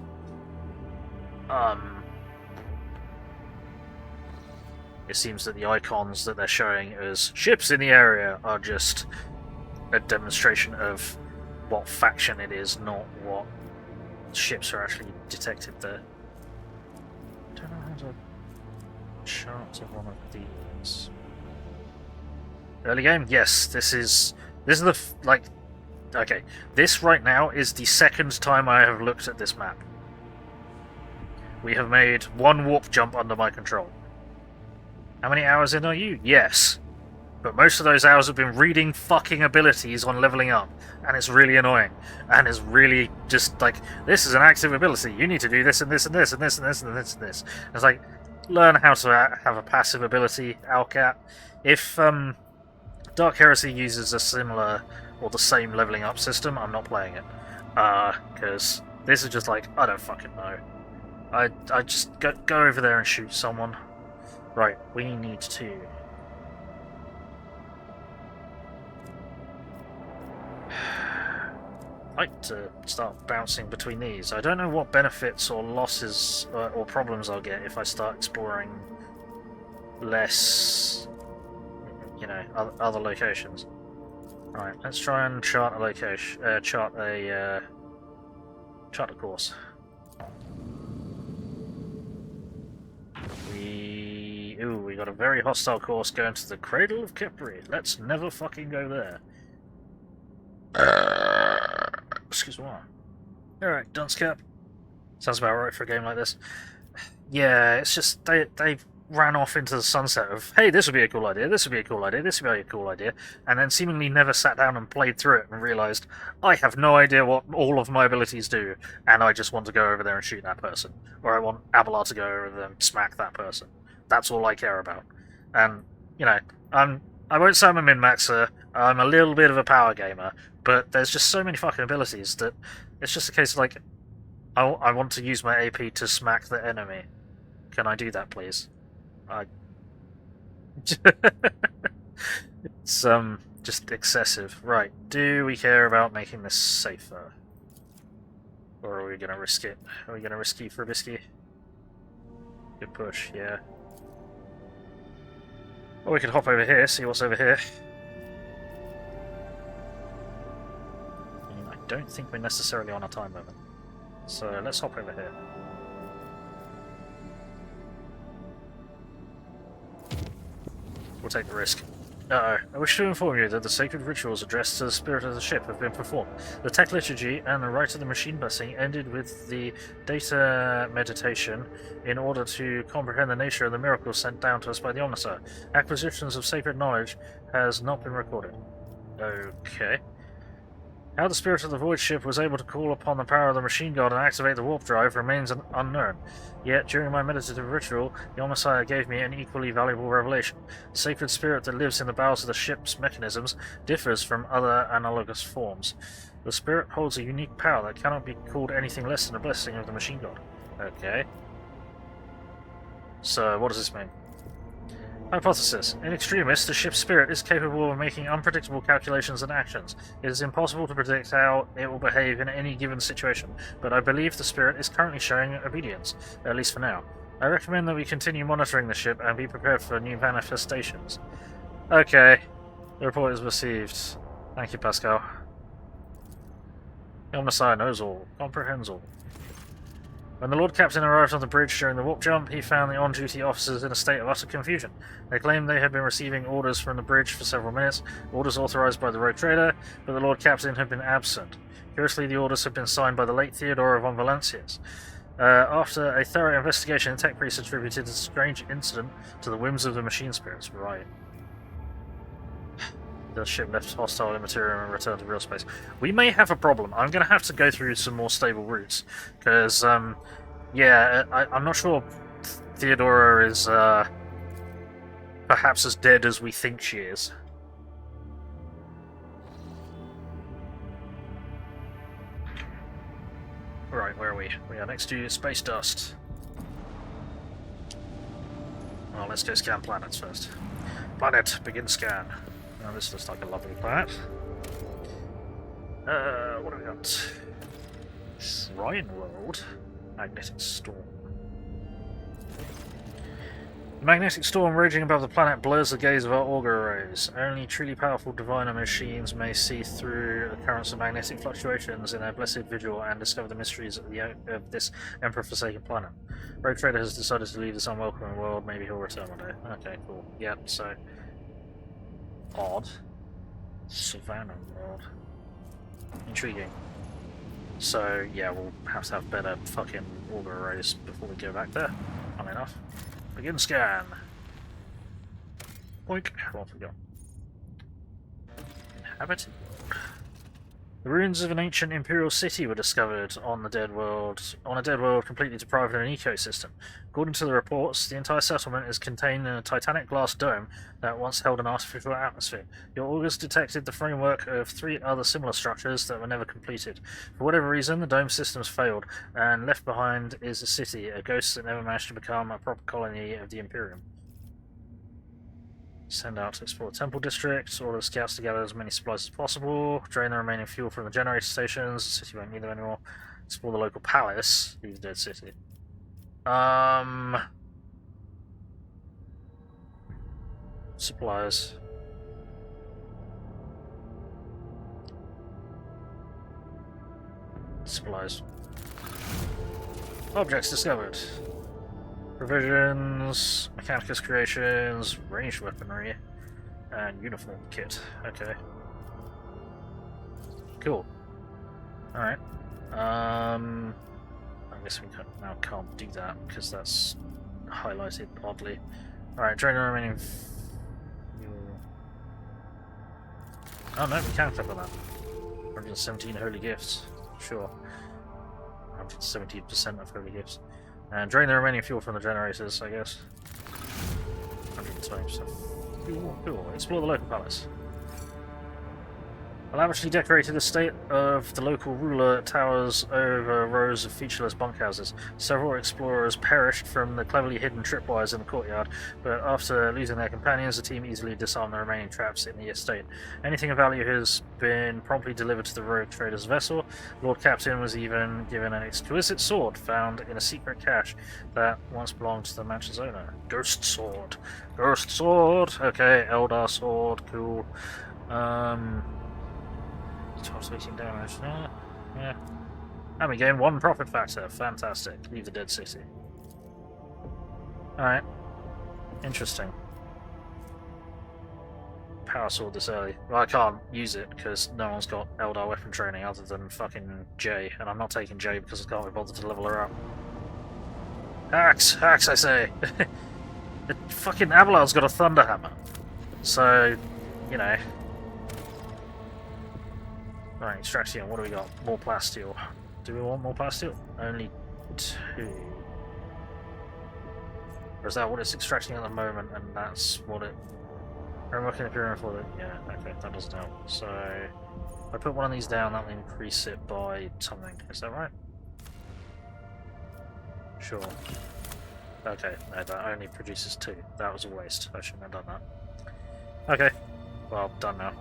it seems that the icons that they're showing as ships in the area are just a demonstration of what faction it is, not what ships are actually detected there. I don't know how to chart one of these. Early game? Yes, this is the okay, this right now is the second time I have looked at this map. We have made one warp jump under my control. How many hours in are you? Yes. But most of those hours have been reading fucking abilities on leveling up, and it's really annoying. And it's really just like, this is an active ability, you need to do this and this and this and this and this and this and this. And it's like, learn how to have a passive ability, Alcat. If Dark Heresy uses a similar or the same leveling up system, I'm not playing it. Because this is just like, I don't fucking know. I just go over there and shoot someone. Right, we need to... I'd like to start bouncing between these. I don't know what benefits or losses or problems I'll get if I start exploring less you know, other locations. Right, let's try and chart a location, chart a course. We got a very hostile course going to the Cradle of Kipri. Let's never fucking go there. Excuse me. Alright, dunce cap. Sounds about right for a game like this. Yeah, it's just they ran off into the sunset of, hey, this would be a cool idea, this would be a cool idea, this would be a cool idea, and then seemingly never sat down and played through it and realised, I have no idea what all of my abilities do, and I just want to go over there and shoot that person. Or I want Abelard to go over there and smack that person. That's all I care about. And, you know, I won't say I'm a min-maxer, I'm a little bit of a power gamer, but there's just so many fucking abilities that it's just a case of, like, I want to use my AP to smack the enemy. Can I do that, please? It's just excessive. Right, do we care about making this safer? Or are we gonna risk it? Are we gonna risk it for a biscuit? Good push, yeah. Or we could hop over here, see what's over here. I don't think we're necessarily on a time limit. So let's hop over here. We'll take the risk. Uh-oh. I wish to inform you that the sacred rituals addressed to the spirit of the ship have been performed. The tech liturgy and the rite of the machine blessing ended with the data meditation in order to comprehend the nature of the miracles sent down to us by the Omnissiah. Acquisitions of sacred knowledge has not been recorded. Okay. How the spirit of the void ship was able to call upon the power of the machine god and activate the warp drive remains unknown. Yet, during my meditative ritual, the Omnissiah gave me an equally valuable revelation. The sacred spirit that lives in the bowels of the ship's mechanisms differs from other analogous forms. The spirit holds a unique power that cannot be called anything less than a blessing of the machine god. Okay. So, what does this mean? Hypothesis. In extremis, the ship's spirit is capable of making unpredictable calculations and actions. It is impossible to predict how it will behave in any given situation, but I believe the spirit is currently showing obedience, at least for now. I recommend that we continue monitoring the ship and be prepared for new manifestations. Okay. The report is received. Thank you, Pascal. The Omnissiah knows all, comprehends all. When the Lord Captain arrived on the bridge during the warp jump, he found the on-duty officers in a state of utter confusion. They claimed they had been receiving orders from the bridge for several minutes, orders authorized by the rogue trader, but the Lord Captain had been absent. Curiously, the orders had been signed by the late Theodora von Valancius. After a thorough investigation, the tech priest attributed the strange incident to the whims of the machine spirits. Right. The ship left hostile immaterial and returned to real space. We may have a problem. I'm going to have to go through some more stable routes. Because, yeah, I'm not sure Theodora is perhaps as dead as we think she is. Right, where are we? We are next to space dust. Well, let's go scan planets first. Planet, begin scan. Now this looks like a lovely planet. What do we got? Shrine World. Magnetic Storm. The magnetic storm raging above the planet blurs the gaze of our auger arrays. Only truly powerful diviner machines may see through the currents of magnetic fluctuations in their blessed vigil and discover the mysteries of this Emperor-forsaken planet. Rogue Trader has decided to leave this unwelcoming world. Maybe he'll return one day. Okay, cool. Yep, so... odd. Savannah world. Intriguing. So, yeah, we'll have to have better fucking auger arrays before we go back there. Funny enough. Begin scan. Boink. What we got? Inhabited. The ruins of an ancient imperial city were discovered on a dead world completely deprived of an ecosystem. According to the reports, the entire settlement is contained in a titanic glass dome that once held an artificial atmosphere. Your augers detected the framework of 3 other similar structures that were never completed. For whatever reason, the dome systems failed, and left behind is a city, a ghost that never managed to become a proper colony of the Imperium. Send out to explore the temple district, order the scouts to gather as many supplies as possible, drain the remaining fuel from the generator stations, the city won't need them anymore, explore the local palace, leave the dead city. Supplies. neutralized. Objects discovered. Provisions, Mechanicus creations, ranged weaponry, and uniform kit. Okay. Cool. Alright. I guess we now can't do that because that's highlighted oddly. Alright, drain the remaining. Oh no, we can click on that. 117 holy gifts. Sure. 117% of holy gifts. And drain the remaining fuel from the generators, I guess. 120%. Cool. Explore the local palace. A lavishly decorated estate of the local ruler towers over rows of featureless bunkhouses. Several explorers perished from the cleverly hidden tripwires in the courtyard, but after losing their companions, the team easily disarmed the remaining traps in the estate. Anything of value has been promptly delivered to the rogue trader's vessel. Lord Captain was even given an exquisite sword found in a secret cache that once belonged to the mansion's owner. Ghost sword. Ghost sword! Okay, Eldar sword, cool. 12 18 damage. Yeah. And we gain 1 profit factor. Fantastic. Leave the dead city. Alright. Interesting. Power sword this early. Well, I can't use it because no one's got Eldar weapon training other than fucking Jay, and I'm not taking Jay because I can't be bothered to level her up. Axe, I say. The fucking Abelard's got a thunder hammer, so you know. Right, extraction. What do we got? More plasteel. Do we want more plasteel? Only 2. Or is that what it's extracting at the moment, and that's what it... I'm looking at here for it. Yeah, okay, that doesn't help. So, if I put one of these down, that'll increase it by something. Is that right? Sure. Okay, no, that only produces 2. That was a waste. I shouldn't have done that. Okay. Well, done now.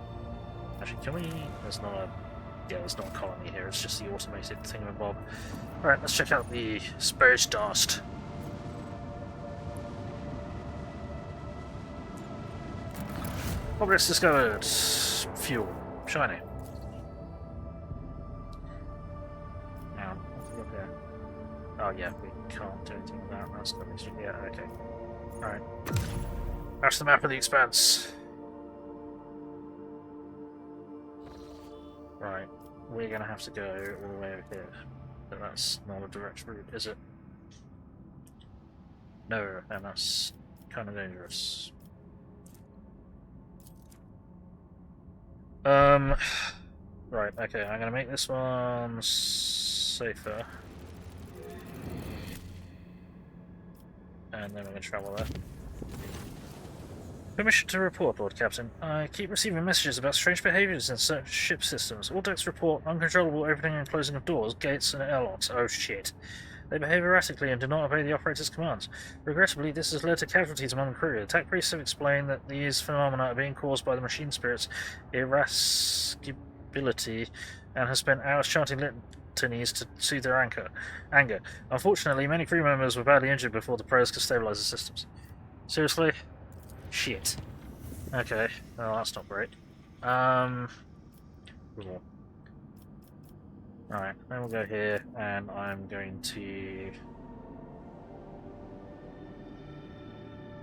Actually, can we... There's not a... Yeah, there's not a colony here, it's just the automated thingamabob. Alright, let's check out the space dust. Objects discovered. Fuel. Shiny. Now, look here. Oh yeah, we can't do anything with that. That's not easy. Yeah, okay. Alright. That's the map of the expanse. Right, we're going to have to go all the way over here, but that's not a direct route, is it? No, and that's kind of dangerous. Right, okay, I'm going to make this one safer. And then we're going to travel there. Permission to report, Lord Captain. I keep receiving messages about strange behaviours in certain ship systems. All decks report uncontrollable opening and closing of doors, gates, and airlocks. Oh shit. They behave erratically and do not obey the operator's commands. Regrettably, this has led to casualties among the crew. Attack priests have explained that these phenomena are being caused by the machine spirit's irascibility and have spent hours chanting litanies to soothe their anger. Unfortunately, many crew members were badly injured before the prayers could stabilise the systems. Seriously? Shit. Okay, well that's not great. Alright, then we'll go here, and I'm going to...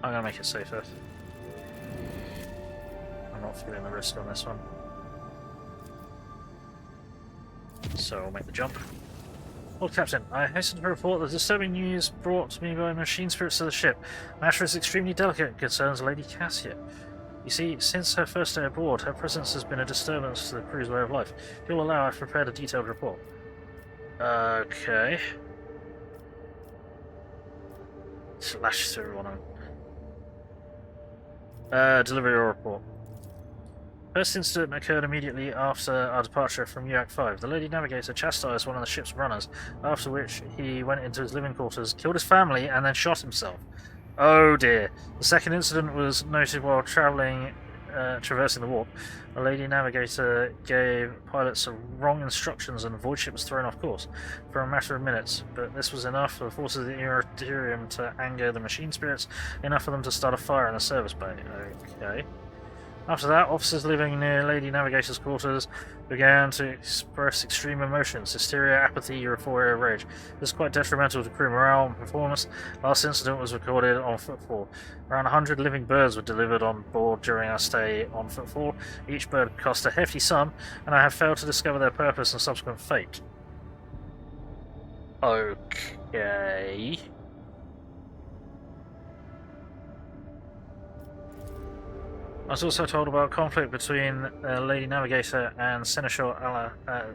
I'm going to make it safer. I'm not feeling the risk on this one. So I'll make the jump. Lord Captain, I hasten to report the disturbing news brought to me by machine spirits to the ship. The matter is extremely delicate and concerns Lady Cassia. You see, since her first day aboard, her presence has been a disturbance to the crew's way of life. If you'll allow, I've prepared a detailed report. Okay. Slash through on him. Deliver your report. First incident occurred immediately after our departure from WH40k. The Lady Navigator chastised one of the ship's runners, after which he went into his living quarters, killed his family, and then shot himself. Oh dear. The second incident was noted while traversing the warp. The Lady Navigator gave pilots wrong instructions and the void ship was thrown off course for a matter of minutes, but this was enough for the forces of the Imperium to anger the machine spirits, enough for them to start a fire in the service bay. Okay. After that, officers living near Lady Navigator's quarters began to express extreme emotions: hysteria, apathy, euphoria, rage. This is quite detrimental to crew morale and performance. Last incident was recorded on Footfall. Around 100 living birds were delivered on board during our stay on Footfall. Each bird cost a hefty sum, and I have failed to discover their purpose and subsequent fate. Okay. I was also told about conflict between Lady Navigator and Seneschal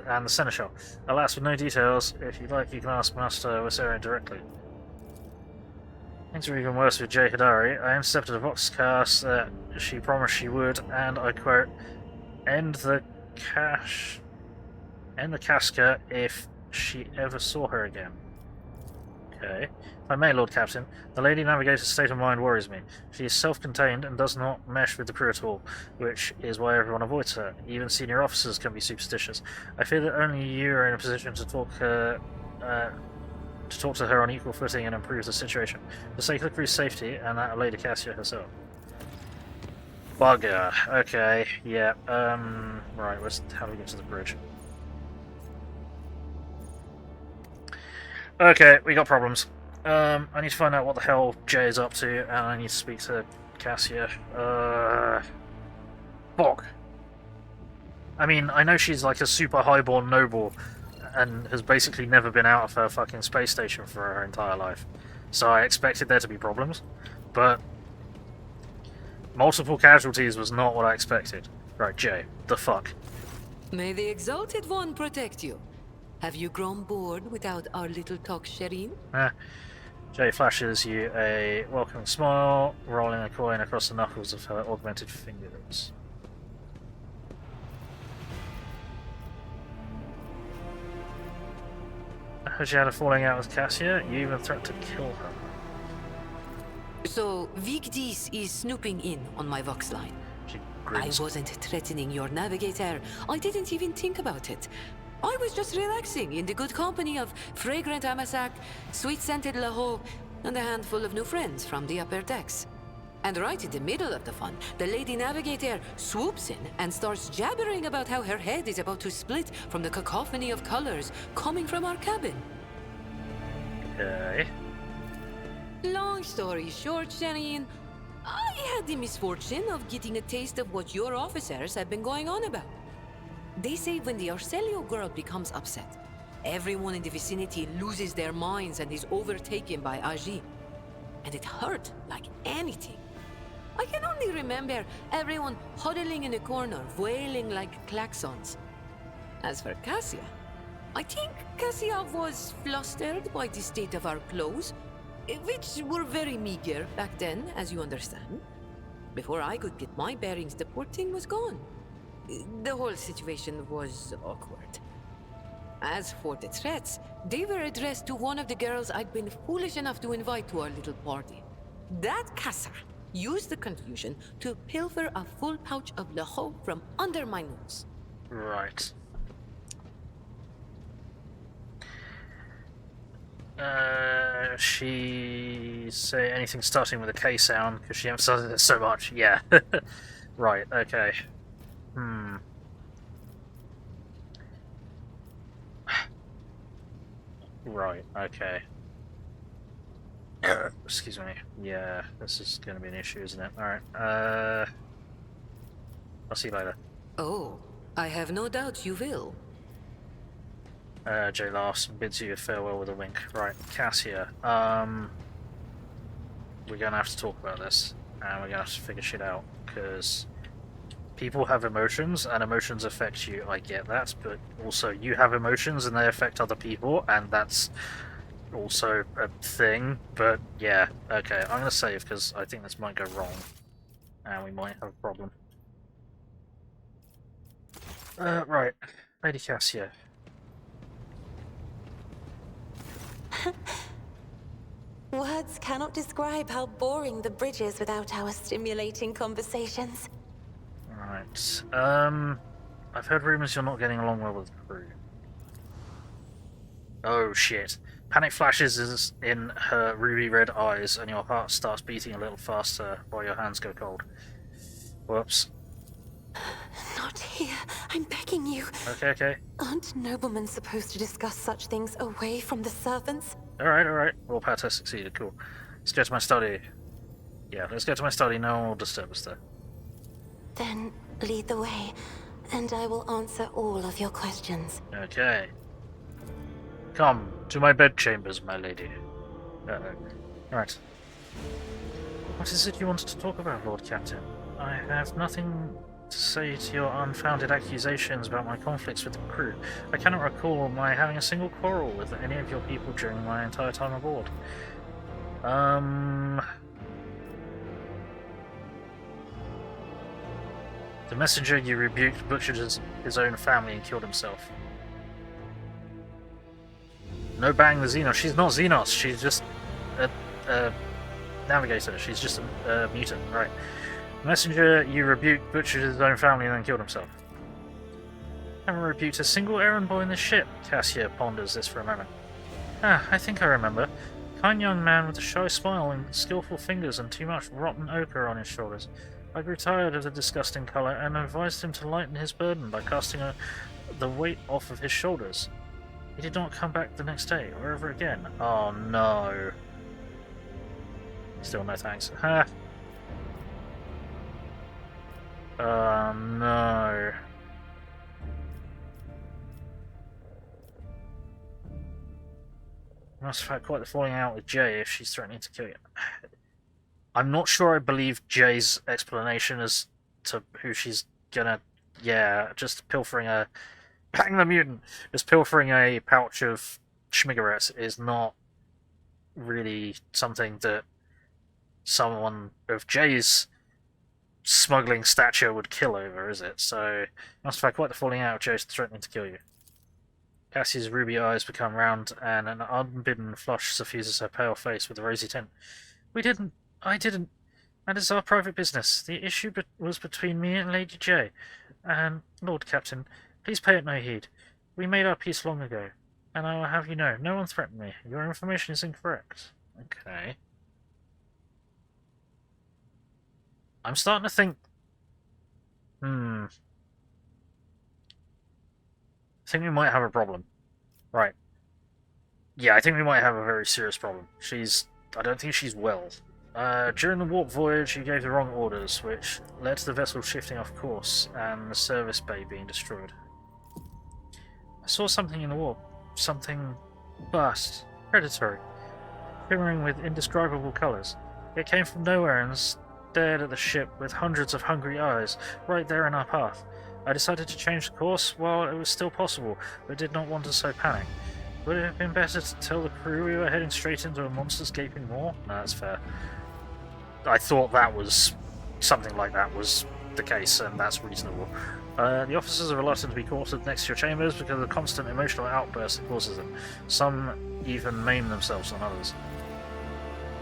and the Seneschal. Alas, with no details. If you'd like, you can ask Master Viserion directly. Things are even worse with Jay Hidari. I intercepted a vox cast that she promised she would, and I quote, end the Casca if she ever saw her again. Okay. If I may, Lord Captain, the Lady Navigator's state of mind worries me. She is self-contained and does not mesh with the crew at all, which is why everyone avoids her. Even senior officers can be superstitious. I fear that only you are in a position to talk to her on equal footing and improve the situation. For the sake of the crew's safety and that of Lady Cassia herself. Bugger. Okay. Yeah. Right. How do we get to the bridge? Okay, we got problems. I need to find out what the hell Jay is up to, and I need to speak to Cassia. Fuck. I mean, I know she's like a super highborn noble, and has basically never been out of her fucking space station for her entire life. So I expected there to be problems, but multiple casualties was not what I expected. Right, Jay, the fuck? May the Exalted One protect you. Have you grown bored without our little talk, Shireen? Jay flashes you a welcoming smile, rolling a coin across the knuckles of her augmented fingers. I heard you had a falling out with Cassia. You even threatened to kill her. So, Vigdis is snooping in on my Vox line. She I grins. wasn't threatening your navigator. I didn't even think about it. I was just relaxing in the good company of fragrant Amasak, sweet-scented Laho, and a handful of new friends from the upper decks. And right in the middle of the fun, the Lady Navigator swoops in and starts jabbering about how her head is about to split from the cacophony of colors coming from our cabin. Okay. Long story short, Shireen, I had the misfortune of getting a taste of what your officers have been going on about. They say when the Arcelio girl becomes upset, everyone in the vicinity loses their minds and is overtaken by Agi. And it hurt like anything. I can only remember everyone huddling in a corner, wailing like klaxons. As for Cassia, I think Cassia was flustered by the state of our clothes, which were very meager back then, as you understand. Before I could get my bearings, the poor thing was gone. The whole situation was awkward. As for the threats, they were addressed to one of the girls I'd been foolish enough to invite to our little party. That Cassia used the confusion to pilfer a full pouch of Laho from under my nose. Right. She say anything starting with a K sound because she emphasizes it so much. Yeah. Right. Okay. Right. Okay. Excuse me. Yeah, this is going to be an issue, isn't it? All right. I'll see you later. Oh, I have no doubt you will. Jay laughs and bids you a farewell with a wink. Right, Cassia. We're gonna have to talk about this, and we're gonna have to figure shit out, because people have emotions, and emotions affect you. I get that, but also you have emotions, and they affect other people, and that's also a thing. But yeah, okay, I'm gonna save, because I think this might go wrong, and we might have a problem. Right, Lady Cassia. Words cannot describe how boring the bridge is without our stimulating conversations. Right. I've heard rumors you're not getting along well with the crew. Oh shit. Panic flashes in her ruby red eyes and your heart starts beating a little faster while your hands go cold. Whoops. Not here. I'm begging you. Okay. Aren't noblemen supposed to discuss such things away from the servants? Alright. Well, Pat has succeeded. Cool. Let's go to my study. Yeah, let's go to my study. No one will disturb us there. Then lead the way, and I will answer all of your questions. Okay. Come to my bedchambers, my lady. Right. What is it you wanted to talk about, Lord Captain? I have nothing to say to your unfounded accusations about my conflicts with the crew. I cannot recall my having a single quarrel with any of your people during my entire time aboard. The messenger you rebuked butchered his own family and killed himself. No bang the Xenos. She's not Xenos. She's just a navigator. She's just a mutant. Right. The messenger you rebuked butchered his own family and then killed himself. I haven't rebuked a single errand boy in the ship. Cassia ponders this for a moment. I think I remember. Kind young man with a shy smile and skillful fingers and too much rotten ochre on his shoulders. I grew tired of the disgusting colour and advised him to lighten his burden by casting the weight off of his shoulders. He did not come back the next day, or ever again. Oh no. Still no thanks. Ha! Oh no. You must have had quite the falling out with Jay if she's threatening to kill you. I'm not sure I believe Jay's explanation as to who she's gonna... Yeah, just pilfering a... Bang the mutant! Just pilfering a pouch of schmigarettes is not really something that someone of Jay's smuggling stature would kill over, is it? So, must have had quite the falling out of Jay's threatening to kill you. Cassie's ruby eyes become round, and an unbidden flush suffuses her pale face with a rosy tint. I didn't. That is our private business. The issue was between me and Lady J. And, Lord Captain, please pay it no heed. We made our peace long ago, and I will have you know, no one threatened me. Your information is incorrect. Okay. I'm starting to think... I think we might have a problem. Right. Yeah, I think we might have a very serious problem. I don't think she's well. During the warp voyage, you gave the wrong orders, which led to the vessel shifting off course and the service bay being destroyed. I saw something in the warp. Something vast, predatory, shimmering with indescribable colours. It came from nowhere and stared at the ship with hundreds of hungry eyes, right there in our path. I decided to change the course while it was still possible, but did not want to so panic. Would it have been better to tell the crew we were heading straight into a monster's gaping maw? No, that's fair. I thought that was... something like that was the case, and that's reasonable. The officers are reluctant to be quartered next to your chambers because of the constant emotional outbursts it causes them. Some even maim themselves on others.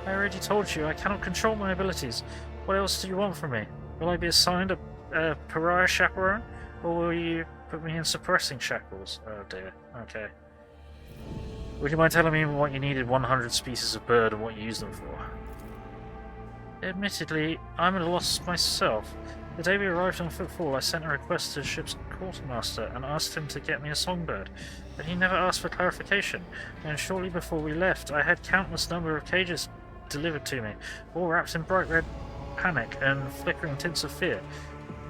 I already told you, I cannot control my abilities. What else do you want from me? Will I be assigned a pariah chaperone? Or will you put me in suppressing shackles? Oh dear, okay. Would you mind telling me what you needed 100 species of bird and what you used them for? Admittedly, I'm at a loss myself. The day we arrived on Footfall, I sent a request to the ship's quartermaster and asked him to get me a songbird, but he never asked for clarification, and shortly before we left, I had countless number of cages delivered to me, all wrapped in bright red panic and flickering tints of fear.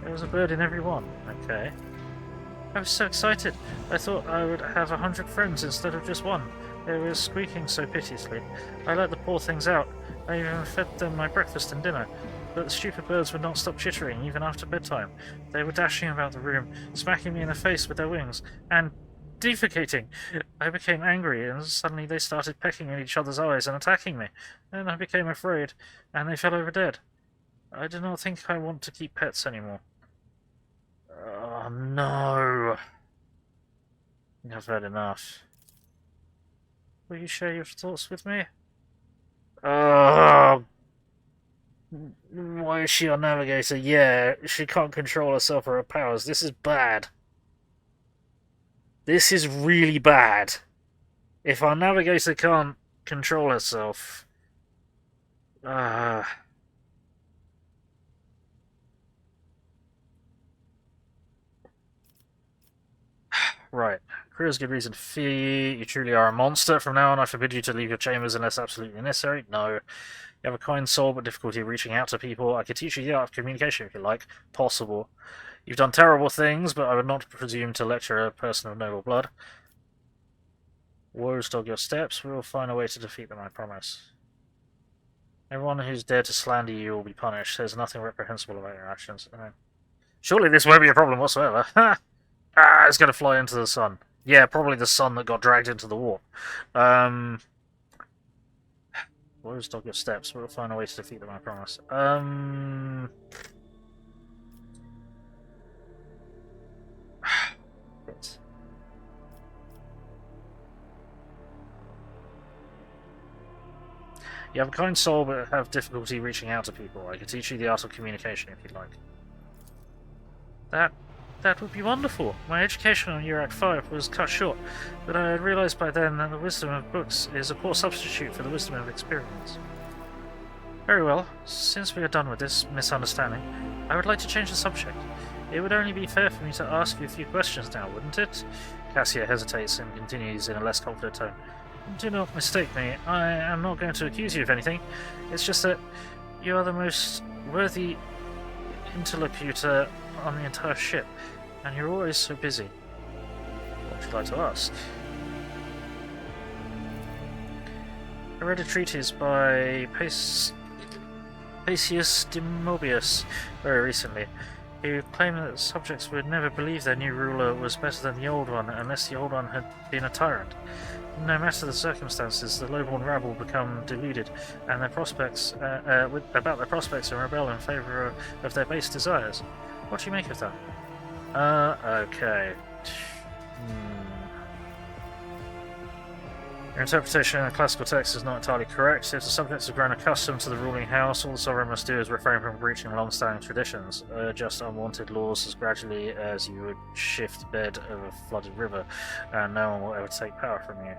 There was a bird in every one. Okay. I was so excited. I thought I would have 100 friends instead of just one. They were squeaking so piteously. I let the poor things out. I even fed them my breakfast and dinner. But the stupid birds would not stop chittering even after bedtime. They were dashing about the room, smacking me in the face with their wings, and defecating. I became angry, and suddenly they started pecking at each other's eyes and attacking me. Then I became afraid, and they fell over dead. I do not think I want to keep pets anymore. Oh no. I've had enough. Will you share your thoughts with me? Oh, why is she our navigator? Yeah, she can't control herself or her powers. This is bad. This is really bad. If our navigator can't control herself... Right. Crew has good reason to fear you truly are a monster. From now on, I forbid you to leave your chambers unless absolutely necessary. No. You have a kind soul, but difficulty reaching out to people. I could teach you the art of communication if you like. Possible. You've done terrible things, but I would not presume to lecture a person of noble blood. Warriors dog your steps. We will find a way to defeat them, I promise. Everyone who's dared to slander you will be punished. There's nothing reprehensible about your actions. Surely this won't be a problem whatsoever. Ha! Ah, it's going to fly into the sun. Yeah, probably the sun that got dragged into the warp. Warriors dog your steps. We'll find a way to defeat them, I promise. You have a kind soul, but have difficulty reaching out to people. I could teach you the art of communication if you'd like. That would be wonderful. My education on year Act 5 was cut short, but I had realized by then that the wisdom of books is a poor substitute for the wisdom of experience. Very well, since we are done with this misunderstanding, I would like to change the subject. It would only be fair for me to ask you a few questions now, wouldn't it? Cassia hesitates and continues in a less confident tone. Do not mistake me, I am not going to accuse you of anything. It's just that you are the most worthy interlocutor on the entire ship, and you're always so busy. What would you like to ask? I read a treatise by Pacius de Mobius very recently. He claimed that subjects would never believe their new ruler was better than the old one unless the old one had been a tyrant. No matter the circumstances, the lowborn rabble become deluded, and their prospects about their prospects and rebel in favour of their base desires. What do you make of that? Okay. Your interpretation of the classical text is not entirely correct. If the subjects have grown accustomed to the ruling house, all the sovereign must do is refrain from breaching long-standing traditions, adjust unwanted laws as gradually as you would shift the bed of a flooded river, and no one will ever take power from you.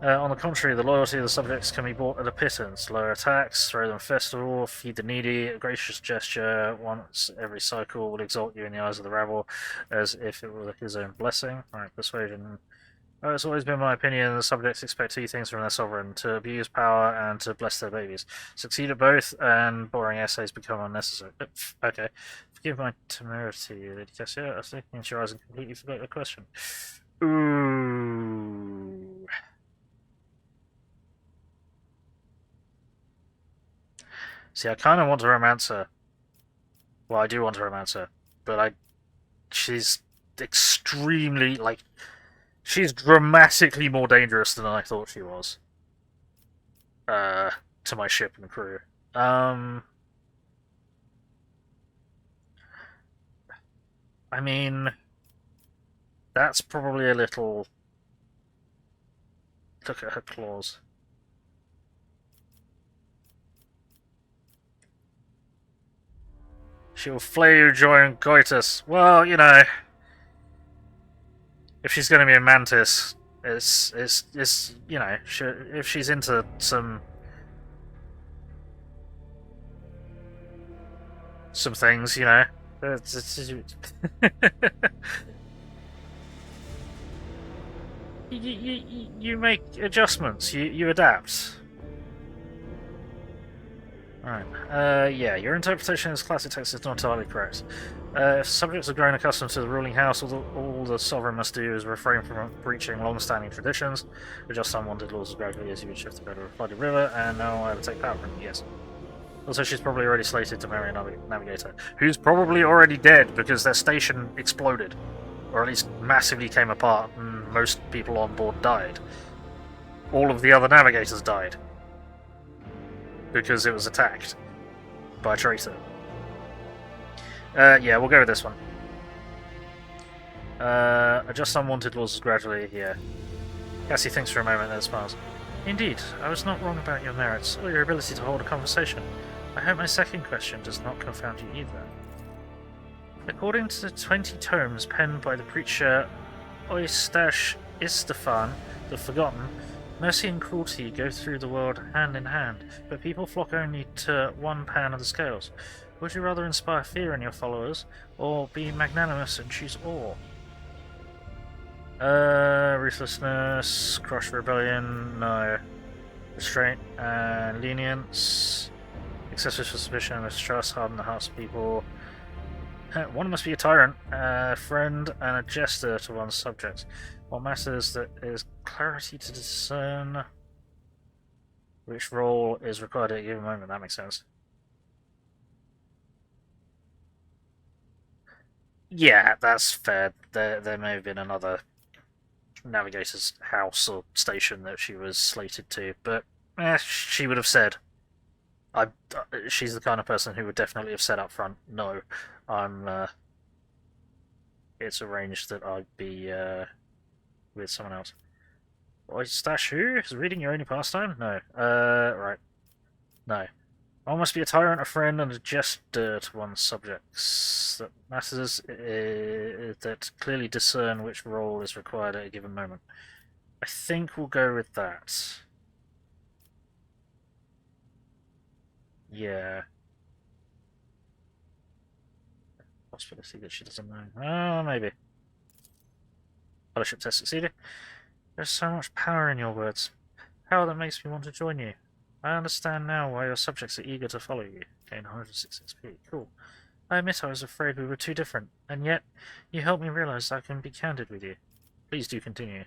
On the contrary, the loyalty of the subjects can be bought at a pittance. Lower tax, throw them festival, feed the needy. A gracious gesture once every cycle will exalt you in the eyes of the rabble, as if it were his own blessing. Right, persuasion. It's always been my opinion the subjects expect two things from their sovereign: to abuse power and to bless their babies. Succeed at both, and boring essays become unnecessary. Okay. Forgive my temerity, Lady Cassia. I was looking into your eyes and completely forgot your question. Ooh. See, I kind of want to romance her. Well, I do want to romance her, but she's extremely, she's dramatically more dangerous than I thought she was. To my ship and crew. I mean, that's probably a little... Look at her claws. She'll flay you during coitus. Well, you know, if she's going to be a mantis, it's you know, if she's into some things, you know, you make adjustments, you adapt. Right. Yeah, your interpretation of this classic text is not entirely correct. If subjects have grown accustomed to the ruling house, all the sovereign must do is refrain from breaching long-standing traditions, adjust unwanted laws as gradually as you would shift the bed of a flooded river, and no one will ever take power from you, yes. Also, she's probably already slated to marry a navigator, who's probably already dead because their station exploded, or at least massively came apart, and most people on board died. All of the other navigators died. Because it was attacked by a traitor. Yeah, we'll go with this one. Adjust unwanted laws gradually, yeah. Cassie thinks for a moment, then smiles. Indeed, I was not wrong about your merits, or your ability to hold a conversation. I hope my second question does not confound you either. According to the 20 tomes penned by the preacher Eustache Istefan, the Forgotten, mercy and cruelty go through the world hand in hand, but people flock only to one pan of the scales. Would you rather inspire fear in your followers, or be magnanimous and choose awe? Ruthlessness, crush rebellion, no. Restraint and lenience. Excessive suspicion, mistrust, harden the hearts of people. One must be a tyrant, a friend, and a jester to one's subjects. What matters that is clarity to discern which role is required at a given moment. That makes sense. Yeah, that's fair. There may have been another navigator's house or station that she was slated to, but she would have said. She's the kind of person who would definitely have said up front, no, it's arranged that I'd be with someone else. Stash who? Is reading your only pastime? No. Right. No. One must be a tyrant, a friend, and a jester to one's subjects. That matters that clearly discern which role is required at a given moment. I think we'll go with that. Yeah. Possibility that she doesn't know. Oh, maybe. Fellowship test succeeded. There's so much power in your words. Power that makes me want to join you. I understand now why your subjects are eager to follow you. Gain 106 XP. Cool. I admit I was afraid we were too different, and yet you helped me realize I can be candid with you. Please do continue.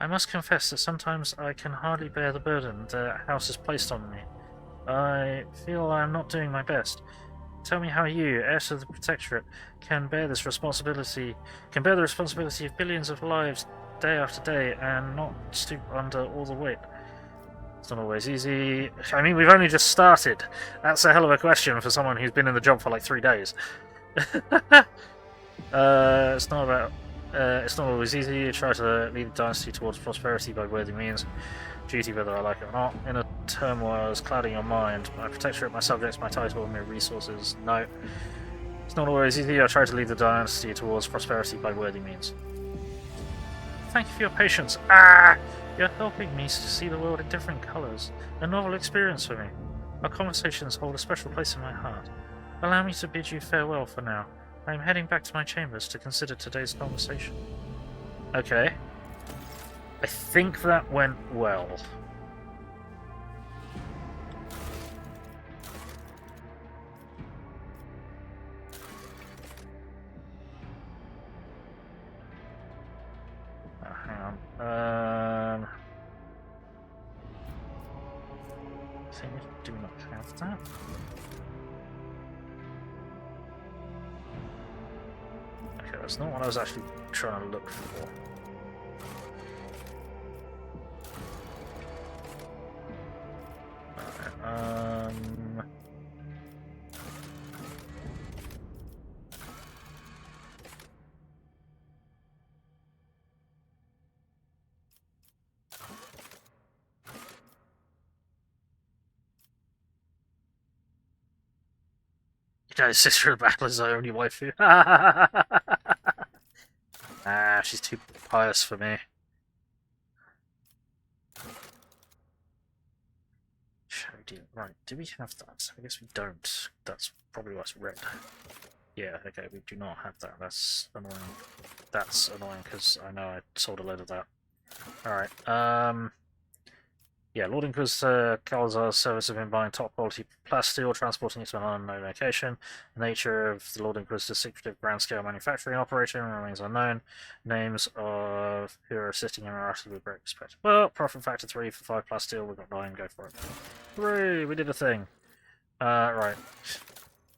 I must confess that sometimes I can hardly bear the burden the house has placed on me. I feel I am not doing my best. Tell me how you, heir to the Protectorate, can bear the responsibility of billions of lives day after day and not stoop under all the weight. It's not always easy. I mean, we've only just started. That's a hell of a question for someone who's been in the job for like 3 days. It's not always easy. You try to lead the dynasty towards prosperity by worthy means. Duty, whether I like it or not. Inner turmoil is clouding your mind. My Protectorate, my subjects, my title, my resources. No. It's not always easy. I try to lead the dynasty towards prosperity by worthy means. Thank you for your patience. You're helping me to see the world in different colours. A novel experience for me. Our conversations hold a special place in my heart. Allow me to bid you farewell for now. I am heading back to my chambers to consider today's conversation. Okay. I think that went well. Hang on. I think we do not have that. Okay, that's not what I was actually trying to look for. You know, Sister of Battle is our only waifu. She's too pious for me. Right, do we have that? I guess we don't. That's probably what's red. Yeah, okay, we do not have that. That's annoying. That's annoying because I know I sold a load of that. Alright, yeah, Lord Inquisitor Calzar's service have been buying top quality plasteel, transporting it to an unknown location. The nature of the Lord Inquisitor's secretive grand scale manufacturing operation remains unknown. Names of who are assisting him are uttered with great respect. Well, profit factor 3 for 5 plasteel, we've got 9, go for it. Hooray, we did a thing. Right.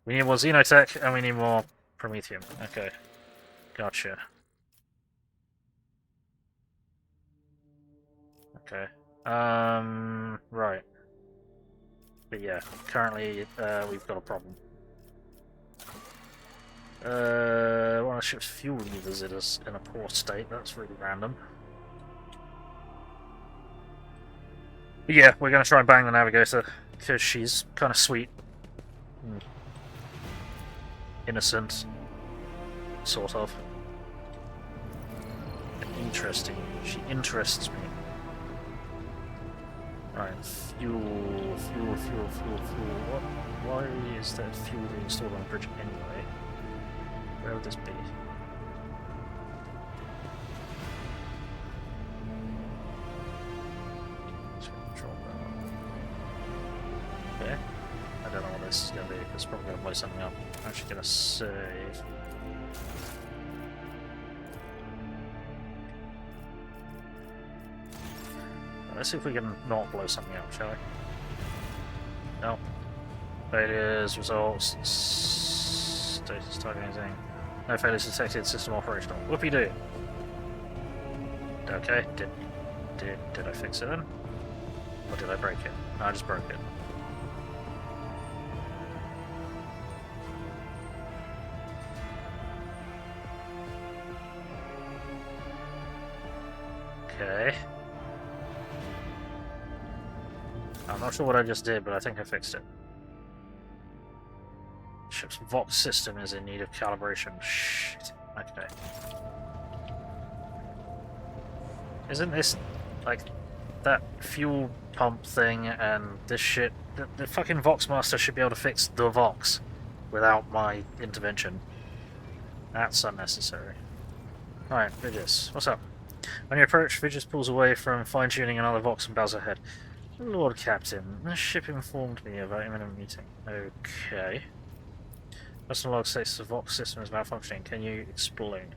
We need more Xenotech and we need more Promethium. Okay. Gotcha. Okay. Right. But yeah, currently, we've got a problem. One of the ship's fuel levers is in a poor state, that's really random. But yeah, we're gonna try and bang the Navigator, because she's kind of sweet. Innocent. Sort of. Interesting. She interests me. Right, fuel. Why is that fuel being stored on the bridge anyway? Where would this be? don't know what this is going to be. It's probably going to blow something up. I'm actually going to save. Let's see if we can not blow something up, shall we? No. Failures, results, status type anything. No failures detected, system operational. Whoopie-doo. Okay, did I fix it then? Or did I break it? No, I just broke it. Okay. I'm not sure what I just did, but I think I fixed it. Ship's Vox system is in need of calibration. Shit. Okay. Isn't this, like, that fuel pump thing and this shit? The fucking Vox Master should be able to fix the Vox without my intervention. That's unnecessary. Alright, Vigis, what's up? When you approach, Vigis pulls away from fine-tuning another Vox and bows ahead. Lord Captain, the ship informed me of our imminent meeting. Okay. Personal log states the Vox system is malfunctioning. Can you explain?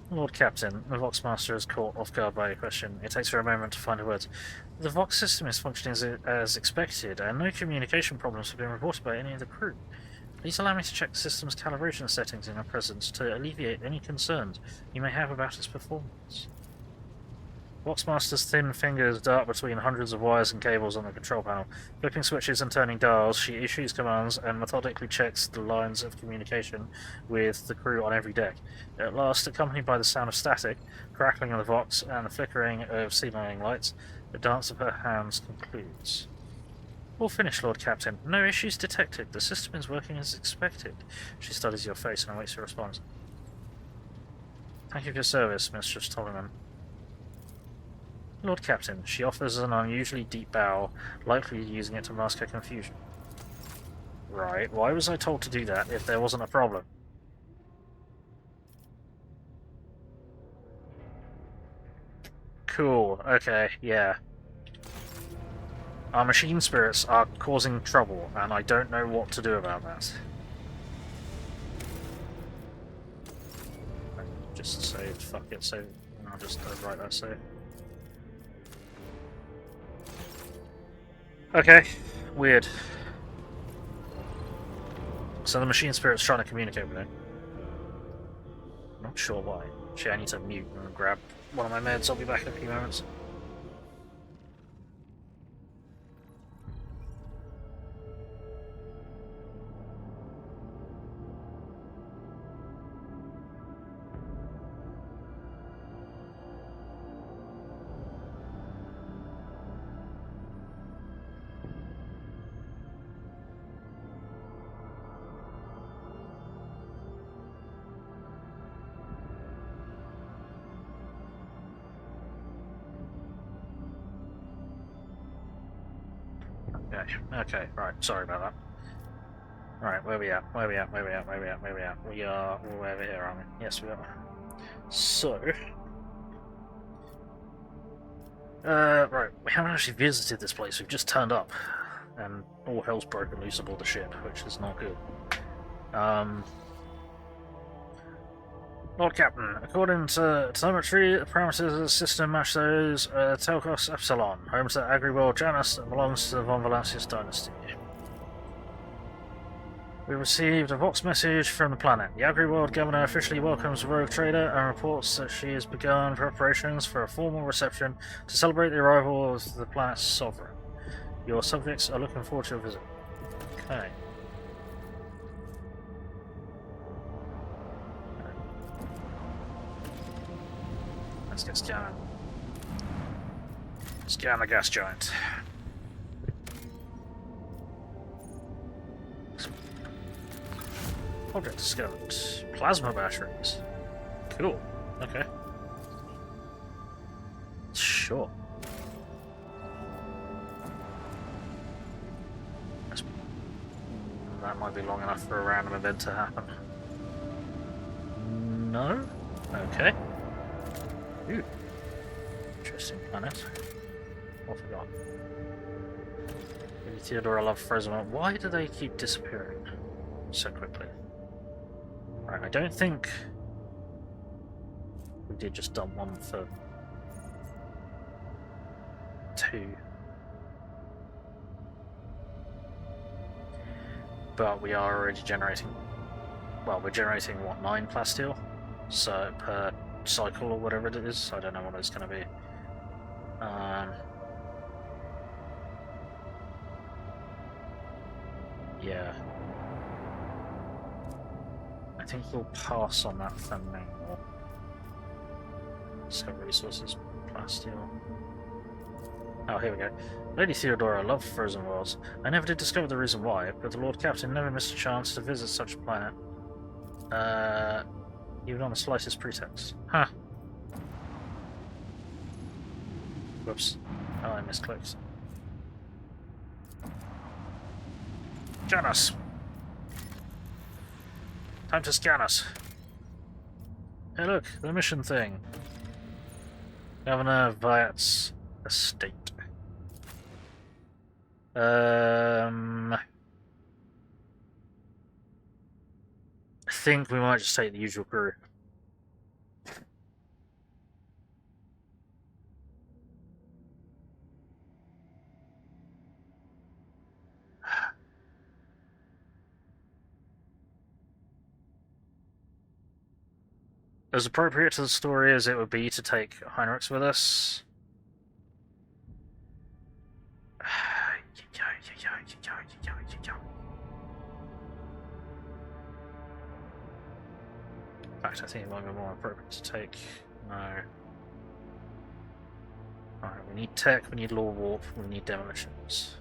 Lord Captain, the Vox Master is caught off guard by a question. It takes her a moment to find her words. The Vox system is functioning as expected, and no communication problems have been reported by any of the crew. Please allow me to check the system's calibration settings in your presence to alleviate any concerns you may have about its performance. Voxmaster's thin fingers dart between hundreds of wires and cables on the control panel. Flipping switches and turning dials, she issues commands and methodically checks the lines of communication with the crew on every deck. At last, accompanied by the sound of static, crackling of the Vox, and the flickering of signaling lights, the dance of her hands concludes. All finished, Lord Captain. No issues detected. The system is working as expected. She studies your face and awaits your response. Thank you for your service, Mistress Tolliman. Lord Captain, she offers an unusually deep bow, likely using it to mask her confusion. Right, why was I told to do that if there wasn't a problem? Cool, okay, yeah. Our machine spirits are causing trouble, and I don't know what to do about that. I just saved, fuck it, save. I'll just write that save. Okay, weird. So the machine spirit's trying to communicate with me. Not sure why. Shit, I need to mute and grab one of my meds. I'll be back in a few moments. Okay, right, sorry about that. Right, where we at? We are over here, aren't we? Yes, we are. So... right, we haven't actually visited this place, we've just turned up. And all hell's broken loose aboard the ship, which is not good. Lord Captain, according to telemetry, the parameters of the system match those Telkos Epsilon, home to the agri-world Janus that belongs to the Von Valancius dynasty. We received a Vox message from the planet. The agri-world governor officially welcomes the rogue trader and reports that she has begun preparations for a formal reception to celebrate the arrival of the planet's sovereign. Your subjects are looking forward to your visit. Okay. Let's get scanning. Scan the gas giant. Object discovered. Plasma batteries. Cool. Okay. Sure. That might be long enough for a random event to happen. No? Okay. Ooh. Interesting planet. What have we got? Lady Theodora love frozen. Why do they keep disappearing so quickly? Right, I don't think we did just dump one for 2. But we are already generating, well, we're generating what, 9 plasteel? So per cycle or whatever it is. I don't know what it's going to be. Yeah. I think we'll pass on that for now. Discover resources, plasteel. Oh, here we go. Lady Theodora loved frozen worlds. I never did discover the reason why, but the Lord Captain never missed a chance to visit such a planet. Even on the slightest pretext. Huh. Whoops. Oh, I misclicked. Janus! Time to scan us. Hey look, the mission thing. Governor Viat's estate. I think we might just take the usual crew. As appropriate to the story as it would be to take Heinrix with us. In fact, I think it might be more appropriate to take... No. Alright, we need tech, we need law warp, we need demolitions.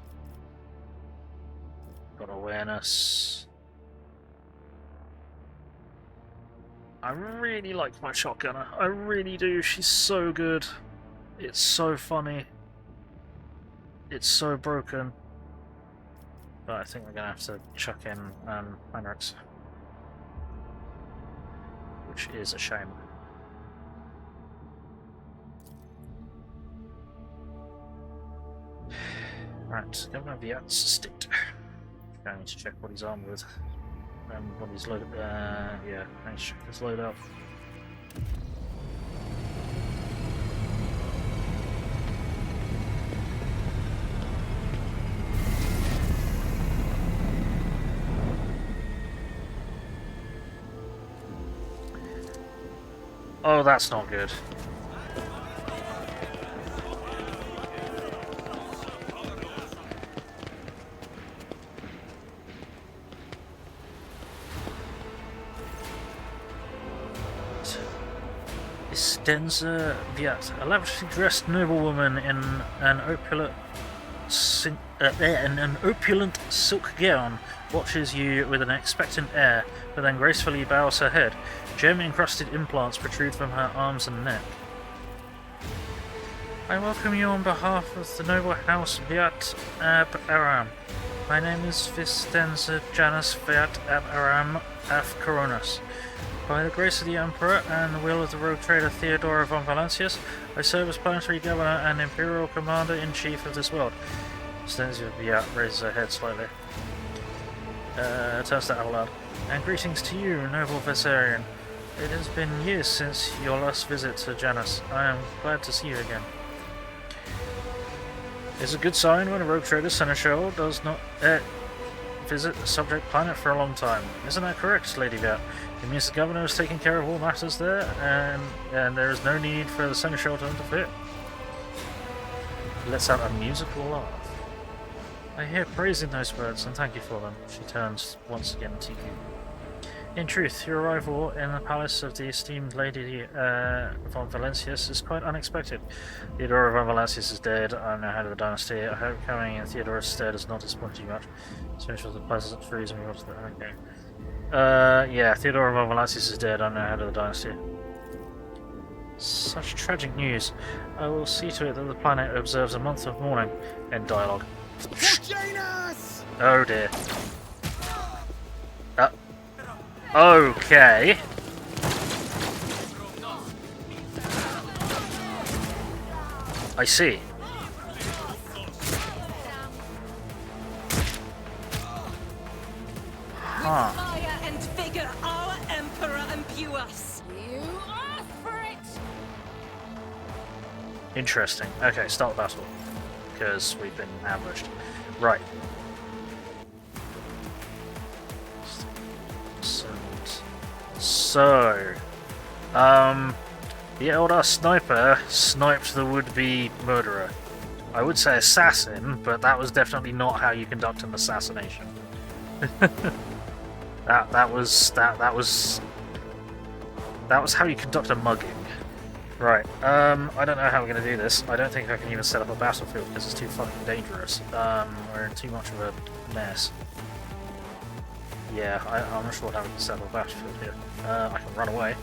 Got awareness. I really like my shotgunner. I really do. She's so good. It's so funny. It's so broken. But I think we're going to have to chuck in Heinrix. Which is a shame. Right, Governor Viat's estate. I need to check what he's armed with. And what he's loaded. Yeah, I need to check his load up. Oh, that's not good. Denza Viat, a lavishly dressed noblewoman in an opulent silk gown, watches you with an expectant air, but then gracefully bows her head. Gem-encrusted implants protrude from her arms and neck. I welcome you on behalf of the noble house Viat Ab Aram. My name is Vistenza Janus Viat Ab Aram af Coronas. By the grace of the Emperor and the will of the rogue trader Theodora von Valancius, I serve as Planetary Governor and Imperial Commander-in-Chief of this world. Vistenza Viat raises her head slightly. Turns to Avalad. And greetings to you, noble Vesarian. It has been years since your last visit to Janus. I am glad to see you again. It's a good sign when a rogue trader seneschal does not visit the subject planet for a long time. Isn't that correct, Lady Viat? It means the governor is taking care of all matters there, and there is no need for the seneschal to interfere. He lets out a musical laugh. I hear praise in those words, and thank you for them. She turns once again to you. In truth, your arrival in the palace of the esteemed Lady von Valancius is quite unexpected. Theodora von Valancius is dead. I'm now head of the dynasty. I hope coming in Theodora's stead has not disappointed you much. Finish with the pleasant reason we got to that. Okay. Yeah, Theodora von Valancius is dead. I'm now head of the dynasty. Such tragic news. I will see to it that the planet observes a month of mourning. End dialogue. Oh dear. Okay. I see. Interesting. Okay, start the battle. Because we've been ambushed. Right. So, the Eldar sniper sniped the would-be murderer. I would say assassin, but that was definitely not how you conduct an assassination. that was how you conduct a mugging. Right. I don't know how we're gonna do this. I don't think I can even set up a battlefield because it's too fucking dangerous. We're in too much of a mess. Yeah, I'm not sure how we can set up a battlefield here. I can run away.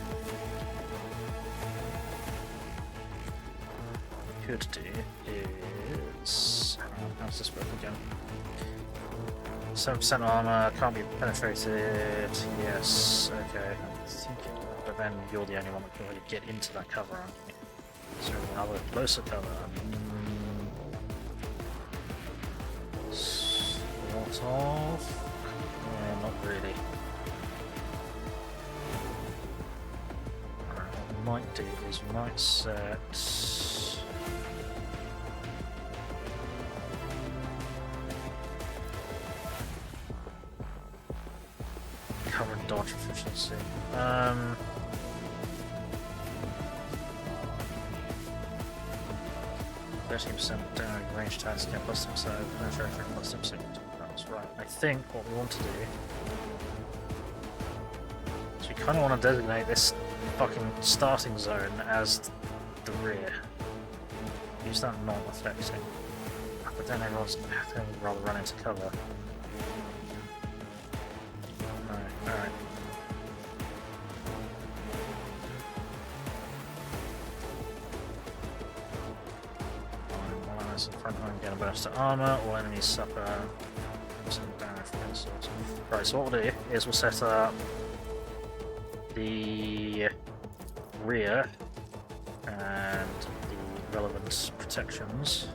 What we could do is... how's this work again? 7% armor, can't be penetrated. Yes, okay. But then you're the only one that can really get into that cover, aren't you? So another closer cover. Sort of. Not really. What we might do is we might set... cover and dodge efficiency. 13% down range attacks can plus them, so penetrating plus them. That's right. I think what we want to do is we kind of want to designate this fucking starting zone as the rear. Use that non-affecting. But then everyone's going to rather run into cover. Alright. In front line, get a burst to armor, all enemies suffer some damage from insults. Right, so what we'll do is we'll set up the rear and the relevant protections.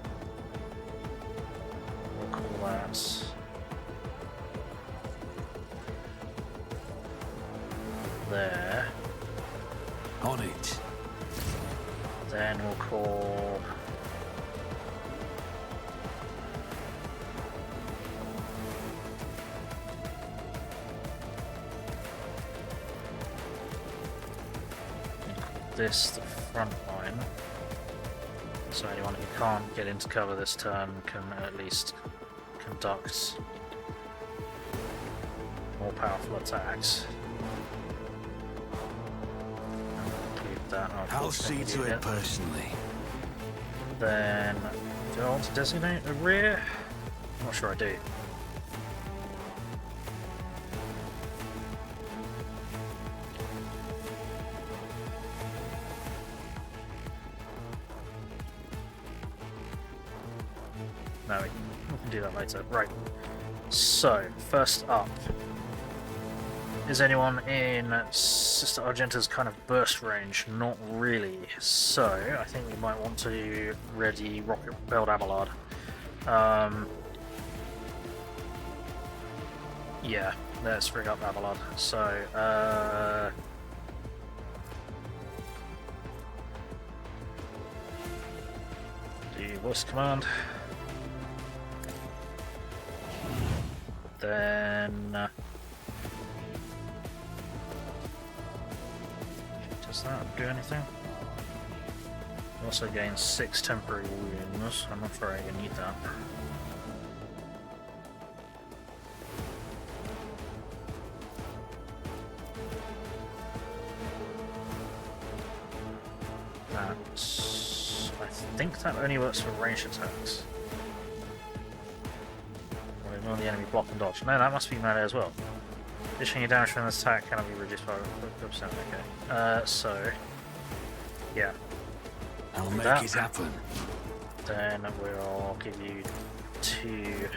We'll call that there. On it. Then we'll call this the front line, so anyone who can't get into cover this turn can at least conduct more powerful attacks. I'll see to it personally. Then, do I want to designate a rear? I'm not sure I do. No, we can do that later. Right. So, first up. Is anyone in Sister Argent's kind of burst range? Not really. So, I think we might want to ready rocket-propelled Abelard. Yeah, let's bring up Abelard. So, do voice command. Then... does that do anything? Also gains 6 temporary wounds. I'm not sure I need that. I think that only works for ranged attacks. Or ignore the enemy block and dodge. No, that must be melee as well. Additionally, damage from this attack cannot be reduced by 50%. Okay. So, yeah. I'll make it happen. Then we'll give you 2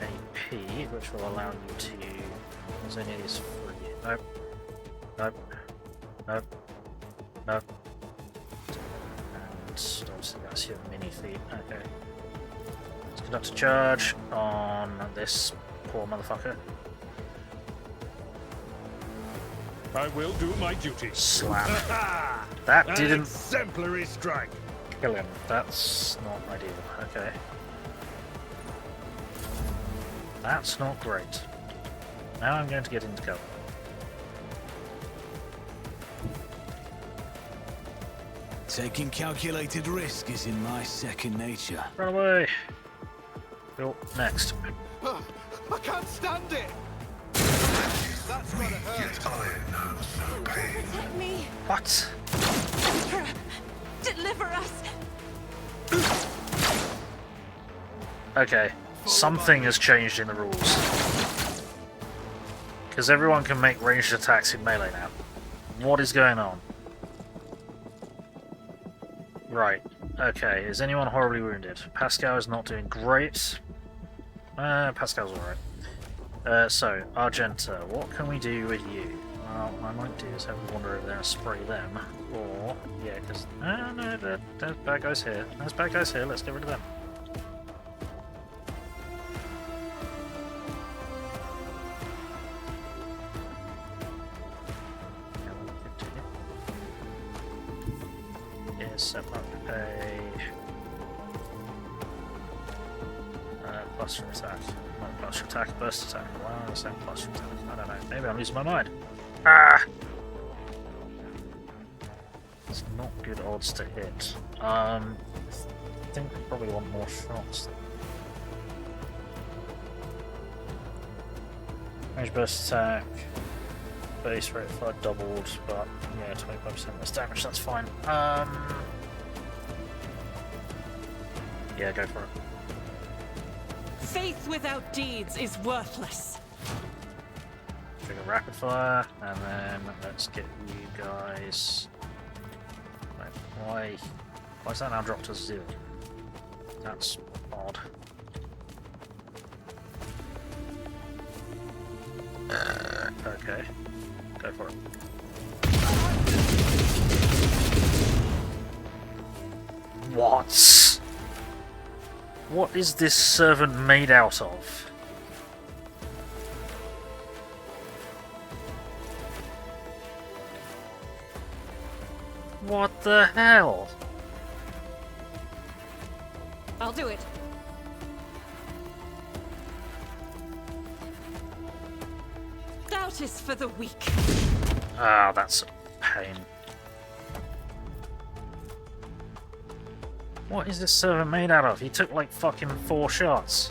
AP, which will allow you to. There's only these 3. Nope. Nope. Nope. Nope. And obviously that's your mini feat. Okay. Let's conduct a charge on this poor motherfucker. I will do my duty. Slam. That didn't. Exemplary strike. kill him. That's not ideal. Okay. That's not great. Now I'm going to get into cover. Taking calculated risk is in my second nature. Run away! Bill, next. I can't stand it! That's gonna hurt. Yet iron knows no pain. Protect me! What? Emperor! Deliver us! Okay, something has changed in the rules. Because everyone can make ranged attacks in melee now. What is going on? Right, okay, is anyone horribly wounded? Pascal is not doing great. Pascal's alright. So, Argenta, what can we do with you? Well, I might do is have a wander over there and spray them. Or, yeah, because... no, there's bad guys here. There's bad guys here, let's get rid of them. Set up a cluster attack. Not cluster attack, burst attack. Why am I saying cluster attack? I don't know. Maybe I'm losing my mind. Ah! It's not good odds to hit. I think we probably want more shots. Range burst attack. Base rate fire doubled, but yeah, 25% less damage, that's fine. Yeah, go for it. Faith without deeds is worthless. Trigger rapid fire, and then let's get you guys. Wait, why is that now dropped to 0? That's odd. Okay. Go for it. What? What is this servant made out of? What the hell? I'll do it. Doubt is for the weak. Ah, that's a pain. What is this servant made out of? He took like fucking 4 shots.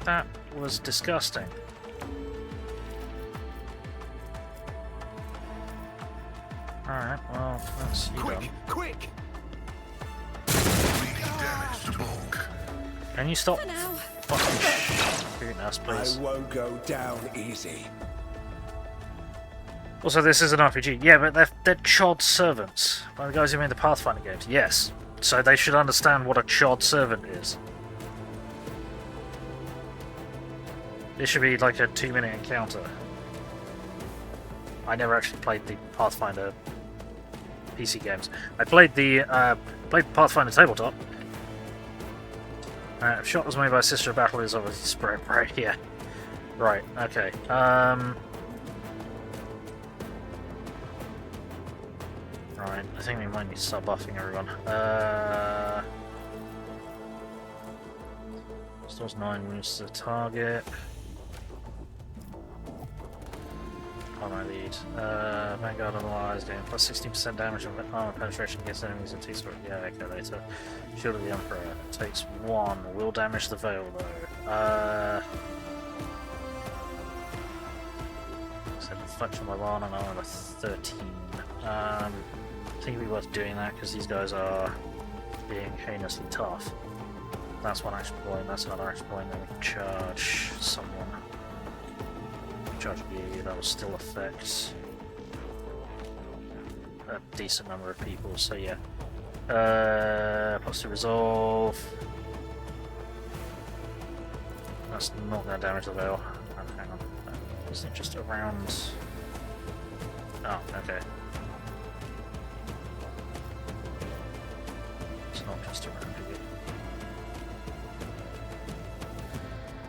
That was disgusting. Alright, well, that's you done. Quick! Damage to bulk. Can you stop fucking shooting us, please? I won't go down easy. Also, this is an RPG. Yeah, but they're chod servants. By the guys who made the Pathfinder games. Yes. So they should understand what a chod servant is. This should be like a 2-minute encounter. I never actually played the Pathfinder PC games. I played the Pathfinder tabletop. Shot was made by Sister of Battle is obviously spray, right? Yeah. Right, okay. Right, I think we might need to start buffing everyone. Stores 9 wounds to the target. On my lead. Vanguard otherwise doing plus 16% damage on armor penetration against enemies in T-Sport. Yeah, okay, later. Shield of the Emperor takes 1. Will damage the Veil though. So deflection by 1 and armor 13. I think it'd be worth doing that because these guys are being heinously tough. That's one action point, that's another action point, then we can charge someone. Charge you, that will still affect a decent number of people, so yeah. Plus to resolve. That's not going to damage the veil. Oh, hang on. Isn't it just around? Oh, okay. It's not just around you.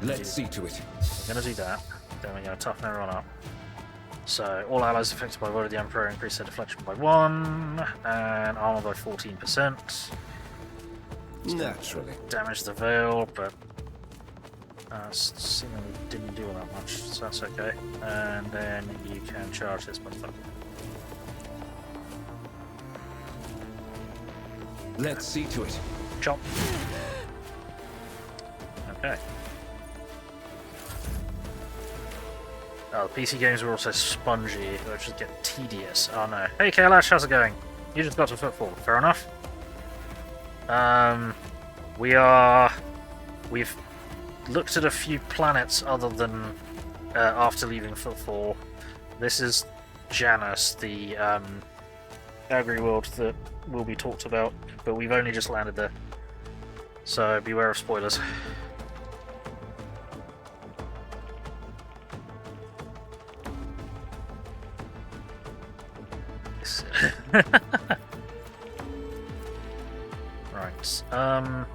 Let's see to it. We're going to do that. Then we're going to toughen everyone up. So, all allies affected by Word of the Emperor increase their deflection by 1, and armor by 14%. Naturally. Damage the Veil, but seemingly didn't do all that much, so that's okay. And then you can charge this motherfucker. Let's see to it. Chop. Okay. Oh, the PC games are also spongy, which just get tedious. Oh no. Hey Kailash, how's it going? You just got to footfall. Fair enough. We've looked at a few planets other than after leaving footfall. This is Janus, the agri world that will be talked about, but we've only just landed there. So beware of spoilers. Right. How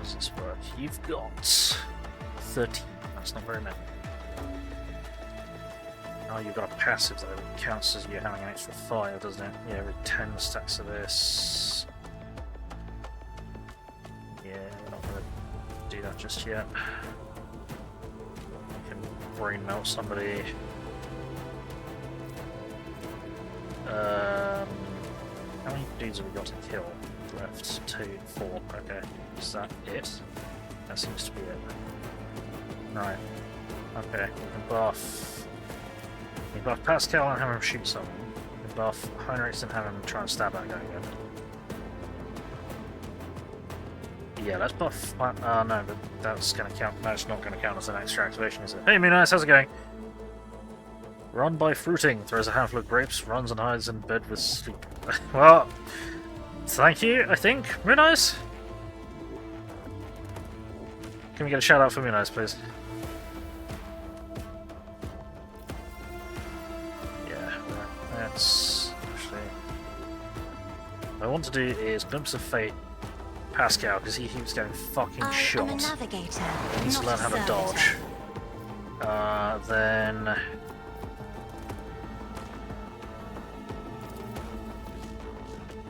does this work? You've got 13. That's not very many. Oh, you've got a passive though. It counts as you having an extra 5, doesn't it? Yeah, with 10 stacks of this. Yeah, we're not going to do that just yet. I can brain melt somebody. How many dudes have we got to kill? Left 2, 4. Okay, is that it? That seems to be it. Right. Okay, we can buff. We can buff Pascal and have him shoot someone. We can buff Heinrix and have him try and stab that guy again. Yeah, let's buff. No, but that's going to count. That's not going to count as an extra activation, is it? Hey, Moonice, how's it going? Run by fruiting, throws a handful of grapes, runs and hides in bed with sleep. Well, thank you, I think. Moonice? Can we get a shout out for Moonice, please? Yeah, that's actually. What I want to do is Glimpse of Fate Pascal, because he keeps getting fucking shot. I'm a navigator. He needs to learn how to dodge. Then.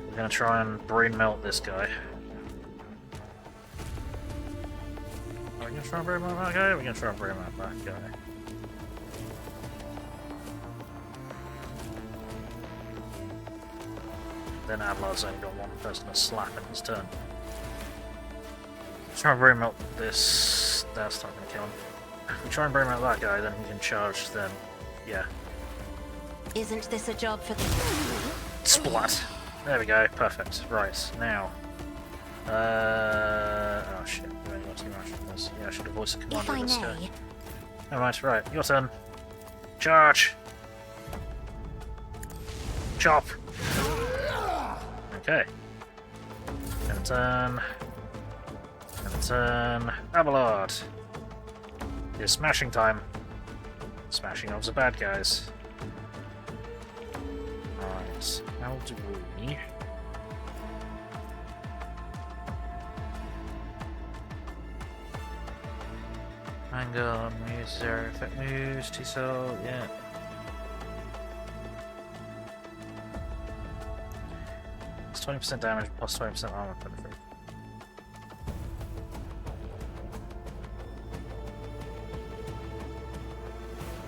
We're gonna try and brain melt this guy. Are we gonna try and brain melt that guy? We're gonna try and brain melt that guy. Then Adlar's only got one person to slap in his turn. Try and brain melt this. That's not gonna kill him. If we try and brain melt that guy, then he can charge. Then, yeah. Isn't this a job for the... Splat. There we go, perfect. Right, now. Oh shit, we only got too much of this. Yeah, I should have voiced a command with this guy. Alright, right, your turn. Charge! Chop! Okay. And turn. And turn. Abelard! It's smashing time. Smashing of the bad guys. Right, how do we... Angle, moves, zero effect moves, T-cell, yeah. It's 20% damage plus 20% armor benefit.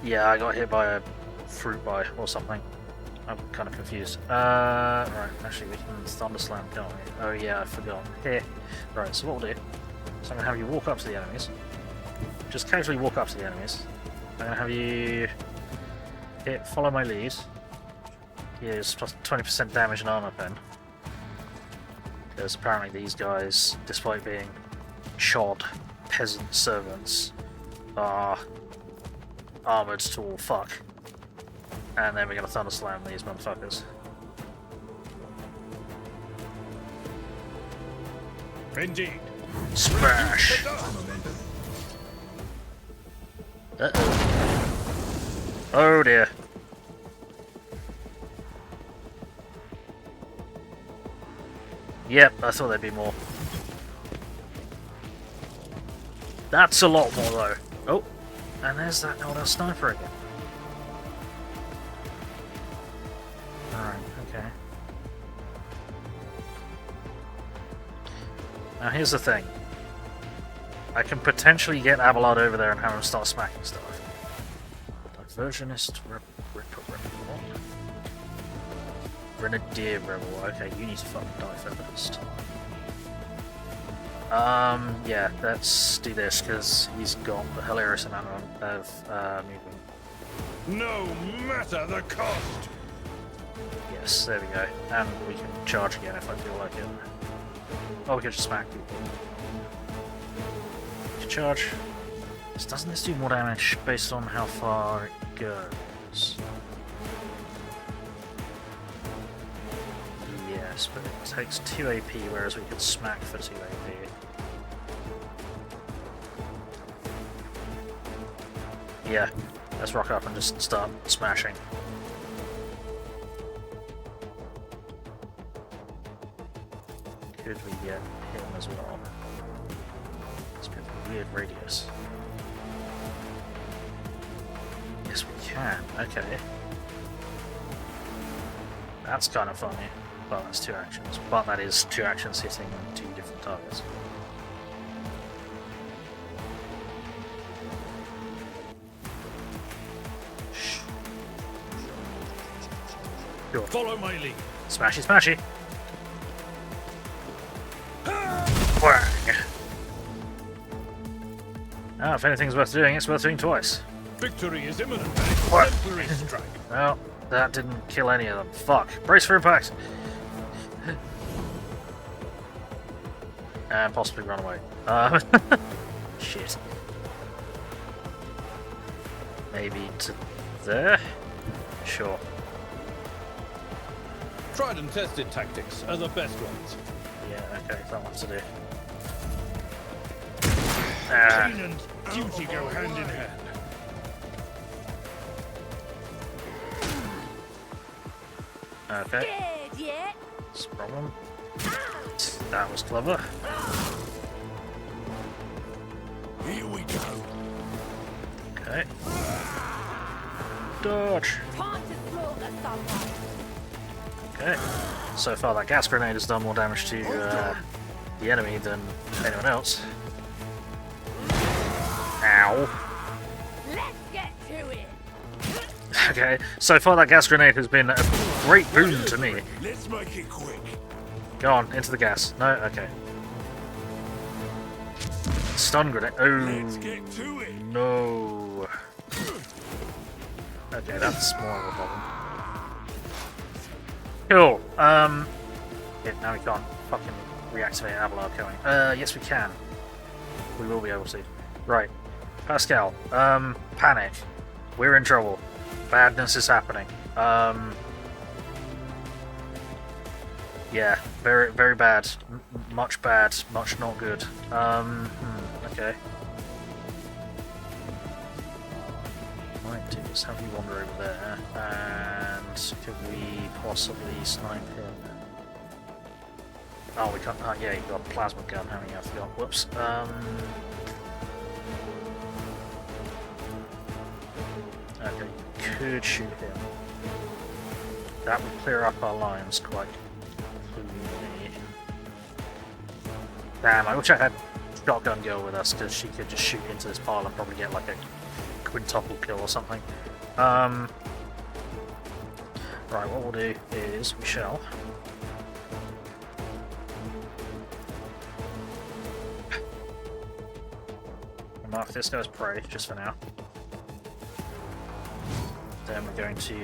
Yeah, I got hit by a fruit bite or something. I'm kind of confused. Right, actually we can Thunder Slam, can't we? Oh yeah, I forgot. Here. Right, so what we'll do, so I'm going to have you walk up to the enemies. Just casually walk up to the enemies. I'm going to have you hit, follow my lead. Here's plus 20% damage and armor pen. Because apparently these guys, despite being chod peasant servants, are armoured to all fuck. And then we're going to Thunder Slam these motherfuckers. Indeed. Smash! Uh-oh. Oh dear. Yep, I thought there'd be more. That's a lot more though. Oh. And there's that Eldar sniper again. Alright, okay. Now here's the thing. I can potentially get Abelard over there and have him start smacking stuff. Diversionist Grenadier Rebel. Okay, you need to fucking die first. Yeah, let's do this because he's got a hilarious amount of movement. No matter the cost. Yes, there we go. And we can charge again if I feel like it. Oh, we can just smack people. Charge. Doesn't this do more damage based on how far it goes? Yes, but it takes 2 AP, whereas we could smack for 2 AP. Yeah, let's rock up and just start smashing. Could we get him as well? Weird radius. Yes, we can. Okay. That's kind of funny. Well, that's 2 actions. But that is 2 actions hitting on 2 different targets. Sure. Follow my lead. Smashy, smashy. Whang. Oh, if anything's worth doing, it's worth doing twice. Victory is imminent. What? Temporary strike. Well, that didn't kill any of them. Fuck. Brace for impact. And possibly run away. Shit. Maybe to there? Sure. Tried and tested tactics are the best ones. Yeah, okay, that one to do. Pain and duty go hand in hand. Okay. That's a problem. That was clever. Here we go. Okay. Dodge. Okay. So far that gas grenade has done more damage to the enemy than anyone else. Ow. Let's get to it. Okay, so far that gas grenade has been a great boon to me. Let's make it quick. Go on, into the gas. No? Okay. Stun grenade. Let's Oh, get to it. no. Okay, that's more of a problem. Cool. Yeah, now we can't fucking reactivate Abelard killing. Yes we can. We will be able to. Right. Pascal, panic. We're in trouble. Badness is happening. Yeah, very, very bad. Much bad, much not good. Okay. Might do is have you wander over there, and could we possibly snipe him? Oh, we can't. Yeah, you've got a plasma gun, haven't you? I forgot. Whoops. Okay, you could shoot him. That would clear up our lines quite cleanly. Damn, I wish I had Shotgun Girl with us, because she could just shoot into this pile and probably get like a quintuple kill or something. Right, what we'll do is we shall mark this guy's prey just for now. Then we're going to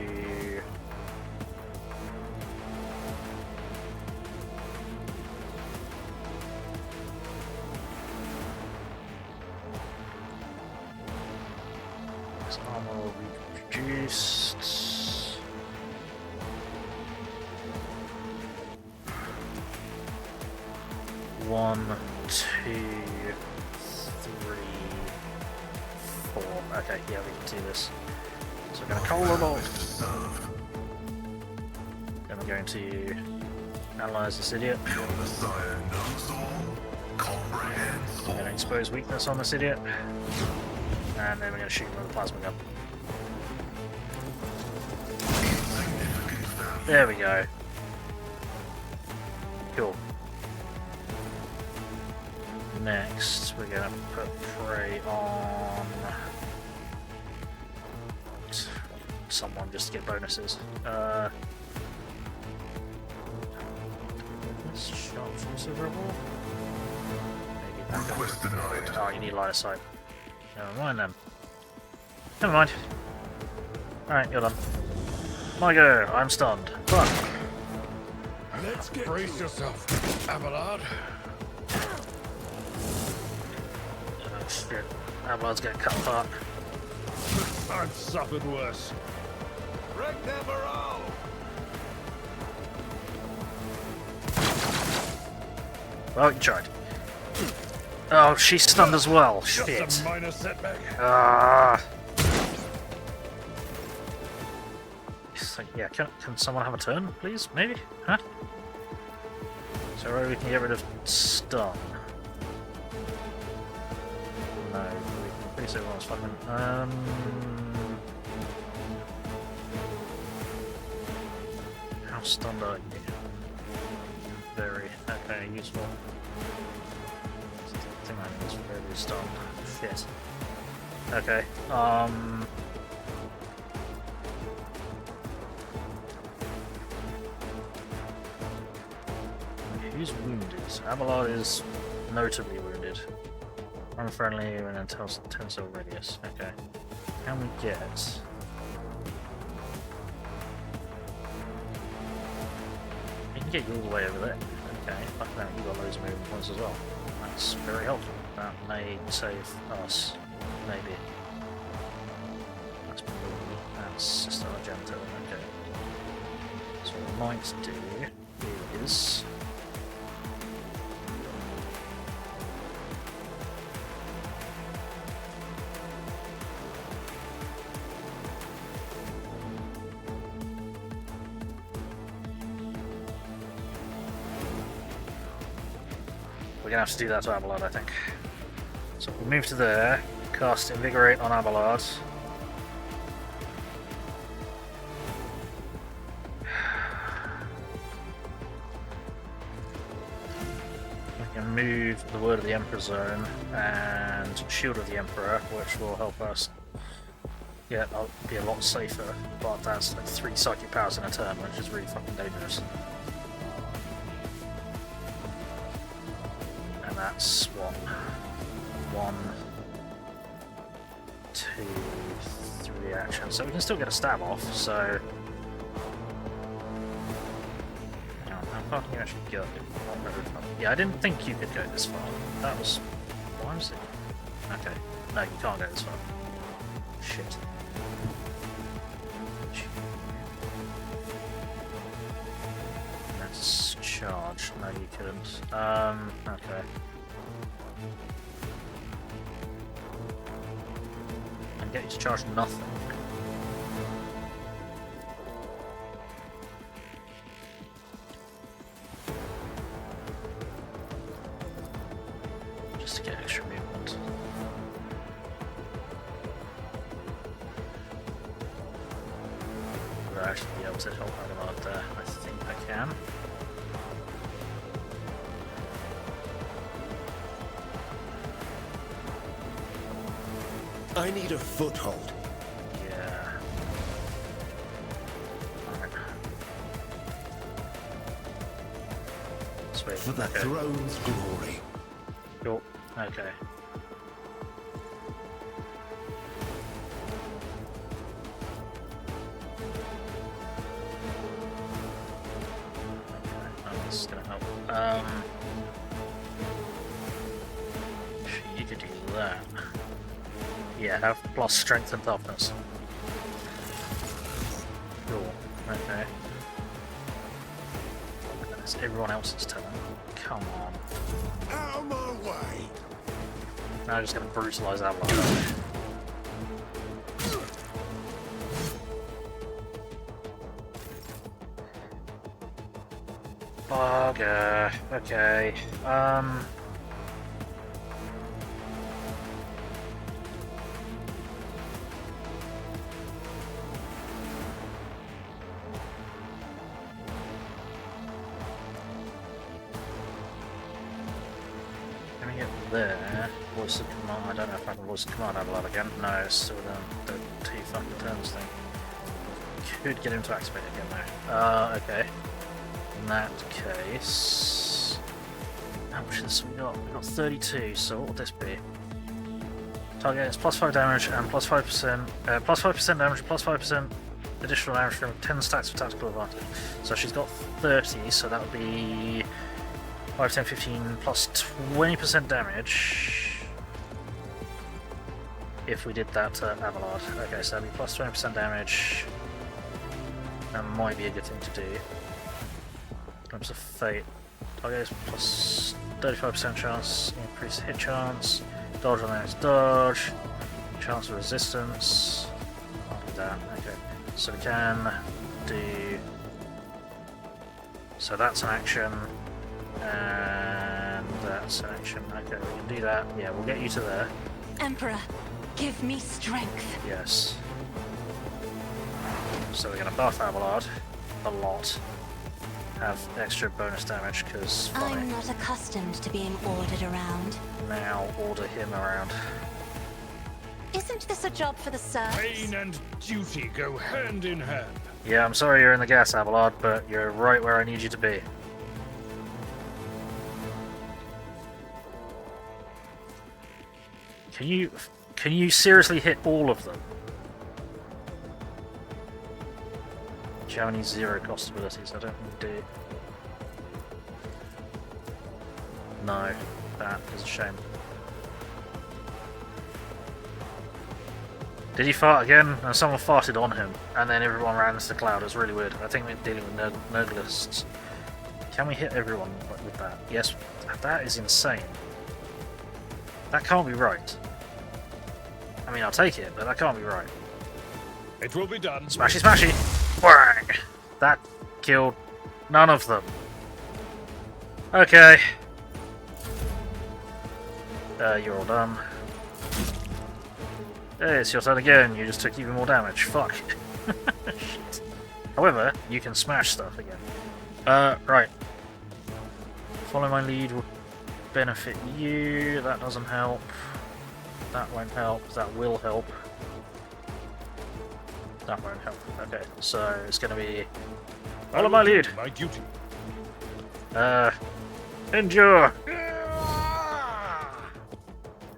this armor will be reduced. One, two, three, four. Okay, yeah, we can do this. So we're going to coal them all. Then we're going to analyze this idiot. Your Messiah knows all, comprehends We're all. going to expose weakness on this idiot. And then we're going to shoot him with a plasma gun. There we go. Cool. Next, we're going to put prey on someone just to get bonuses. Sharpshooter rebel? Maybe that. Request denied. Oh, you need line of sight. Never mind then. Never mind. Alright, you're done. My go, I'm stunned. Fuck. Let's get brace yourself, Abelard. Oh shit. Abelard's getting cut apart. I've suffered worse. Break them all! Well, you tried. Oh, she's stunned as well. Just Shit. a minor setback. Ah. It's like, yeah, can someone have a turn, please? Maybe? Huh? So right, we can get rid of stun. No, we can pretty say everyone's fucking. How stunned are you? Very okay, useful. I think that is very stunned. Shit. Okay. Who's wounded? Abelard is notably wounded. Unfriendly in a 10-cell radius. Okay. Can we get? We can get you all the way over there. Okay. Fuck that, you got loads of movement points as well. That's very helpful. That may save us. Maybe. That's probably that's Sister Argent. Okay. So what we might do is we're gonna have to do that to Abelard, I think. So if we move to there, cast Invigorate on Abelard. We can move the Word of the Emperor zone and Shield of the Emperor, which will help us get be a lot safer, but that's like 3 psychic powers in a turn, which is really fucking dangerous. And that's what? 1, 2, 3 actions. So we can still get a stab off, so how far can you actually go? Not very far. Yeah, I didn't think you could go this far. That was why was it? Okay. No, you can't go this far. Shit. Let's charge. No, you couldn't. Okay. And get you to charge nothing. Just to get extra movement. Will I actually be able to help Abelard there? I think I can. I need a foothold. Yeah. Alright. Sweet. For the Okay. throne's glory. Cool. Okay. Okay, this is gonna help. You could do that. Yeah, have plus strength and toughness. Cool. Okay. That's everyone else's turn. Come on. Out of my way. Now I'm just gonna brutalize that one. Bugger. Okay. there. Voice of command. I don't know if I can voice of command Abelard again. No, it's still the 2 fucking turns thing. Could get him to activate it again now. Okay. In that case, how much has we got? We got 32. So what would this be? Target is +5 damage and +5%. +5% damage, +5% additional damage from 10 stacks of tactical advantage. So she's got 30. So that would be 5, 10, 15 plus 20% damage. If we did that to Abelard. Okay, so that'd be plus 20% damage. That might be a good thing to do. In terms of fate, target is plus 35% chance, increased hit chance, dodge on the next dodge, chance of resistance. I'll do that. Okay, so we can do. So that's an action, and that's an action. Okay, we can do that. Yeah, we'll get you to there. Emperor, give me strength. Yes. So we're going to buff Abelard a lot. Have extra bonus damage because I'm not accustomed to being ordered around. Now order him around. Isn't this a job for the serfs? Pain and duty go hand in hand. Yeah, I'm sorry you're in the gas, Abelard, but you're right where I need you to be. Can you seriously hit all of them? Do you have any 0 cost abilities? I don't think you do. No, that is a shame. Did he fart again? And someone farted on him, and then everyone ran into the cloud. It was really weird. I think we're dealing with Nurglists. Can we hit everyone with that? Yes, that is insane. That can't be right. I mean, I'll take it, but that can't be right. It will be done. Smashy, smashy! Bang! That killed none of them. Okay. You're all done. Hey, it's your turn again. You just took even more damage. Fuck. Shit. However, you can smash stuff again. Right. Follow my lead will benefit you. That doesn't help. That won't help. That will help. That won't help. Okay, so it's going to be follow my lead. My duty. Endure.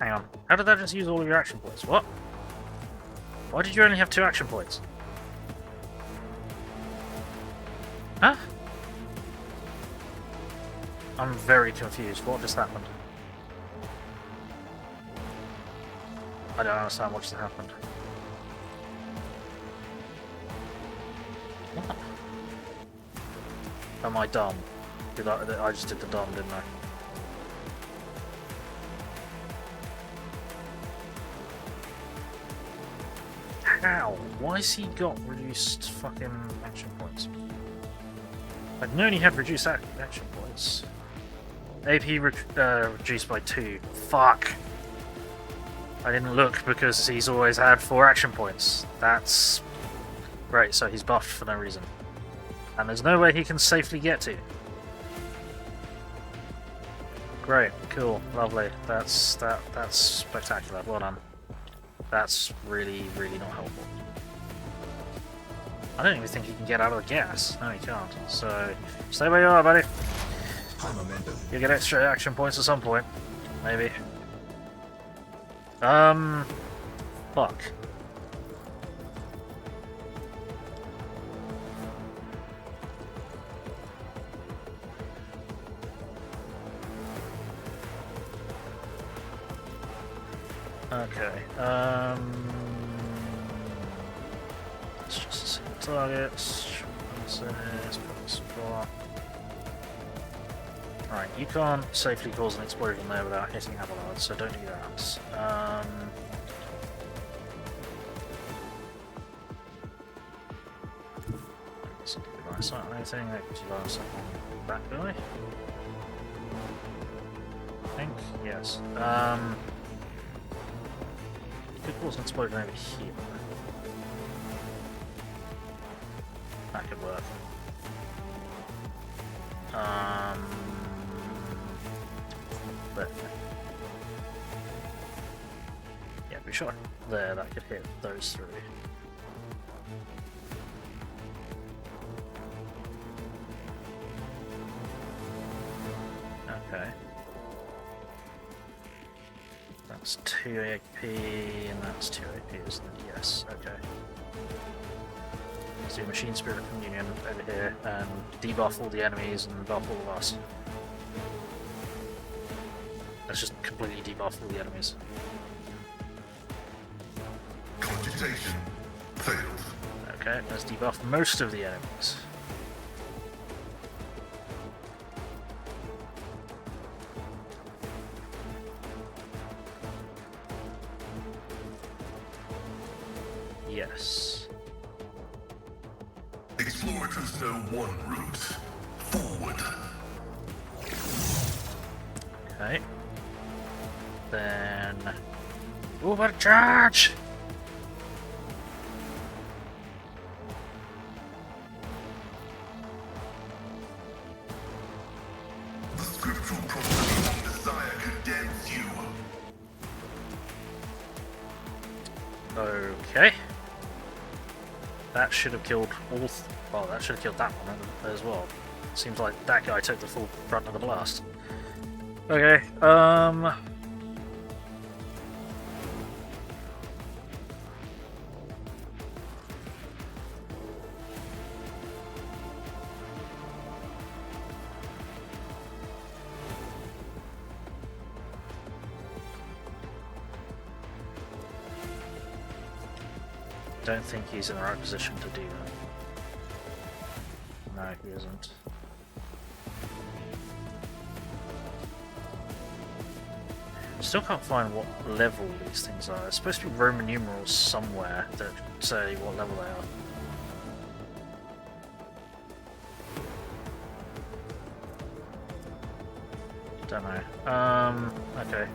Hang on. How did that just use all of your action points? What? Why did you only have 2 action points? Huh? I'm very confused. What just happened? I don't understand what just happened. What? Am I dumb? I just did the dumb, didn't I? How? Why has he got reduced fucking action points? I'd known he had reduced action points. AP reduced by 2. Fuck! I didn't look because he's always had 4 action points. That's... Great, so he's buffed for no reason. And there's no way he can safely get to. Great, cool, lovely. That's spectacular. Well done. That's really, really not helpful. I don't even think he can get out of the gas. No, he can't. So, stay where you are, buddy. You'll get extra action points at some point. Maybe. Fuck. Okay, let's just see the targets. Alright, you can't safely cause an explosion there without hitting Abelard, so don't do that. So give us anything that gives you last on that guy. I think, yes. Could cause an explosion over here. That could work. There. shot there that could hit those three. Okay. That's 2 AP, and that's 2 AP, isn't it? Yes, okay. Let's do Machine Spirit Communion over here, and debuff all the enemies and buff all of us. Let's just completely debuff all the enemies. Cogitation failed. Okay, let's debuff most of the enemies. Yes. Explorators know one route. Forward. Okay. Then... Overcharge! The scriptural prophecy of Messiah condemns you. Okay. That should have killed all... well, that should have killed that one as well. Seems like that guy took the full brunt of the blast. Okay, don't think he's in the right position to do that. No, he isn't. Still can't find what level these things are. There's supposed to be Roman numerals somewhere that say what level they are. Don't know. Okay.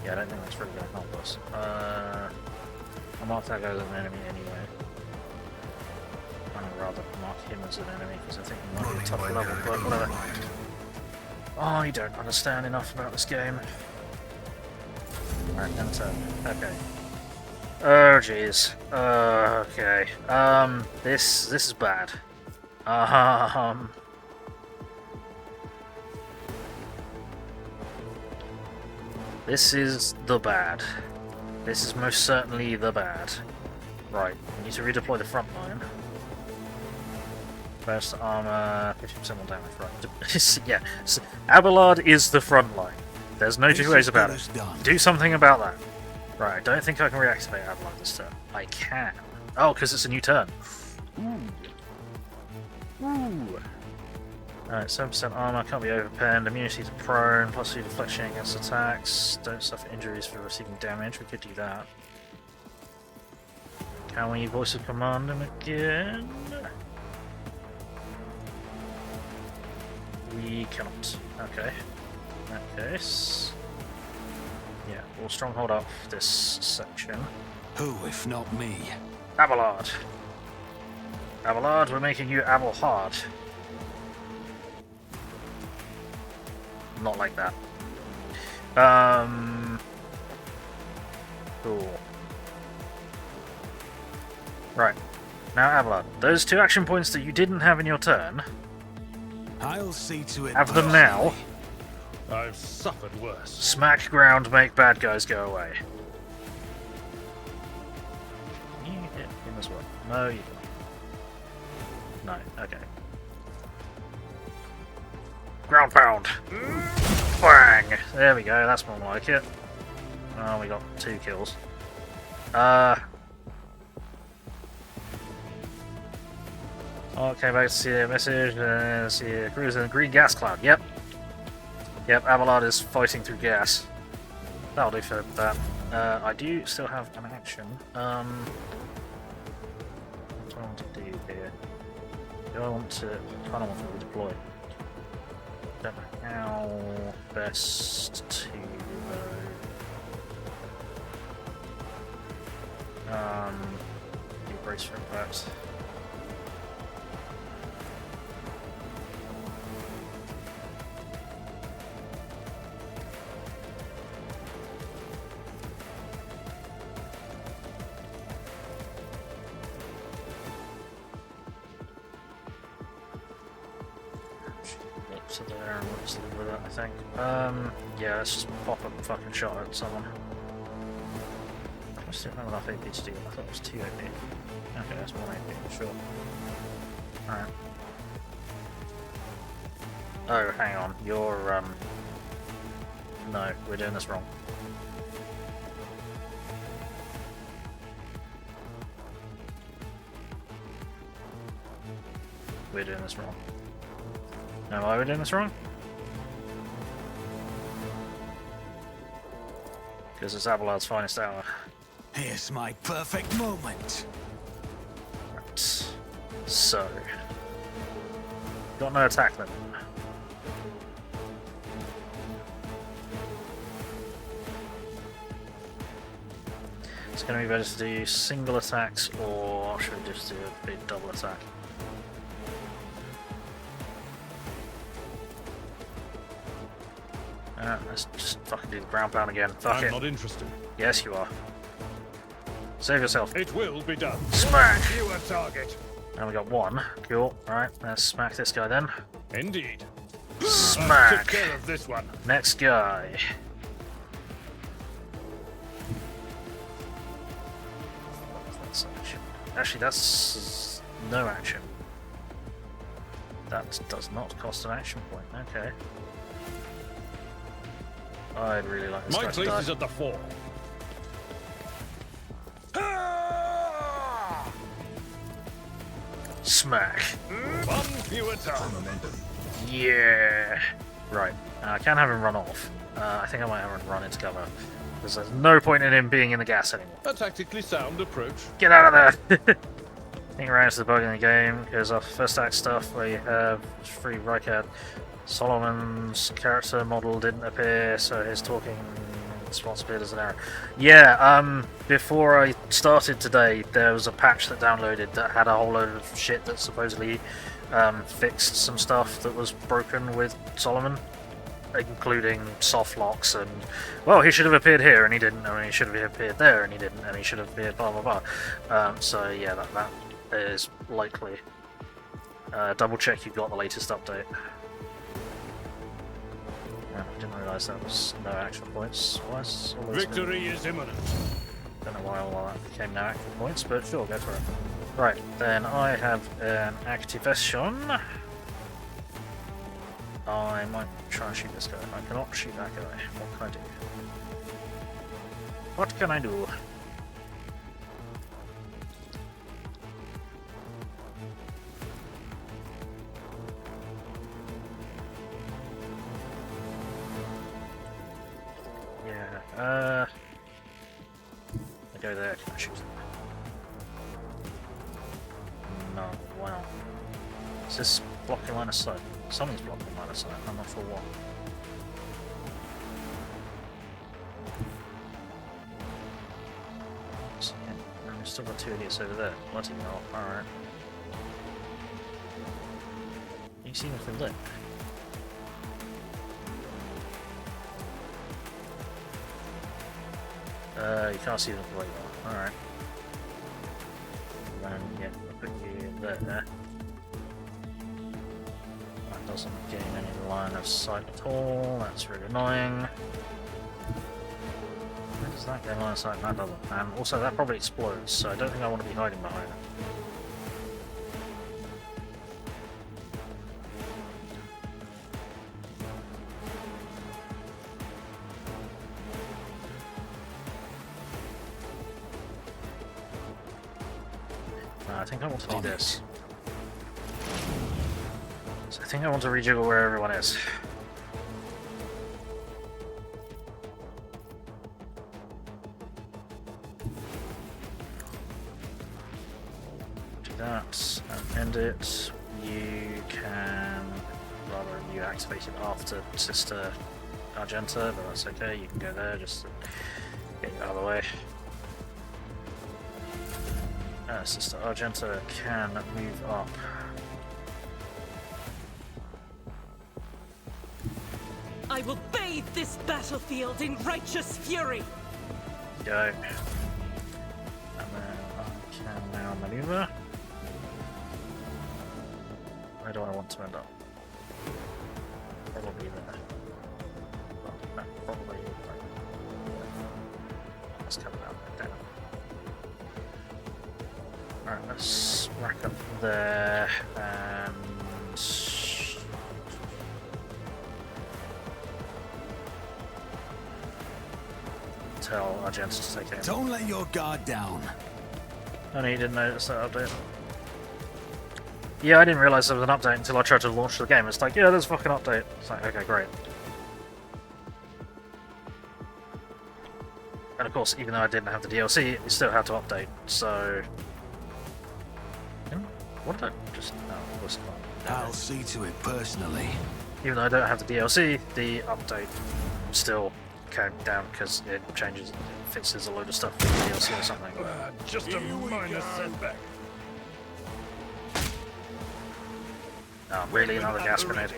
Yeah, I don't think that's really going to help us. I'll mark that guy as an enemy anyway. I'd rather mark him as an enemy because I think he might be a tough level, but whatever. Oh, you don't understand enough about this game. Alright, enter. Okay. Oh jeez. Okay. This is bad. This is the bad. This is most certainly the bad. Right, we need to redeploy the front line. First armor, 50% more damage, right. Yeah, so Abelard is the front line. There's no two ways about it. Do something about that. Right, I don't think I can reactivate Abelard this turn. I can. Oh, because it's a new turn. Ooh. Ooh. Alright, 7% armor, can't be overpenned, immunity to prone, plus 2 deflection against attacks, don't suffer injuries for receiving damage, we could do that. Can we voice of command him again? We cannot. Okay. In that case... yeah, we'll stronghold up this section. Who, if not me? Abelard! Abelard, we're making you Abelhard. Not like that. Cool. Right. Now, Abelard, those 2 action points that you didn't have in your turn, I'll see to it. have them now. I've suffered worse. Smack ground, make bad guys go away. Can you hit him as well? No, you can't. No, okay. Ground pound! Bang! There we go, that's more like it. Oh, we got 2 kills. Okay, back to see a message. See a cruise in a green gas cloud. Yep. Yep, Abelard is fighting through gas. That'll do for that. I do still have an action. What do I want to do here? Do I want to... I kind of want to redeploy. Don't know how best to... do brace for impact. up to there and we'll just leave with it, I think. Yeah, let's just pop a fucking shot at someone. I still have enough AP to do that. I thought it was 2 AP. Okay, that's 1 AP, sure. Alright. Oh, hang on. You're, no, we're doing this wrong. We're doing this wrong. No, why are we doing this wrong? Because it's Abelard's finest hour. Here's my perfect moment. Right. So. Got no attack limit. It's going to be better to do single attacks, or should we just do a big double attack? Let's just fucking do the ground pound again. Fuck I'm it. not interested. Yes, you are. Save yourself. It will be done. Smack! You a target. And we got 1. Cool. Alright, let's smack this guy then. Indeed. Smack! Took care of this one. Next guy. That's action. Actually, that's no action. That does not cost an action point. Okay. I'd really like this My guy to place die. is at the fore. Smack. One fewer time. Yeah. Right. I can't have him run off. I think I might have him run into cover. Because there's no point in him being in the gas anymore. A tactically sound approach. Get out of there! I think around to the bug in the game, because our first act stuff where you have free Rykard. Solomon's character model didn't appear, so his talking response appeared as an error. Yeah, before I started today, there was a patch that downloaded that had a whole load of shit that supposedly fixed some stuff that was broken with Solomon, including soft locks and, well, he should have appeared here and he didn't, and he should have appeared there and he didn't, and he should have appeared blah blah blah. So yeah, that is likely. Double check you've got the latest update. I didn't realise that was no action points. Victory is imminent. Don't know why all that became no action points, but sure, go for it. Right, then I have an activation. I might try and shoot this guy. I cannot shoot that guy. What can I do? What can I do? I go there, can I shoot him? No, why not? Is this blocking line of sight? Something's blocking line of sight, I'm not sure what. I've still got 2 idiots over there. Bloody hell, alright. You see if they're lit. You can't see them quite well. Alright. Then, yeah, I'll put you there. That doesn't gain any line of sight at all. That's really annoying. Where does that gain line of sight? That doesn't. And also, that probably explodes, so I don't think I want to be hiding behind it. I think I want to do this. So I think I want to rejiggle where everyone is. Do that and end it. You can, rather you activate it after Sister Argent, but that's okay. You can go there just to get you out of the way. Sister Argent can move up. I will bathe this battlefield in righteous fury. Go. And then I can now maneuver. Where do I want to end up? probably there. Well, no, probably right. Let's come down there. Alright, let's rack up there and tell Argent to take it. Don't let your guard down. Oh no, you didn't notice that update. Yeah, I didn't realise there was an update until I tried to launch the game. It's like, yeah, there's a fucking update. It's like, okay, great. And of course, even though I didn't have the DLC, it still had to update, so... What did I just... No, it was fine. I'll see to it personally. Even though I don't have the DLC, the update still came down because it changes, it fixes a load of stuff with the DLC or something. Just a minor setback. Oh, really? Another gas grenade?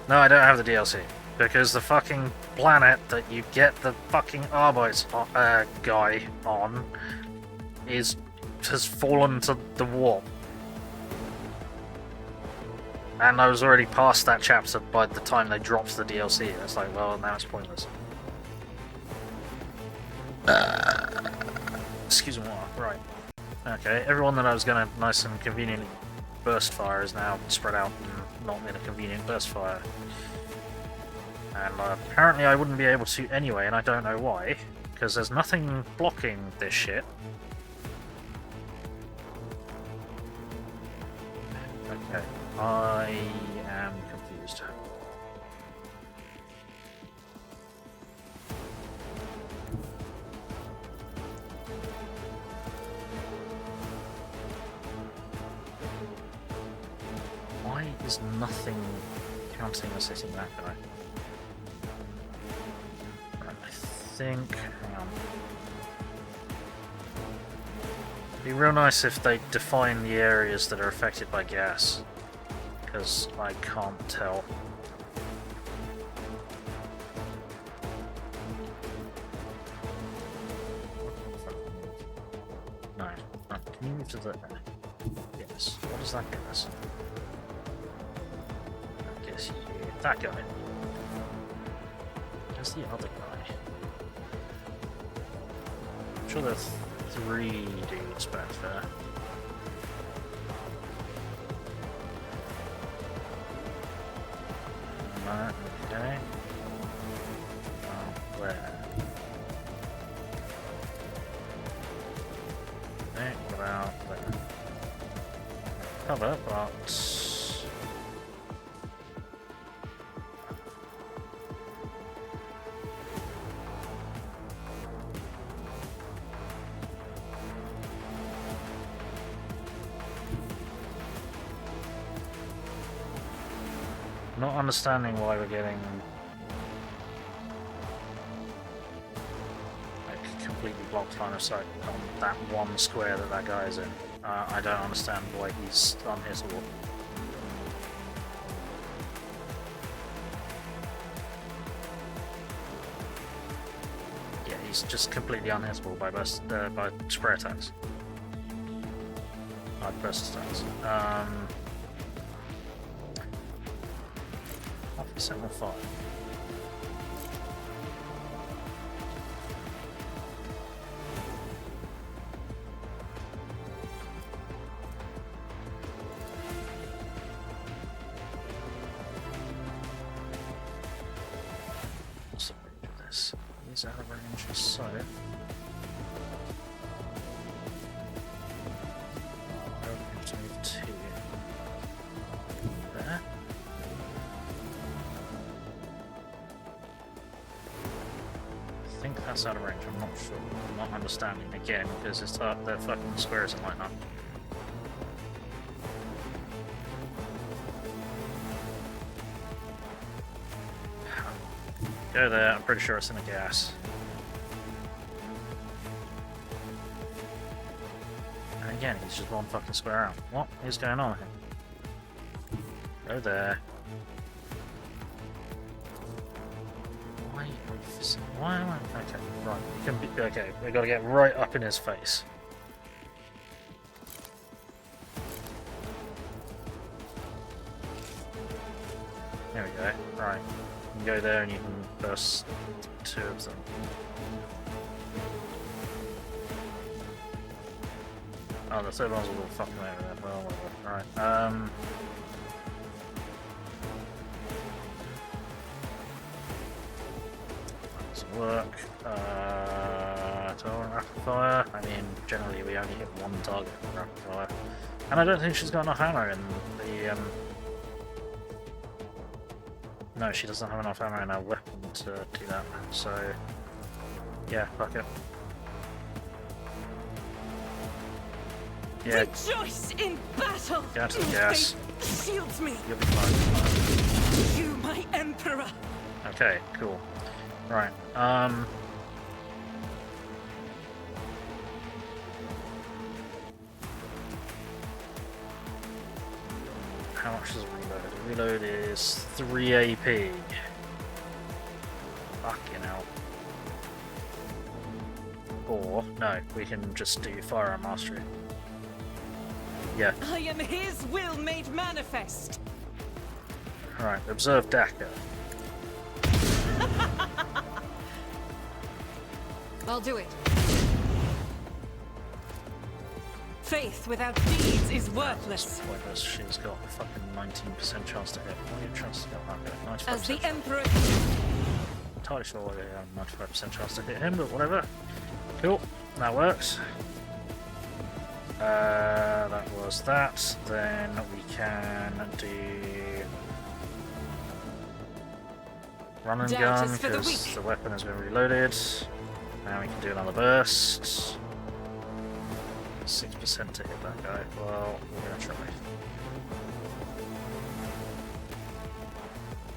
No, I don't have the DLC. Because the fucking planet that you get the fucking Arbites guy on has fallen to the warp. And I was already past that chapter by the time they dropped the DLC. It's like, well, now it's pointless. Excuse me, right. Okay, everyone that I was going to nice and conveniently burst fire is now spread out and not in a convenient burst fire. And apparently I wouldn't be able to anyway, and I don't know why, because there's nothing blocking this shit. Okay, I am confused. Why is nothing counting as hitting that guy? I think... hang on. It'd be real nice if they define the areas that are affected by gas, because I can't tell. No. Oh, can you move to the... Yes. What does that get us? I guess that guy. Where's the other guy? I'm sure there's 3 dudes back there. Okay. Where? Okay, what about there? Cover, but... Not understanding why we're getting like completely blocked line of sight on that one square that guy is in. I don't understand why he's unhittable. Yeah, he's just completely unhittable by by spray attacks. Burst attacks. 75. What's the range of this? He's out of range, so I have to move to there. I think that's out of range, I'm not sure. I'm not understanding again because it's the fucking square isn't lighting up. Go there, I'm pretty sure it's in the gas. And again, he's just one fucking square out. What is going on here? Go there. Why am I... Okay, right. We can be... Okay, we gotta get right up in his face. There we go. Right. You can go there and you can burst 2 of them. Oh, the third one's a little fucking over there. Well, whatever. Right. Doesn't work. To rapid fire. I mean, generally we only hit 1 target with rapid fire. And I don't think she's got enough ammo in the, No, she doesn't have enough ammo in her weapon to do that. So, yeah, fuck it. Yeah. Rejoice in battle! Get out of the gas. Shields me! You'll be fine. You, my emperor! Okay, cool. Right, how much is reload? Reload is 3 AP. Fucking hell. Or, no, we can just do firearm mastery. Yeah. I am his will made manifest! Alright, observe Daka. I'll do it. Faith without deeds is worthless. That's pointless. She's got a fucking 19% chance to hit. What are your chances to get that? 95%. As the emperor... Entirely sure why they have 95% chance to hit him, but whatever. Cool. That works. That was that. Then we can do run and gun because the weapon has been reloaded. Now we can do another burst. 6% to hit that guy. Well, we're gonna try.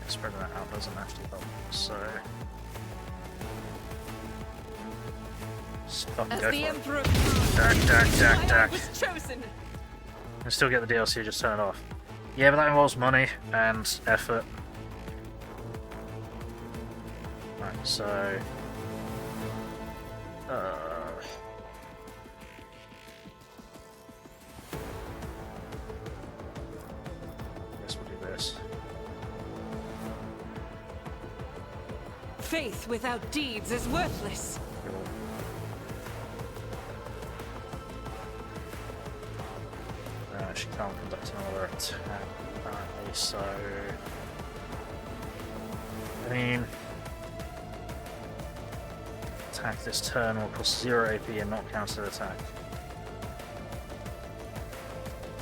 Spreading that out doesn't actually help. So fucking go for it. Dack. I still get the DLC, just turn it off. Yeah, but that involves money and effort. Right, so... guess we'll do this. Faith without deeds is worthless. She can't conduct another attack, apparently, so... I mean... Attack this turn will cost 0 AP and not counter attack.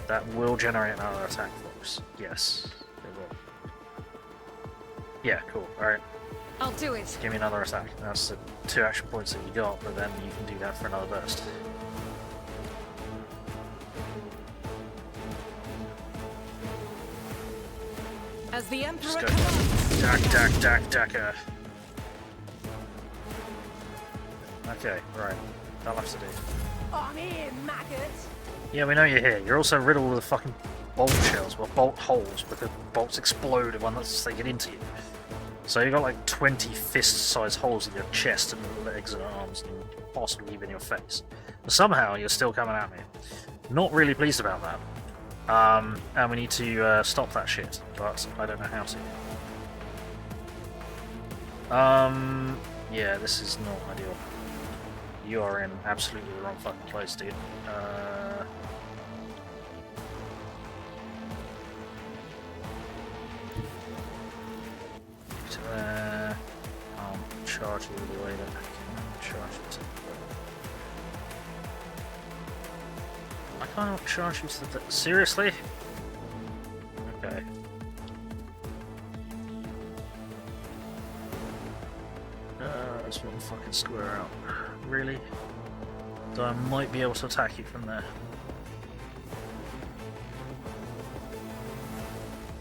That will generate another attack, folks. Yes, it will. Yeah, cool, alright. I'll do it. Give me another attack. That's the 2 action points that you got, but then you can do that for another burst. As the emperor commands. Dack. Okay, right. That'll have to do. I'm here, maggot. Yeah, we know you're here. You're also riddled with fucking bolt shells, well, bolt holes, because bolts explode once they get into you. So you've got like 20 fist-sized holes in your chest and legs and arms, and possibly even your face. But somehow you're still coming at me. Not really pleased about that. And we need to stop that shit, but I don't know how to. Yeah, this is not ideal. You are in absolutely the wrong fucking place, dude. To there. I'll charge you the way that I can charge it. I can't charge you to the... Seriously? Okay. This one fucking square out. Really? So I might be able to attack you from there.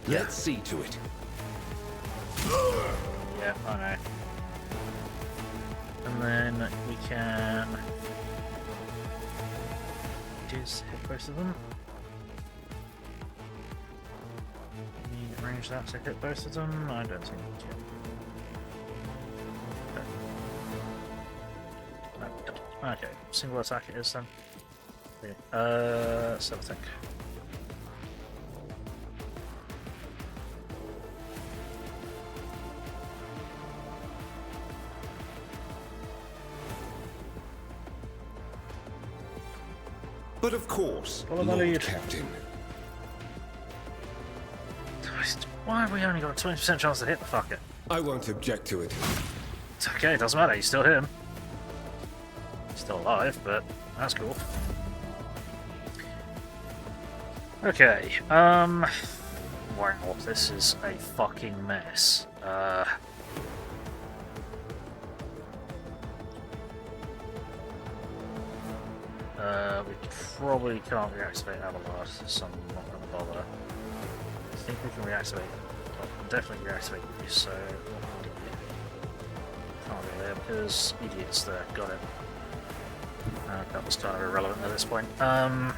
Let's see to it. Yeah, I know. And then we can just hit both of them. Can you arrange that to hit both of them? I don't think we can. Okay, single attack it is then. Yeah. So attack. But of course, Follow my Lord lead. Captain. Why have we only got a 20% chance to hit the fucker? I won't object to it. It's okay, it doesn't matter, you still hit him. He's still alive, but that's cool. Okay, wow, this is a fucking mess. We probably can't reactivate Abelard, so I'm not going to bother. I think we can reactivate, well, definitely reactivate you, so what do you? Can't go there because idiot's there, got it. That was kind of irrelevant at this point. How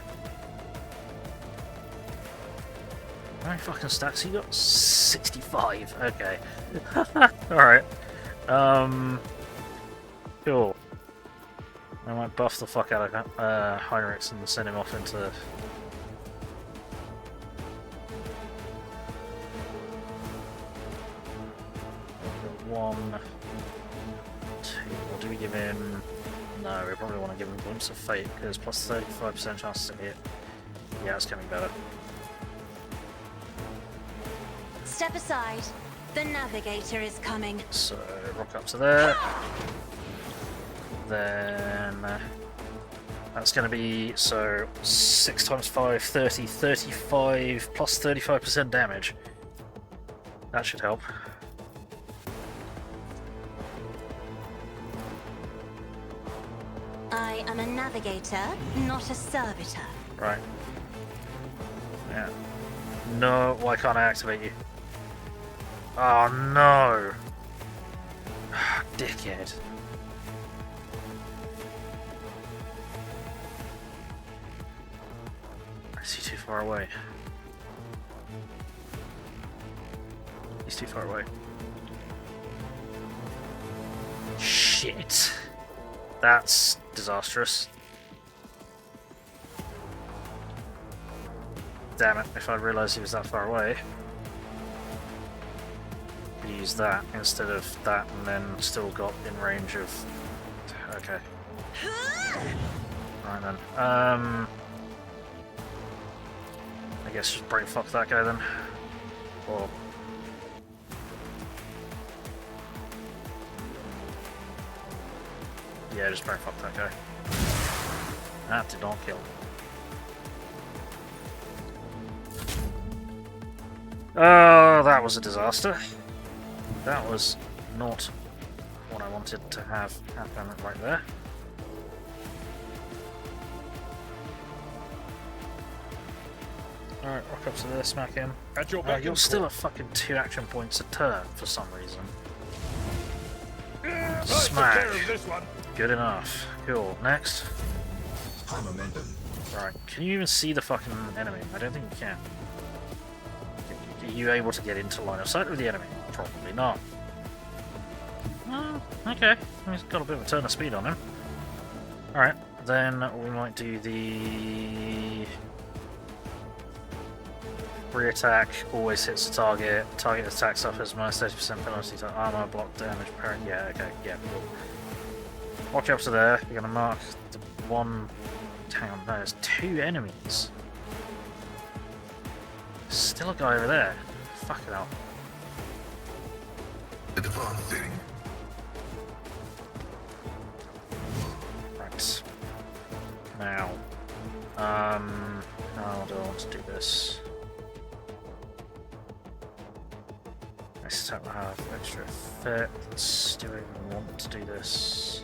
many fucking stacks you got? 65, okay. Alright. Cool. I might buff the fuck out of Heinrix and send him off into... 1, 2, or do we give him... No, we probably want to give him Glimpse of Fate, because plus 35% chance to hit. Yeah, it's getting better. Step aside. The navigator is coming. So, rock up to there. Then... that's going to be, so, 6 times 5, 30, 35, plus 35% damage. That should help. I am a navigator, not a servitor. Right. Yeah. No, why can't I activate you? Oh no! Dickhead. Is he too far away? He's too far away. Shit. That's disastrous. Damn it, if I realised he was that far away. Use that instead of that and then still got in range of... Okay. Right then. I guess just brain fuck that guy then. Or... yeah, just brain fuck that guy. That did not kill. Oh, that was a disaster. That was not what I wanted to have happen right there. Alright, rock up to there, smack him. You're still at fucking 2 action points a turn for some reason. Smack. Good enough. Cool. Next. Right, can you even see the fucking enemy? I don't think you can. Are you able to get into line of sight with the enemy? Probably not. Oh, okay. He's got a bit of a turn of speed on him. Alright, then we might do the... re-attack, always hits the target. Target attack suffers minus 30% penalty to armor, block damage, parent. Yeah, okay, yeah, cool. Watch up to there. You're gonna mark the one... hang on, no, there's 2 enemies. Still a guy over there. Fuck it out. Advancing. Right. Now. How do I want to do this? Next time I have extra effects. Do I even want to do this?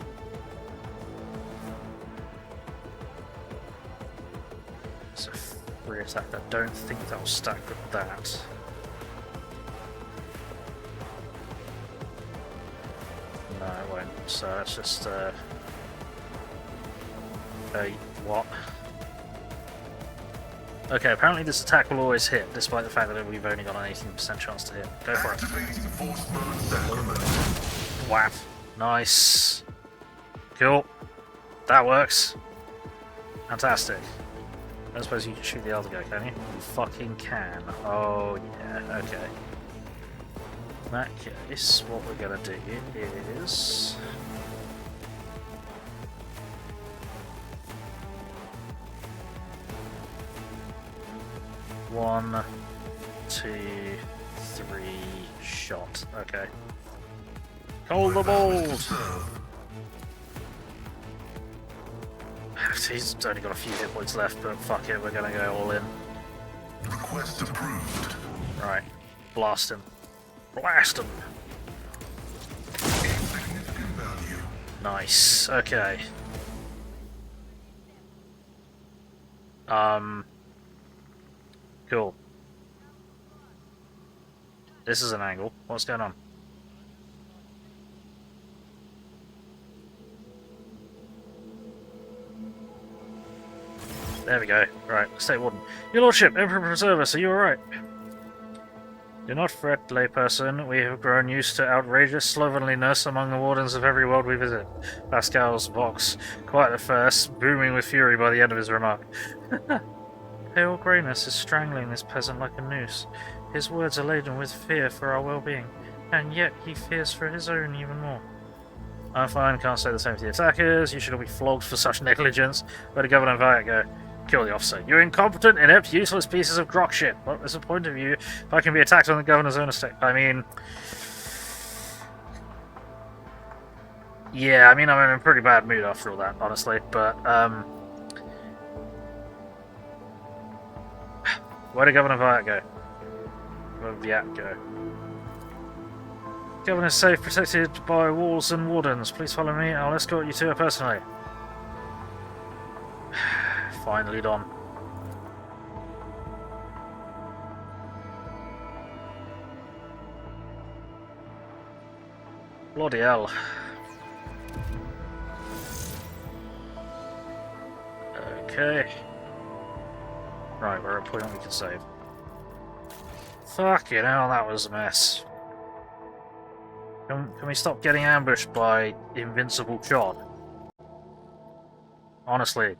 It's a free attack. I don't think that will stack with that. No, it won't. So that's just what? Okay, apparently this attack will always hit, despite the fact that we've only got an 18% chance to hit. Go for it. Whap. Nice. Cool. That works. Fantastic. I suppose you can shoot the other guy, can you? You fucking can. Oh, yeah, okay. In that case, what we're gonna do is... 1, 2, 3, shot. Okay. Hold the balls! He's only got a few hit points left, but fuck it, we're gonna go all in. Request approved. Right. Blast him. Blast him! Insignificant value. Nice. Okay. Cool. This is an angle. What's going on? There we go. Right, State Warden. Your Lordship, Emperor Preservus, are you alright? Do not fret, layperson. We have grown used to outrageous slovenliness among the wardens of every world we visit. Pascal's vox, quiet at first, booming with fury by the end of his remark. Pale greyness is strangling this peasant like a noose. His words are laden with fear for our well-being, and yet he fears for his own even more. I'm fine, can't say the same to the attackers. You should all be flogged for such negligence. Where did Governor Naviica go? Kill the officer. You incompetent, inept, useless pieces of grok shit. What is the point of you if I can be attacked on the governor's own estate? I mean... yeah, I mean, I'm in a pretty bad mood after all that, honestly, but, where did Governor Naviica go? Where did the app go? Governor is safe, protected by walls and wardens. Please follow me, I'll escort you to her personally. Finally done. Bloody hell. Okay. Right, we're at a point we can save. Fucking hell, that was a mess. Can we stop getting ambushed by Invincible John? Honestly.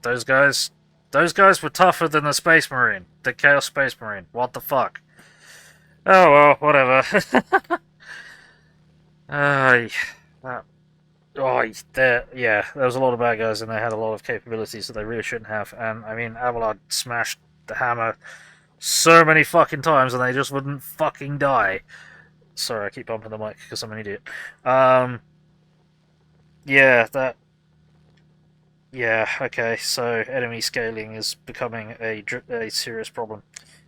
Those guys were tougher than the Space Marine. The Chaos Space Marine. What the fuck? Oh well, whatever. There was a lot of bad guys and they had a lot of capabilities that they really shouldn't have. And, I mean, Abelard smashed the hammer so many fucking times and they just wouldn't fucking die. Sorry, I keep bumping the mic because I'm an idiot. Yeah, okay, so enemy scaling is becoming a serious problem.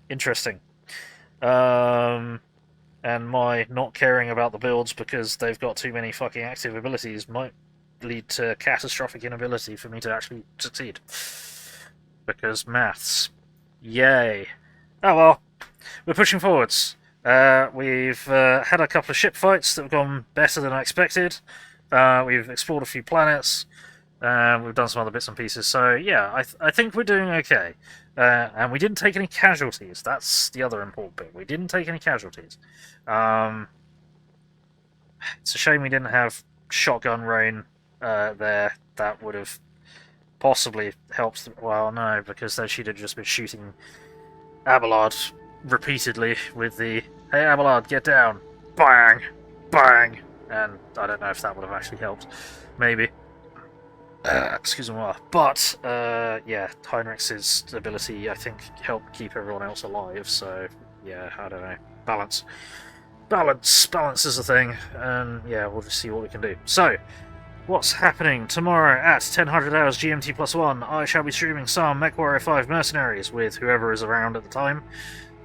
Interesting. And my not caring about the builds because they've got too many fucking active abilities might lead to catastrophic inability for me to actually succeed. Because maths. Yay. Oh well, we're pushing forwards. We've had a couple of ship fights that have gone better than I expected. We've explored a few planets. We've done some other bits and pieces. So, yeah, I think we're doing okay. And we didn't take any casualties. That's the other important bit. We didn't take any casualties. It's a shame we didn't have shotgun rain there. That would have possibly helped. Well, no, because then she'd have just been shooting Abelard repeatedly with the, hey Abelard, get down, bang, bang, and I don't know if that would have actually helped, maybe. Excuse me, but yeah, Heinrix's ability, I think, helped keep everyone else alive, so yeah, I don't know, balance is the thing, and yeah, we'll just see what we can do. So, what's happening tomorrow at 1000 hours GMT +1? I shall be streaming some MechWarrior 5 Mercenaries with whoever is around at the time.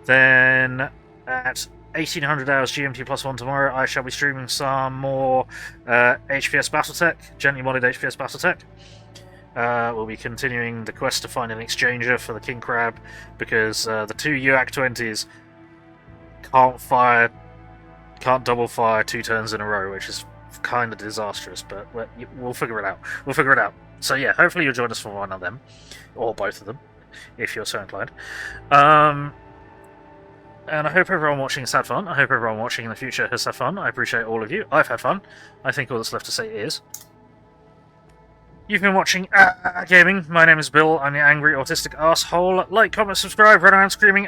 Then at 1800 hours GMT +1 tomorrow, I shall be streaming some more HPS Battletech, gently modded HPS Battletech. We'll be continuing the quest to find an exchanger for the King Crab, because the two UAC-20s can't double fire 2 turns in a row, which is kind of disastrous, but we'll figure it out. We'll figure it out. So yeah, hopefully you'll join us for one of them, or both of them, if you're so inclined. And I hope everyone watching has had fun. I hope everyone watching in the future has had fun. I appreciate all of you. I've had fun. I think all that's left to say is... You've been watching Gaming. My name is Bill. I'm the angry autistic asshole. Like, comment, subscribe, run around screaming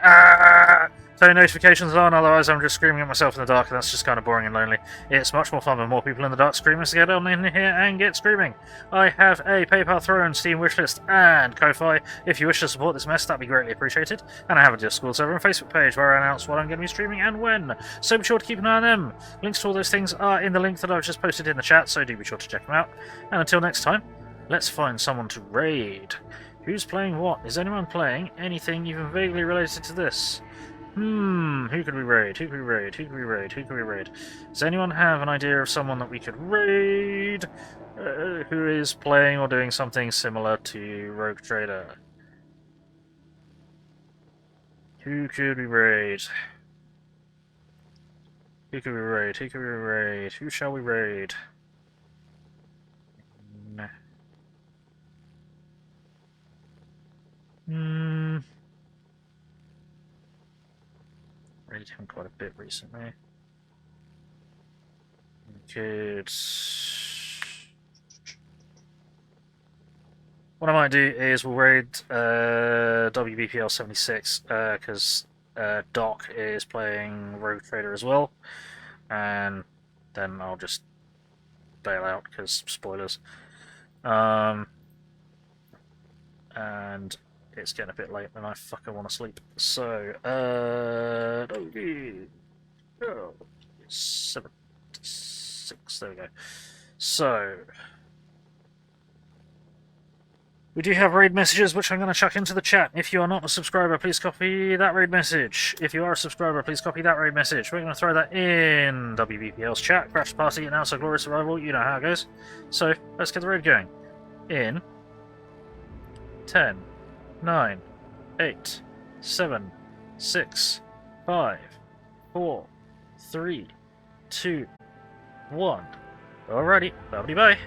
Turn notifications on, otherwise I'm just screaming at myself in the dark, and that's just kind of boring and lonely. It's much more fun with more people in the dark screaming, so get on in here and get screaming. I have a PayPal Throne, Steam wishlist, and Ko-Fi. If you wish to support this mess, that'd be greatly appreciated. And I have a Discord server and Facebook page where I announce what I'm going to be streaming and when. So be sure to keep an eye on them. Links to all those things are in the link that I've just posted in the chat, so do be sure to check them out. And until next time, let's find someone to raid. Who's playing what? Is anyone playing anything even vaguely related to this? Who could we raid? Who could we raid? Who could we raid? Who could we raid? Does anyone have an idea of someone that we could raid who is playing or doing something similar to Rogue Trader? Who could we raid? Who could we raid? Who could we raid? Who shall we raid? Raided him quite a bit recently. Good. What I might do is we'll raid WBPL 76 because Doc is playing Rogue Trader as well, and then I'll just bail out because spoilers. And it's getting a bit late and I fucking want to sleep. So, 76, there we go. So, we do have raid messages which I'm going to chuck into the chat. If you are not a subscriber, please copy that raid message. If you are a subscriber, please copy that raid message. We're going to throw that in WBPL's chat. Crash Party, announce a glorious arrival, you know how it goes. So, let's get the raid going. In 10, 9, 8, 7, 6, 5, 4, 3, 2, 1. Alrighty, bye-bye.